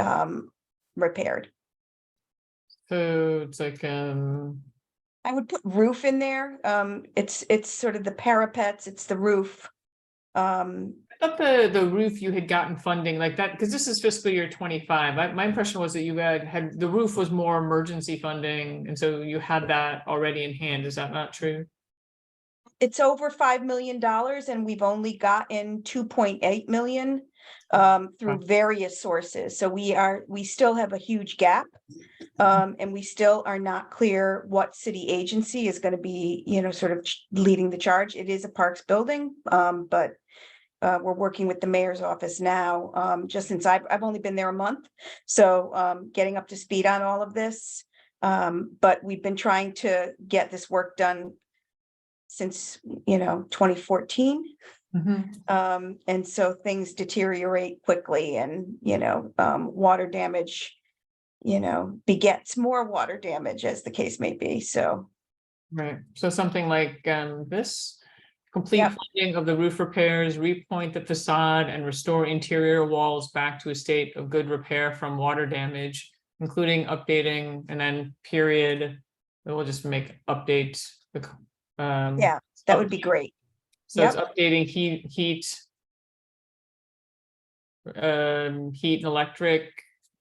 repaired. So it's like I would put roof in there. It's sort of the parapets, it's the roof. I thought the roof you had gotten funding like that, because this is fiscal year 25. My impression was that you had the roof was more emergency funding, and so you had that already in hand. Is that not true? It's over $5 million and we've only gotten 2.8 million through various sources. So we still have a huge gap. And we still are not clear what city agency is going to be, you know, sort of leading the charge. It is a parks building, but we're working with the mayor's office now, just since I've only been there a month. So getting up to speed on all of this. But we've been trying to get this work done since, you know, 2014. And so things deteriorate quickly and, you know, water damage, you know, begets more water damage as the case may be. So. Right. So something like this, complete funding of the roof repairs, repoint the facade and restore interior walls back to a state of good repair from water damage, including updating and then period. We'll just make update the yeah, that would be great. So it's updating heat and electric,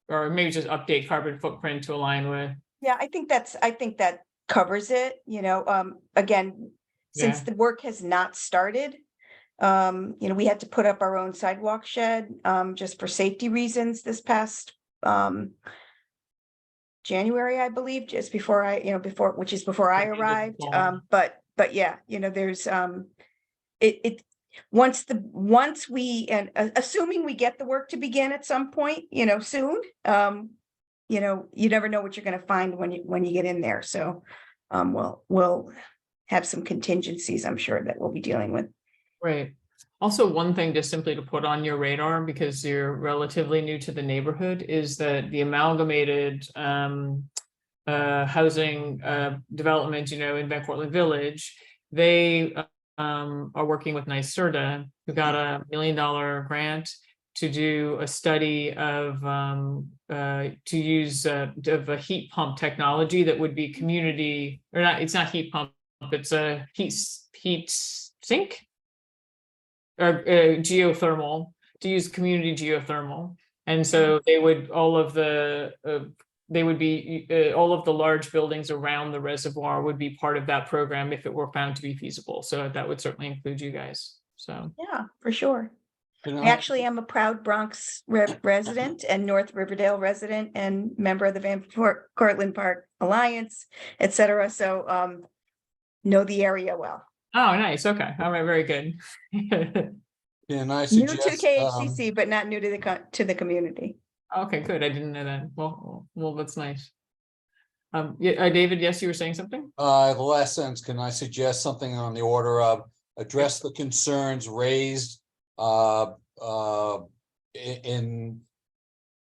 or maybe just update carbon footprint to align with. Yeah, I think that covers it, you know, again, since the work has not started. You know, we had to put up our own sidewalk shed, just for safety reasons this past, January, I believe, just before I, you know, which is before I arrived. But yeah, you know, there's, once we, and assuming we get the work to begin at some point, you know, soon, you know, you never know what you're going to find when you get in there. So, we'll have some contingencies, I'm sure, that we'll be dealing with. Right. Also, one thing just simply to put on your radar, because you're relatively new to the neighborhood, is that the amalgamated housing development, you know, in Van Cortlandt Village, they are working with NYSERDA, who got $1 million grant to do a study of to use of a heat pump technology that would be community, or not, it's not heat pump, it's a heat sink or geothermal, to use community geothermal. And so they would, all of the large buildings around the reservoir would be part of that program if it were found to be feasible. So that would certainly include you guys. So yeah, for sure. I actually am a proud Bronx resident and North Riverdale resident and member of the Van Cortlandt Park Alliance, et cetera. So know the area well. Oh, nice. Okay. All right. Very good. Yeah, and I New suggest, to KHCC, but not new to the community. Okay, good. I didn't know that. Well, that's nice. Yeah, David, yes, you were saying something? The last sentence, can I suggest something on the order of address the concerns raised in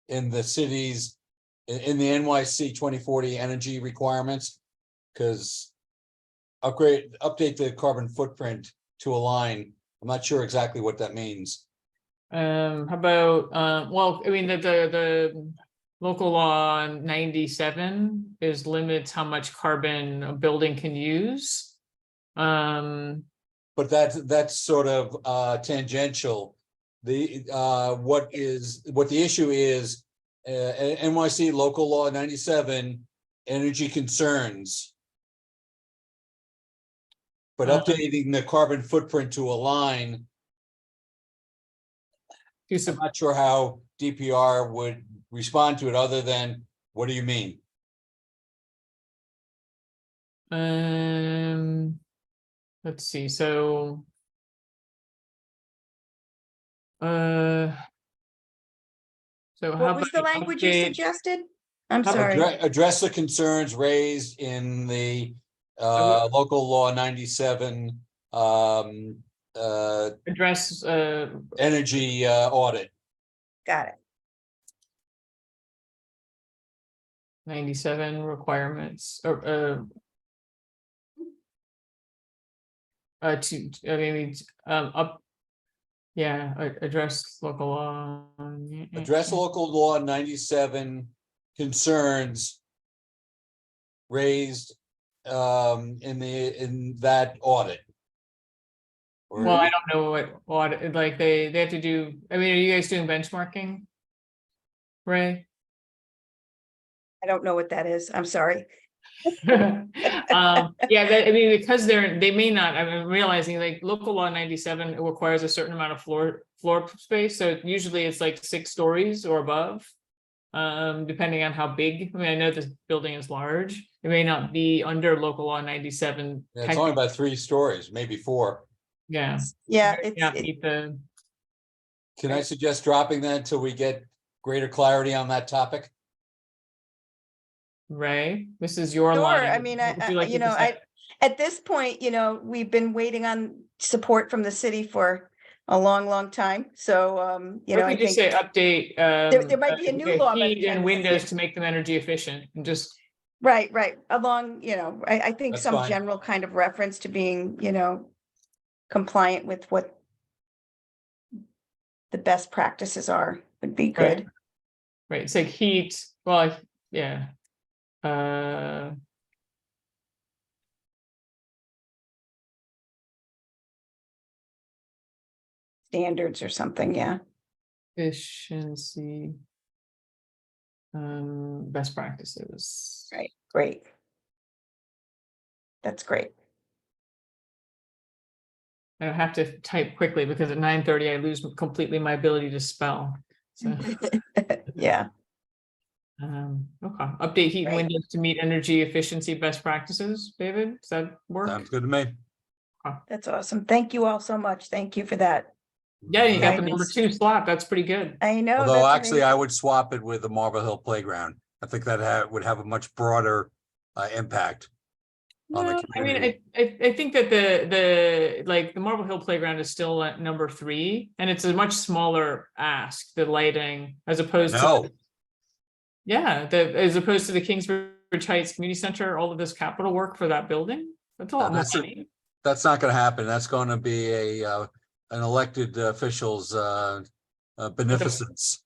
the cities, in the NYC 2040 energy requirements? Because update the carbon footprint to align. I'm not sure exactly what that means. How about well, I mean, the local law 97 limits how much carbon a building can use. But that's sort of tangential. What the issue is, NYC local law 97, energy concerns. But updating the carbon footprint to align. I'm not sure how DPR would respond to it other than, what do you mean? Let's see. So What was the language you suggested? I'm sorry. Address the concerns raised in the local law 97 address energy audit. Got it. 97 requirements or address local law. Address local law 97 concerns raised in that audit. Well, I don't know what audit, like they have to do, I mean, are you guys doing benchmarking? Ray? I don't know what that is. I'm sorry. Yeah, I mean, because they may not, I'm realizing like local law 97 requires a certain amount of floor space, so usually it's like 6 stories or above. Depending on how big, I mean, I know this building is large, it may not be under local law 97. Yeah, it's only about 3 stories, maybe 4. Yeah. Yeah, Not meet the, Can I suggest dropping that until we get greater clarity on that topic? Ray, this is your Sure, line. I mean, What would you like you to know, say? at this point, you know, we've been waiting on support from the city for a long, long time. So, you know, What I if we just think say update? there might be a new law by the Heat time and this is windows here. to make them energy efficient and just, Right, along, you know, I think That's some fine. general kind of reference to being, you know, compliant with what the best practices are would be Right. good. right, it's like heat, well, yeah. Standards or something, yeah. Efficiency. Best practices. Right, great. That's great. I have to type quickly because at 9:30 I lose completely my ability to spell. So, Yeah, okay, update heat and Right. windows to meet energy efficiency best practices, David, does that work? Sounds good to me. that's awesome. Thank you all so much. Thank you for that. Yeah, you got the Guidance. number 2 slot, that's pretty good. I know. Although that's actually, I amazing. would swap it with the Marble Hill Playground. I think that would have a much broader impact on the No, I mean, community. I think that the Marble Hill Playground is still at number 3, and it's a much smaller ask, the lighting, as opposed to. No, Yeah, as opposed to the Kingsbridge Heights Community Center, all of this capital work for that building, that's a lot more that's money. that's not going to happen. That's going to be an elected official's beneficence.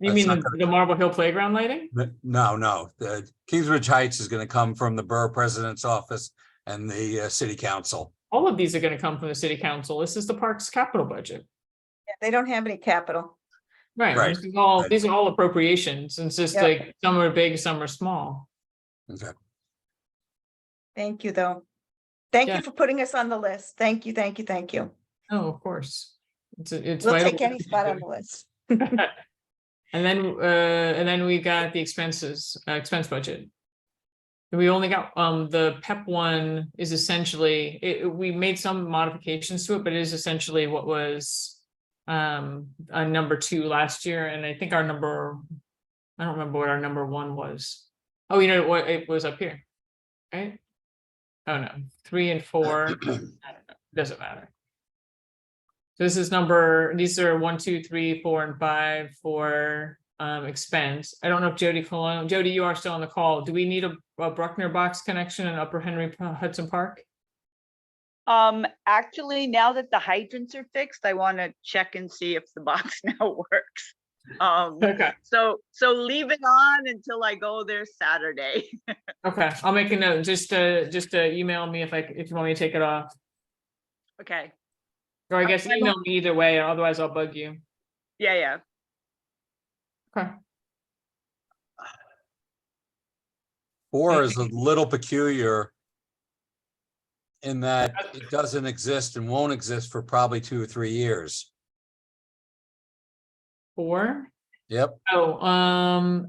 You That's mean not the Marble Hill Playground lighting? No. The Kingsbridge Heights is going to come from the borough president's office and the city council. All of these are gonna come from the city council, this is the parks capital budget. Yeah, they don't have any capital. Right, Right, this is all, right. these are all appropriations, it's just Yep. like, some are big, some are small. Okay. Thank you, though. Thank Yeah. you for putting us on the list. Thank you, thank you, thank you. Oh, of course. It's We'll vital. take any spot on the list. And then we got the expenses, expense budget. We only got, the PEP one is essentially, we made some modifications to it, but it is essentially what was on number 2 last year, and I think our number, I don't remember what our number 1 was. Oh, you know what, it was up here, right? Oh, no, 3 and 4, I don't know, doesn't matter. So this is these are 1, 2, 3, 4, and 5 for expense. I don't know if Jody, you are still on the call. Do we need a Bruckner box connection in Upper Henry Hudson Park? Actually, now that the hydrants are fixed, I want to check and see if the box now works. Okay, So leave it on until I go there Saturday. okay, I'll make a note, just email me if you want me to take it off. Okay, Or I guess I'm- email me either way, otherwise I'll bug you. yeah. Okay. 4 is a little peculiar in that it doesn't exist and won't exist for probably 2 or 3 years. 4? Yep. Oh,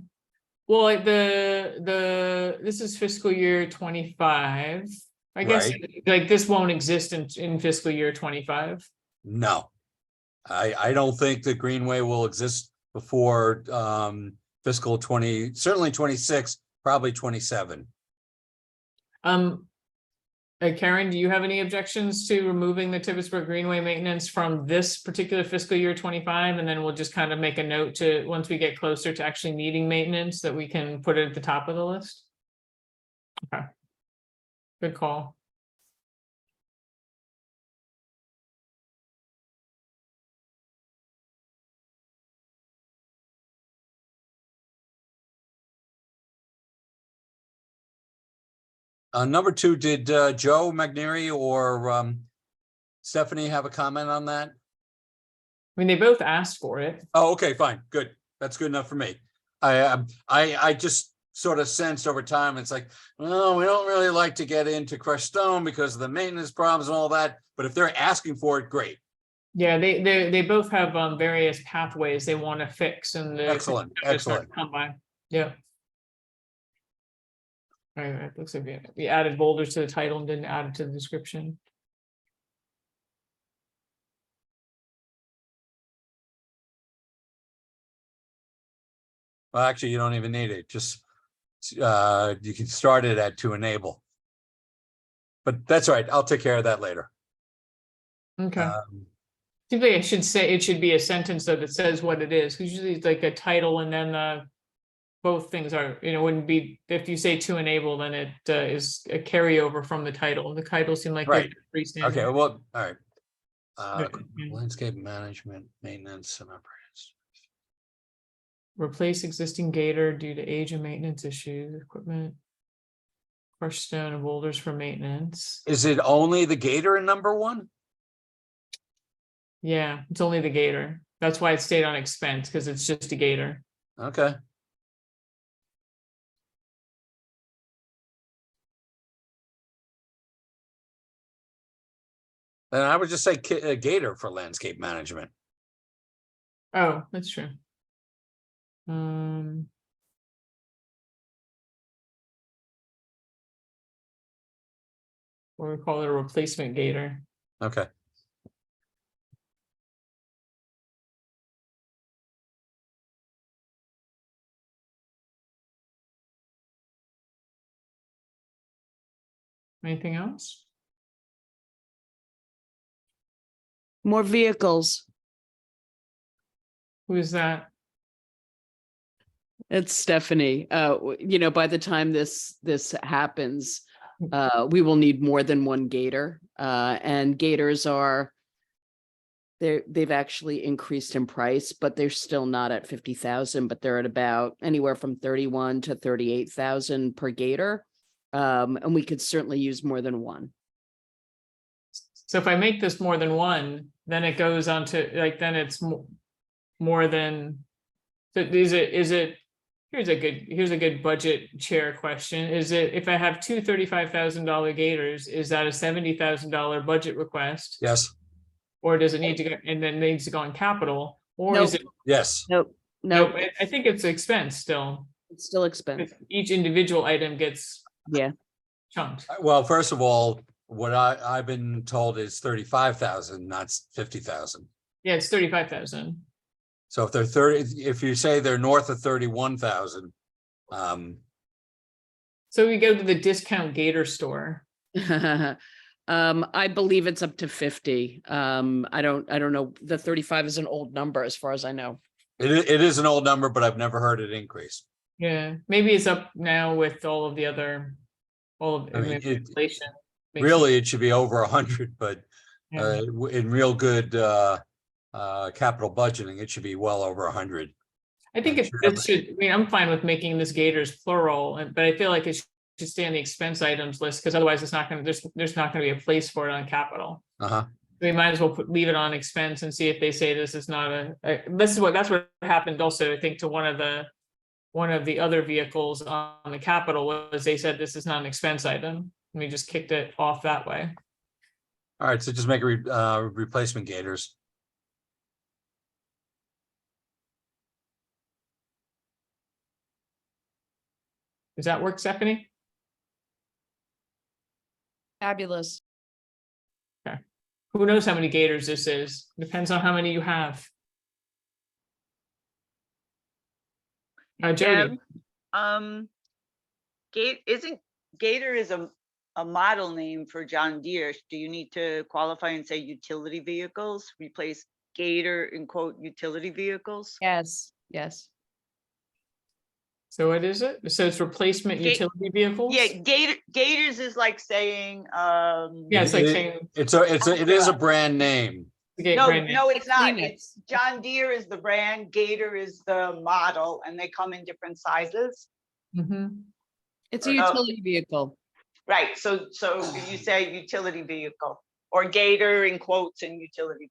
well, like this is fiscal year 25. I guess Right. like this won't exist in fiscal year 25. No. I don't think the Greenway will exist before fiscal 20, certainly 26, probably 27. Karen, do you have any objections to removing the Tibbettsburg Greenway maintenance from this particular fiscal year 25? And then we'll just kind of make a note to, once we get closer to actually needing maintenance, that we can put it at the top of the list? Okay. Good call. Number 2, did Joe McNary or Stephanie have a comment on that? I mean, they both asked for it. Oh, okay, fine, good. That's good enough for me. I just sort of sensed over time, it's like, well, we don't really like to get into crushed stone because of the maintenance problems and all that, but if they're asking for it, great. Yeah, they both have various pathways they want to fix and the. Excellent, excellent. Come by, yeah. All right, looks like we added boulders to the title and didn't add it to the description. Well, actually, you don't even need it, just, you can start it at to enable. But that's all right, I'll take care of that later. Okay. Seems like I should say, it should be a sentence though that says what it is, because usually it's like a title and then both things are, wouldn't be, if you say to enable, then it is a carryover from the title. The title seemed like. Right. freestanding. Okay, well, all right. Right. Landscape management, maintenance and operations. Replace existing gator due to age and maintenance issues, equipment. Crush stone and boulders for maintenance. Is it only the gator in number one? Yeah, it's only the gator. That's why it stayed on expense, because it's just a gator. Okay. Then I would just say gator for landscape management. Oh, that's true. Or we call it a replacement gator. Okay. Anything else? More vehicles. Who is that? It's Stephanie. By the time this happens, we will need more than one gator. And gators they've actually increased in price, but they're still not at 50,000, but they're at about anywhere from 31 to 38,000 per gator. And we could certainly use more than one. So if I make this more than one, then it goes on to then it's more than. So is it? Here's a good budget chair question. Is it, if I have two $35,000 gators, is that a $70,000 budget request? Yes. Or does it need to go, and then needs to go on capital? Or Nope. is it? Yes. Nope. I think it's expense still. It's still expense. Each individual item gets. Yeah. Chunked. Well, first of all, what I've been told is 35,000, not 50,000. Yeah, it's 35,000. So if they're 30, if you say they're north of 31,000. So we go to the discount gator store. I believe it's up to 50. I don't know. The 35 is an old number as far as I know. It is an old number, but I've never heard it increase. Yeah, maybe it's up now with all of the other, I mean, inflation. Really, it should be over 100, but Yeah. in real good capital budgeting, it should be well over 100. I think it should, I mean, I'm fine with making this gators plural, but I feel like it should stay on the expense items list, because otherwise it's not gonna, there's not gonna be a place for it on capital. We might as well leave it on expense and see if they say this is not that's what happened also, I think, to one of the other vehicles on the capital, was they said this is not an expense item, and we just kicked it off that way. All right, so just make replacement gators. Does that work, Stephanie? Fabulous. Okay. Who knows how many gators this is? Depends on how many you have. Jody. Gator is a model name for John Deere. Do you need to qualify and say utility vehicles? Replace Gator in quote utility vehicles? Yes. So what is it? So it's replacement utility vehicles? Yeah, Gators is like saying Yeah, it's like saying it is a brand name. no, it's not. It's John Deere is the brand, Gator is the model, and they come in different sizes. It's a utility vehicle. Right. So you say utility vehicle. or gator in quotes and utility.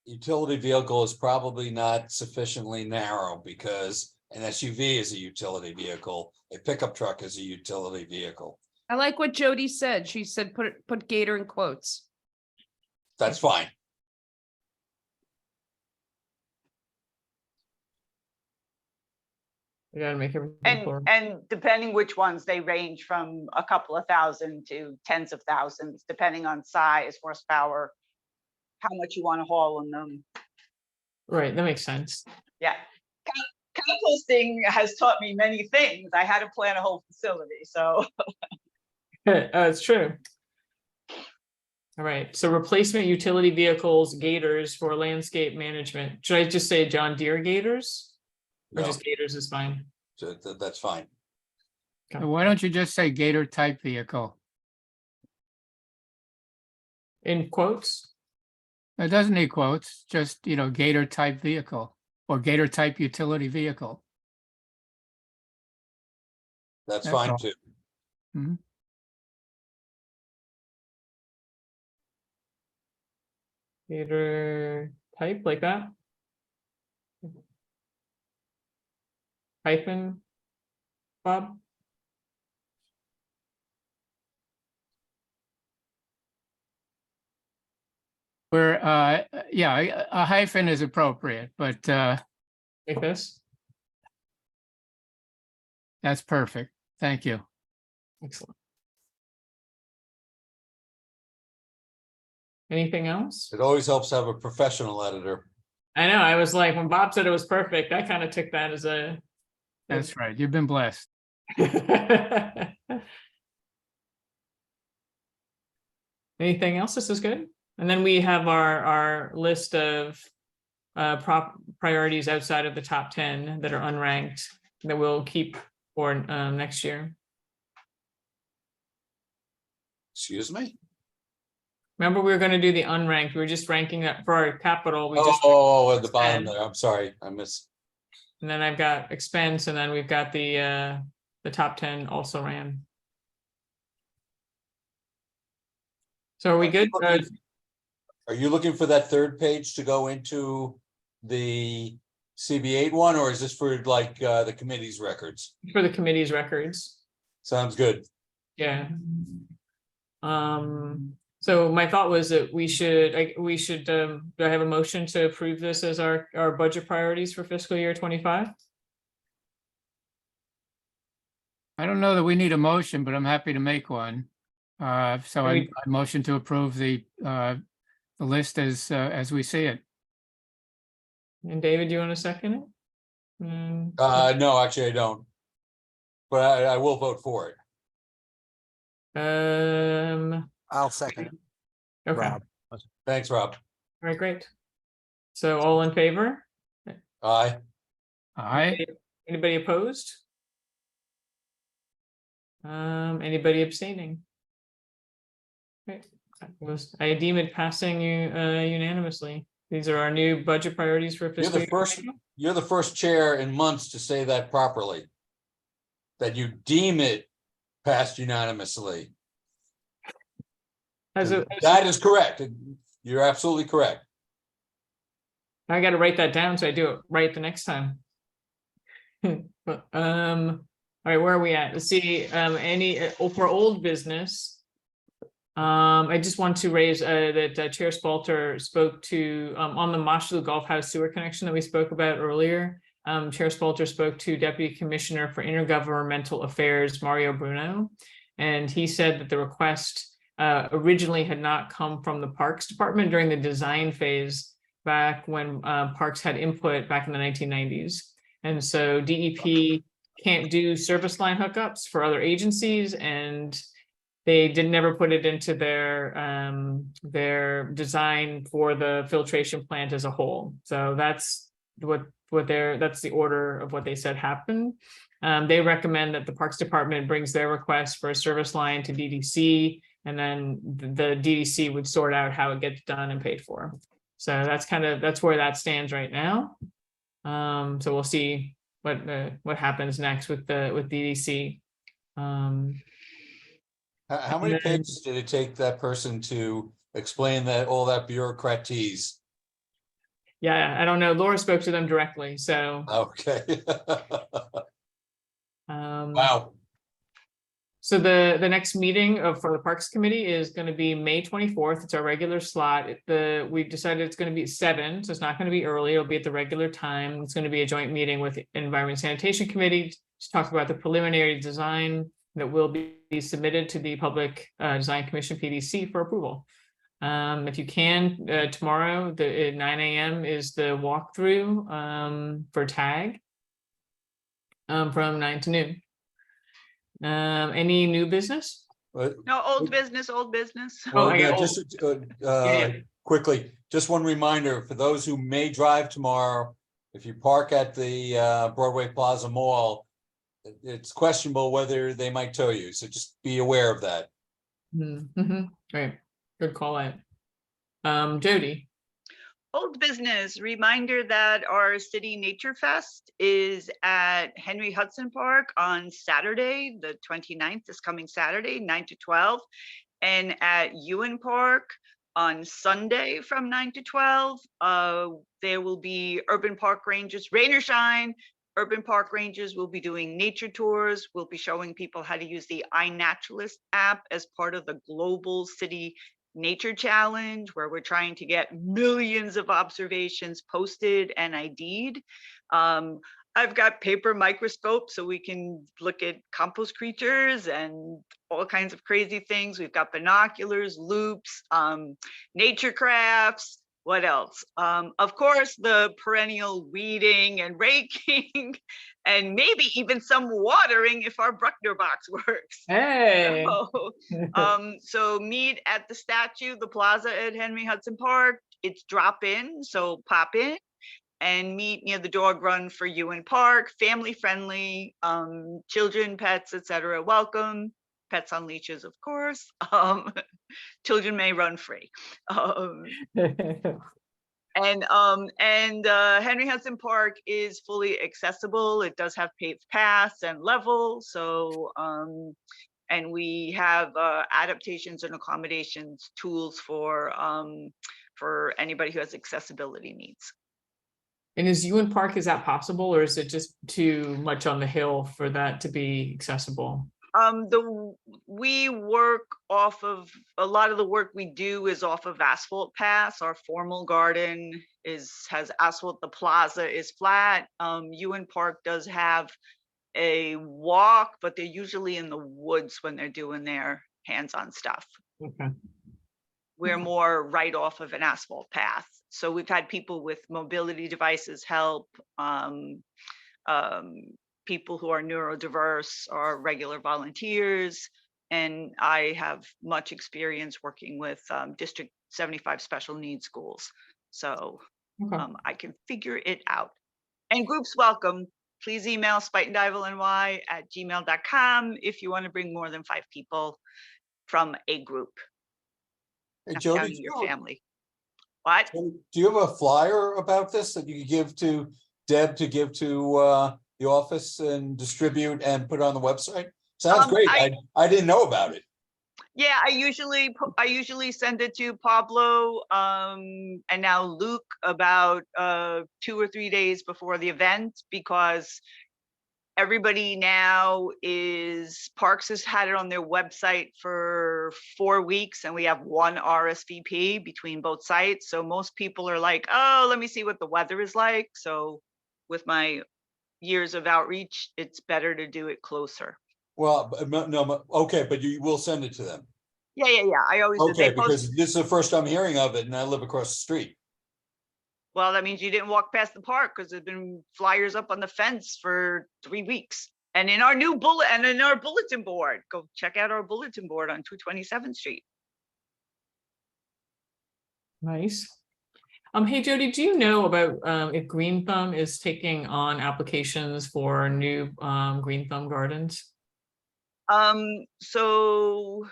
Utility vehicle is probably not sufficiently narrow because an SUV is a utility vehicle, a pickup truck is a utility vehicle. I like what Jody said. She said, put Gator in quotes. That's fine. We gotta make everything And plural. and depending which ones, they range from a couple of thousand to tens of thousands, depending on size, horsepower, how much you want to haul in them. Right, that makes sense. Yeah. Composting has taught me many things. I had to plan a whole facility, so. It's true. All right, so replacement utility vehicles, gators for landscape management. Should I just say John Deere gators? Or No. just gators is fine. So that's fine. So why don't you just say Gator type vehicle? In quotes? It doesn't need quotes, just, Gator type vehicle or Gator type utility vehicle. That's That's fine all. too. Mhm. Gator type like that? Hyphen? Bob? Where, yeah, a hyphen is appropriate, but Like this? that's perfect. Thank you. Excellent. Anything else? It always helps to have a professional editor. I know, I was like, when Bob said it was perfect, I kind of took that as a. That's right. You've been blessed. Anything else? This is good. And then we have our list of priorities outside of the top 10 that are unranked that we'll keep for next year. Excuse me? Remember, we were going to do the unranked. We were just ranking that for our capital. We Oh, just, at the bottom expend. there. I'm sorry. I missed. And then I've got expense, and then we've got the top 10 also ran. So are we good? Are you looking for that third page to go into the CB8 one, or is this for like the committee's records? For the committee's records. Sounds good. Yeah. So my thought was that we should, do I have a motion to approve this as our budget priorities for fiscal year 25? I don't know that we need a motion, but I'm happy to make one. So I motion to approve the list as we see it. And David, do you want to second it? No, actually I don't. But I will vote for it. I'll second it. Okay. Rob. Thanks, Rob. All right, great. So all in favor? Aye. Aye. Anybody opposed? Anybody abstaining? Okay. I deem it passing unanimously. These are our new budget priorities for You're fiscal the year. first, you're the first chair in months to say that properly. That you deem it passed unanimously. That is correct. You're absolutely correct. I got to write that down so I do it right the next time. But, all right, where are we at? Let's see. For old business, I just want to raise that Chair Spalter spoke to on the Mosholu Golf House sewer connection that we spoke about earlier. Chair Spalter spoke to Deputy Commissioner for Intergovernmental Affairs, Mario Bruno, and he said that the request originally had not come from the Parks Department during the design phase back when Parks had input back in the 1990s. And so DEP can't do service line hookups for other agencies, and they never put it into their design for the filtration plant as a whole. So that's that's the order of what they said happened. They recommend that the Parks Department brings their request for a service line to DDC, and then the DDC would sort out how it gets done and paid for. So that's where that stands right now. So we'll see what happens next with DDC. How many And then- pages did it take that person to explain that, all that bureaucratese? Yeah, I don't know. Laura spoke to them directly, so. Okay. um, Wow. So the next meeting for the Parks Committee is going to be May 24th. It's our regular slot. We've decided it's going to be at 7, so it's not going to be early. It'll be at the regular time. It's going to be a joint meeting with the Environment and Sanitation Committee to talk about the preliminary design that will be submitted to the Public Design Commission PDC for approval. If you can, tomorrow, at 9 a.m. is the walkthrough for TAG from 9 to noon. Any new business? No, old business, old business. Well, I got- just yeah. quickly, just one reminder for those who may drive tomorrow, if you park at the Broadway Plaza Mall, it's questionable whether they might tow you, so just be aware of that. Right, good call out. Jody. Old business, reminder that our City Nature Fest is at Henry Hudson Park on Saturday, the 29th, this coming Saturday, 9 to 12. And at Ewan Park on Sunday from 9 to 12. There will be Urban Park Rangers, rain or shine. Urban Park Rangers will be doing nature tours. We'll be showing people how to use the iNaturalist app as part of the Global City Nature Challenge, where we're trying to get millions of observations posted and ID'd. I've got paper microscopes so we can look at compost creatures and all kinds of crazy things. We've got binoculars, loops, nature crafts. What else? Of course, the perennial weeding and raking, and maybe even some watering if our Bruckner box works. Hey. So meet at the statue, the plaza at Henry Hudson Park. It's drop in, so pop in and meet near the dog run for Ewan Park. Family friendly, children, pets, etc. Welcome. Pets on leashes, of course. Children may run free. And Henry Hudson Park is fully accessible. It does have paved paths and level. So, and we have adaptations and accommodations tools for anybody who has accessibility needs. And is Ewan Park, is that possible, or is it just too much on the hill for that to be accessible? We work off of, a lot of the work we do is off of asphalt paths. Our formal garden has asphalt, the plaza is flat. Ewan Park does have a walk, but they're usually in the woods when they're doing their hands-on stuff. Okay. We're more right off of an asphalt path. So we've had people with mobility devices help, people who are neurodiverse are regular volunteers, and I have much experience working with District 75 special needs schools. So I can figure it out. And groups welcome. Please email spitendivalny@gmail.com if you want to bring more than 5 people from a group. Hey, Not Jody, counting your family. What? do you have a flyer about this that you could give to Deb to give to the office and distribute and put on the website? Sounds great. I didn't know about it. Yeah, I usually send it to Pablo and now Luke about 2 or 3 days before the event, because everybody now Parks has had it on their website for 4 weeks, and we have 1 RSVP between both sites. So most people are like, oh, let me see what the weather is like. So with my years of outreach, it's better to do it closer. Well, no, okay, but you will send it to them. Yeah. I always do. Okay, They post- because this is the first I'm hearing of it, and I live across the street. Well, that means you didn't walk past the park, because there's been flyers up on the fence for 3 weeks. And in our new bulletin board, go check out our bulletin board on 227th Street. Nice. Hey Jody, do you know about if Green Thumb is taking on applications for new Green Thumb gardens? So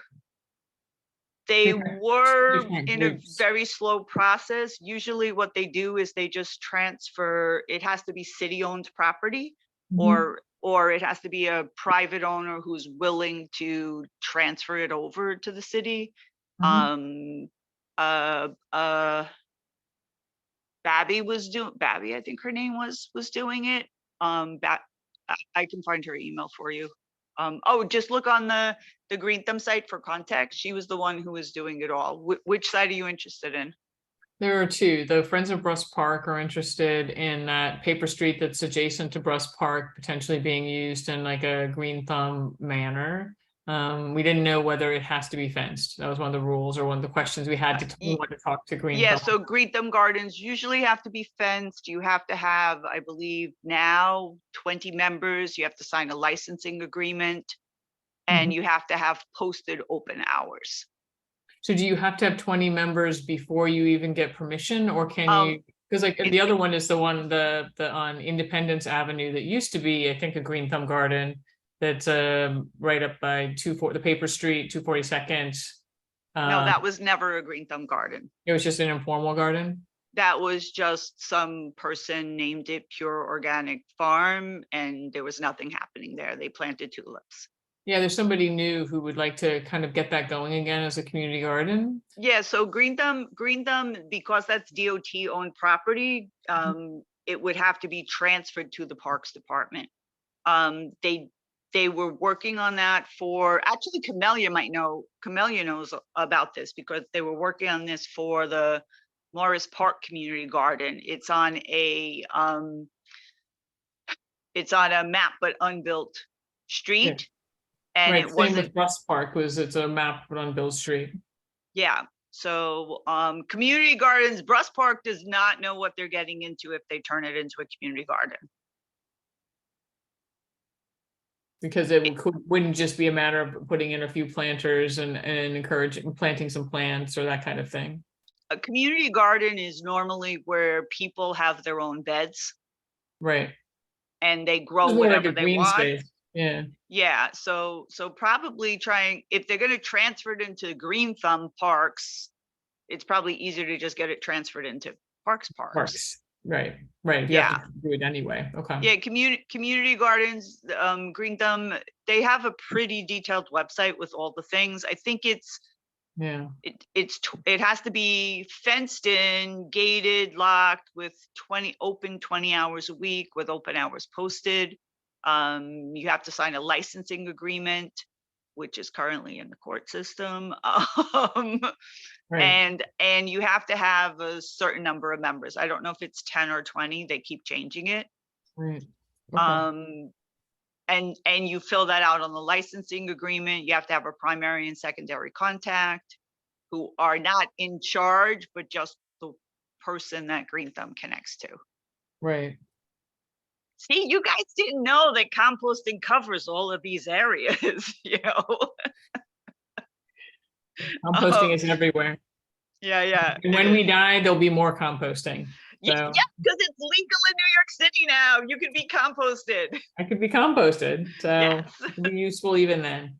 they were different in a groups. very slow process. Usually what they do is they just transfer, it has to be city-owned property, or or it has to be a private owner who's willing to transfer it over to the city. Mhm. Babby, I think her name was doing it. I can find her email for you. Oh, just look on the Green Thumb site for context. She was the one who was doing it all. Which site are you interested in? There are two. The Friends of Bruss Park are interested in that paper street that's adjacent to Bruss Park, potentially being used in like a Green Thumb manner. We didn't know whether it has to be fenced. That was one of the rules or one of the questions we had to, we wanted to talk to Green Yeah, Thumb. so Green Thumb Gardens usually have to be fenced. You have to have, I believe now 20 members. You have to sign a licensing agreement and Mhm. you have to have posted open hours. So do you have to have 20 members before you even get permission, or can you? Because like it- the other one is the one, the on Independence Avenue that used to be, I think, a Green Thumb Garden. That's right up by the paper street, 242nd. No, that was never a Green Thumb Garden. It was just an informal garden. That was just some person named it Pure Organic Farm and there was nothing happening there. They planted tulips. Yeah, there's somebody new who would like to kind of get that going again as a community garden. Yeah, so Green Thumb, because that's DOT owned property, it would have to be transferred to the Parks Department. They were working on that for, actually Camellia knows about this because they were working on this for the Morris Park Community Garden. It's on a map but unbuilt street. And Right, it same wasn't, with Bruss Park, it's a map on Bill Street. yeah. So community gardens, Bruss Park does not know what they're getting into if they turn it into a community garden. Because wouldn't just be a matter of putting in a few planters and encouraging planting some plants or that kind of thing. A community garden is normally where people have their own beds Right. and they grow It's more like whatever a they green want. space. Yeah. Yeah, so probably if they're gonna transfer it into Green Thumb Parks, it's probably easier to just get it transferred into Parks. Parks. Right. You Yeah. have to do it anyway. Okay. Yeah, community gardens, Green Thumb, they have a pretty detailed website with all the things. I think it's Yeah. it has to be fenced in, gated, locked with 20 hours a week with open hours posted. You have to sign a licensing agreement, which is currently in the court system. Right. And you have to have a certain number of members. I don't know if it's 10 or 20, they keep changing it. Right. Okay. And you fill that out on the licensing agreement. You have to have a primary and secondary contact who are not in charge, but just the person that Green Thumb connects to. Right. See, you guys didn't know that composting covers all of these areas, you know? Composting is everywhere. Yeah. And when we die, there'll be more composting. Yeah, So because it's legal in New York City now. You can be composted. I could be composted. So Yes. it'll be useful even then.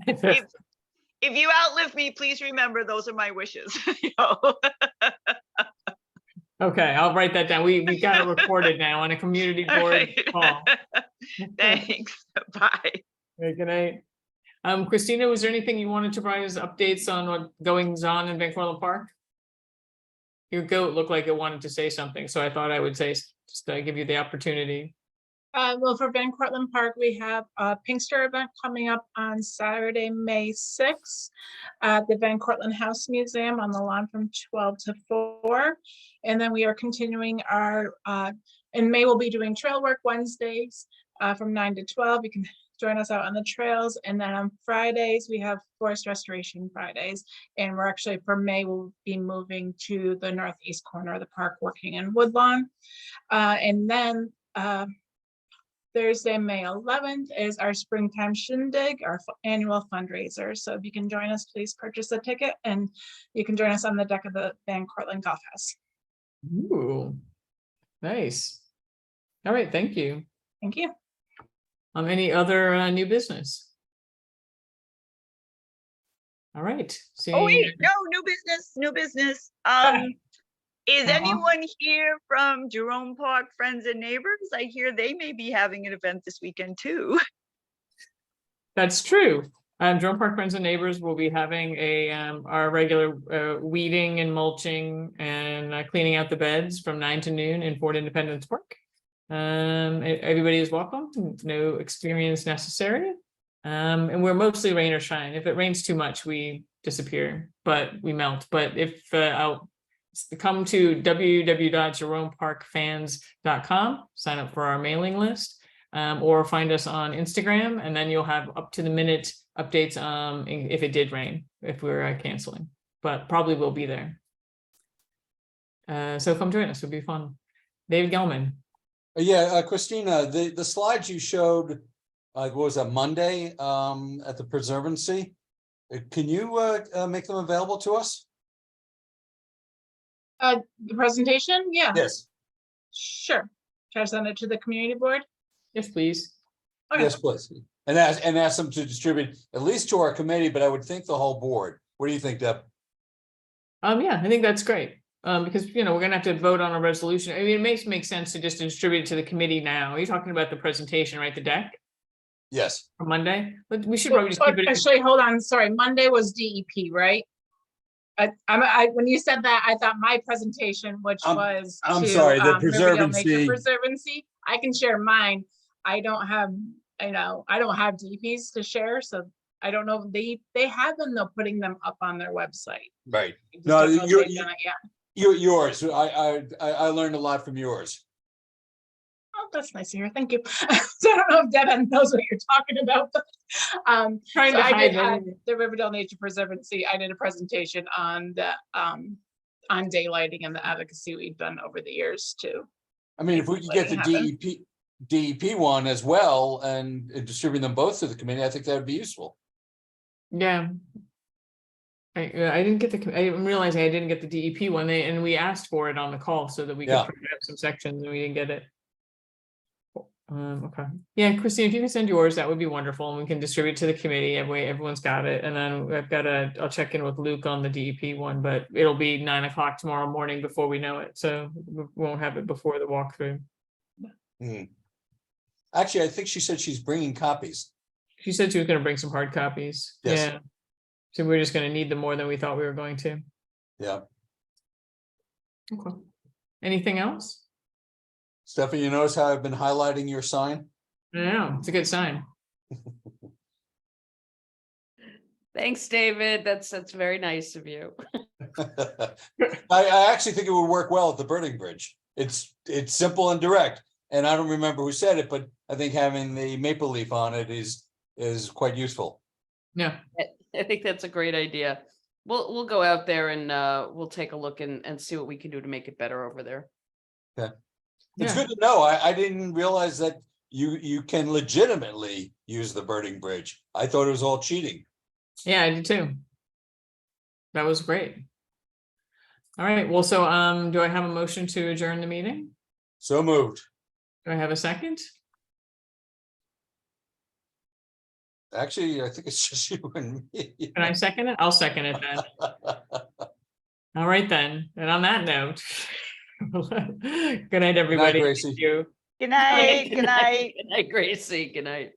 If you outlive me, please remember those are my wishes. You know? Okay, I'll write that down. We got it recorded now on a community All board right. call. Thanks. Bye. Okay, good night. Christina, was there anything you wanted to provide us updates on what goings on in Van Cortlandt Park? Your goat looked like it wanted to say something, so I thought I would say, just give you the opportunity. Well, for Van Cortlandt Park, we have a Pinkster event coming up on Saturday, May 6th at the Van Cortlandt House Museum on the lawn from 12 to 4. And then we are continuing our, in May, we'll be doing trail work Wednesdays from 9 to 12. You can join us out on the trails. And then on Fridays, we have Forest Restoration Fridays. And we're actually, for May, we'll be moving to the northeast corner of the park, working in Woodlawn. And then Thursday, May 11th is our Springtime Shindig, our annual fundraiser. So if you can join us, please purchase a ticket and you can join us on the deck of the Van Cortlandt Golf House. Ooh, nice. All right, thank you. Thank you. Any other new business? All right. Oh wait, no, new business. Is Uh-huh. anyone here from Jerome Park Friends and Neighbors? I hear they may be having an event this weekend too. That's true. Jerome Park Friends and Neighbors will be having our regular weeding and mulching and cleaning out the beds from 9 to noon in Fort Independence Park. Everybody is welcome, no experience necessary. And we're mostly rain or shine. If it rains too much, we disappear, but we melt. But if I'll come to www.jeromeparkfans.com, sign up for our mailing list, or find us on Instagram, and then you'll have up to the minute updates if it did rain, if we're canceling, but probably will be there. So come join us, it'll be fun. David Gelman. Yeah, Christina, the slides you showed, what was that, Monday, at the Preservancy? Can you make them available to us? The presentation, yeah. Yes. Sure. Should I send it to the community board? Yes, please. Okay. Yes, please. And ask them to distribute at least to our committee, but I would think the whole board. What do you think, Deb? Yeah, I think that's great. Because, we're gonna have to vote on a resolution. I mean, it makes sense to just distribute it to the committee now. Are you talking about the presentation, right? The deck Yes. for Monday? But we should probably just keep it. Actually, hold on, sorry, Monday was DEP, right? When you said that, I thought my presentation, which was I'm to, sorry, the Riverdale Nature Preservancy. Preservancy, I can share mine. I don't have DEPs to share, so I don't know, they have them, though, putting them up on their website. Right. I just No, don't know if they've done it yet. yours. I learned a lot from yours. Oh, that's nice to hear. Thank you. So I don't know if Deb knows what you're talking about, but Trying so to I hide did them. the Riverdale Nature Preservancy. I did a presentation on the on daylighting and the advocacy we've done over the years too. I mean, if we could get the Daylighting DEP one as well and distribute them both to the committee, I think that would be useful. Yeah. I didn't get I'm realizing I didn't get the DEP one. And we asked for it on the call so that we could Yeah. print out some sections and we didn't get it. Okay. Yeah, Christine, if you can send yours, that would be wonderful. And we can distribute to the committee. Everyone's got it. And then I'll check in with Luke on the DEP one, but it'll be 9 o'clock tomorrow morning before we know it. So we won't have it before the walkthrough. Actually, I think she said she's bringing copies. She said she was going to bring some hard copies. Yes. Yeah. So we're just going to need them more than we thought we were going to. Yeah. Okay. Anything else? Stephanie, you notice how I've been highlighting your sign? I know, it's a good sign. Thanks, David. That's very nice of you. I actually think it would work well at the Birding Bridge. It's simple and direct. And I don't remember who said it, but I think having the maple leaf on it is quite useful. Yeah. I think that's a great idea. We'll go out there and we'll take a look and see what we can do to make it better over there. Okay. It's good to know. I didn't realize that you can legitimately use the Birding Bridge. I thought it was all cheating. Yeah, I did too. That was great. All right, well, so do I have a motion to adjourn the meeting? So moved. Do I have a second? Actually, I think it's just you and me. Can I second it? I'll second it then. All right then, and on that note, good night, everybody. Gracie. Thank you. Good night, good night. Good night, Gracie. Good night.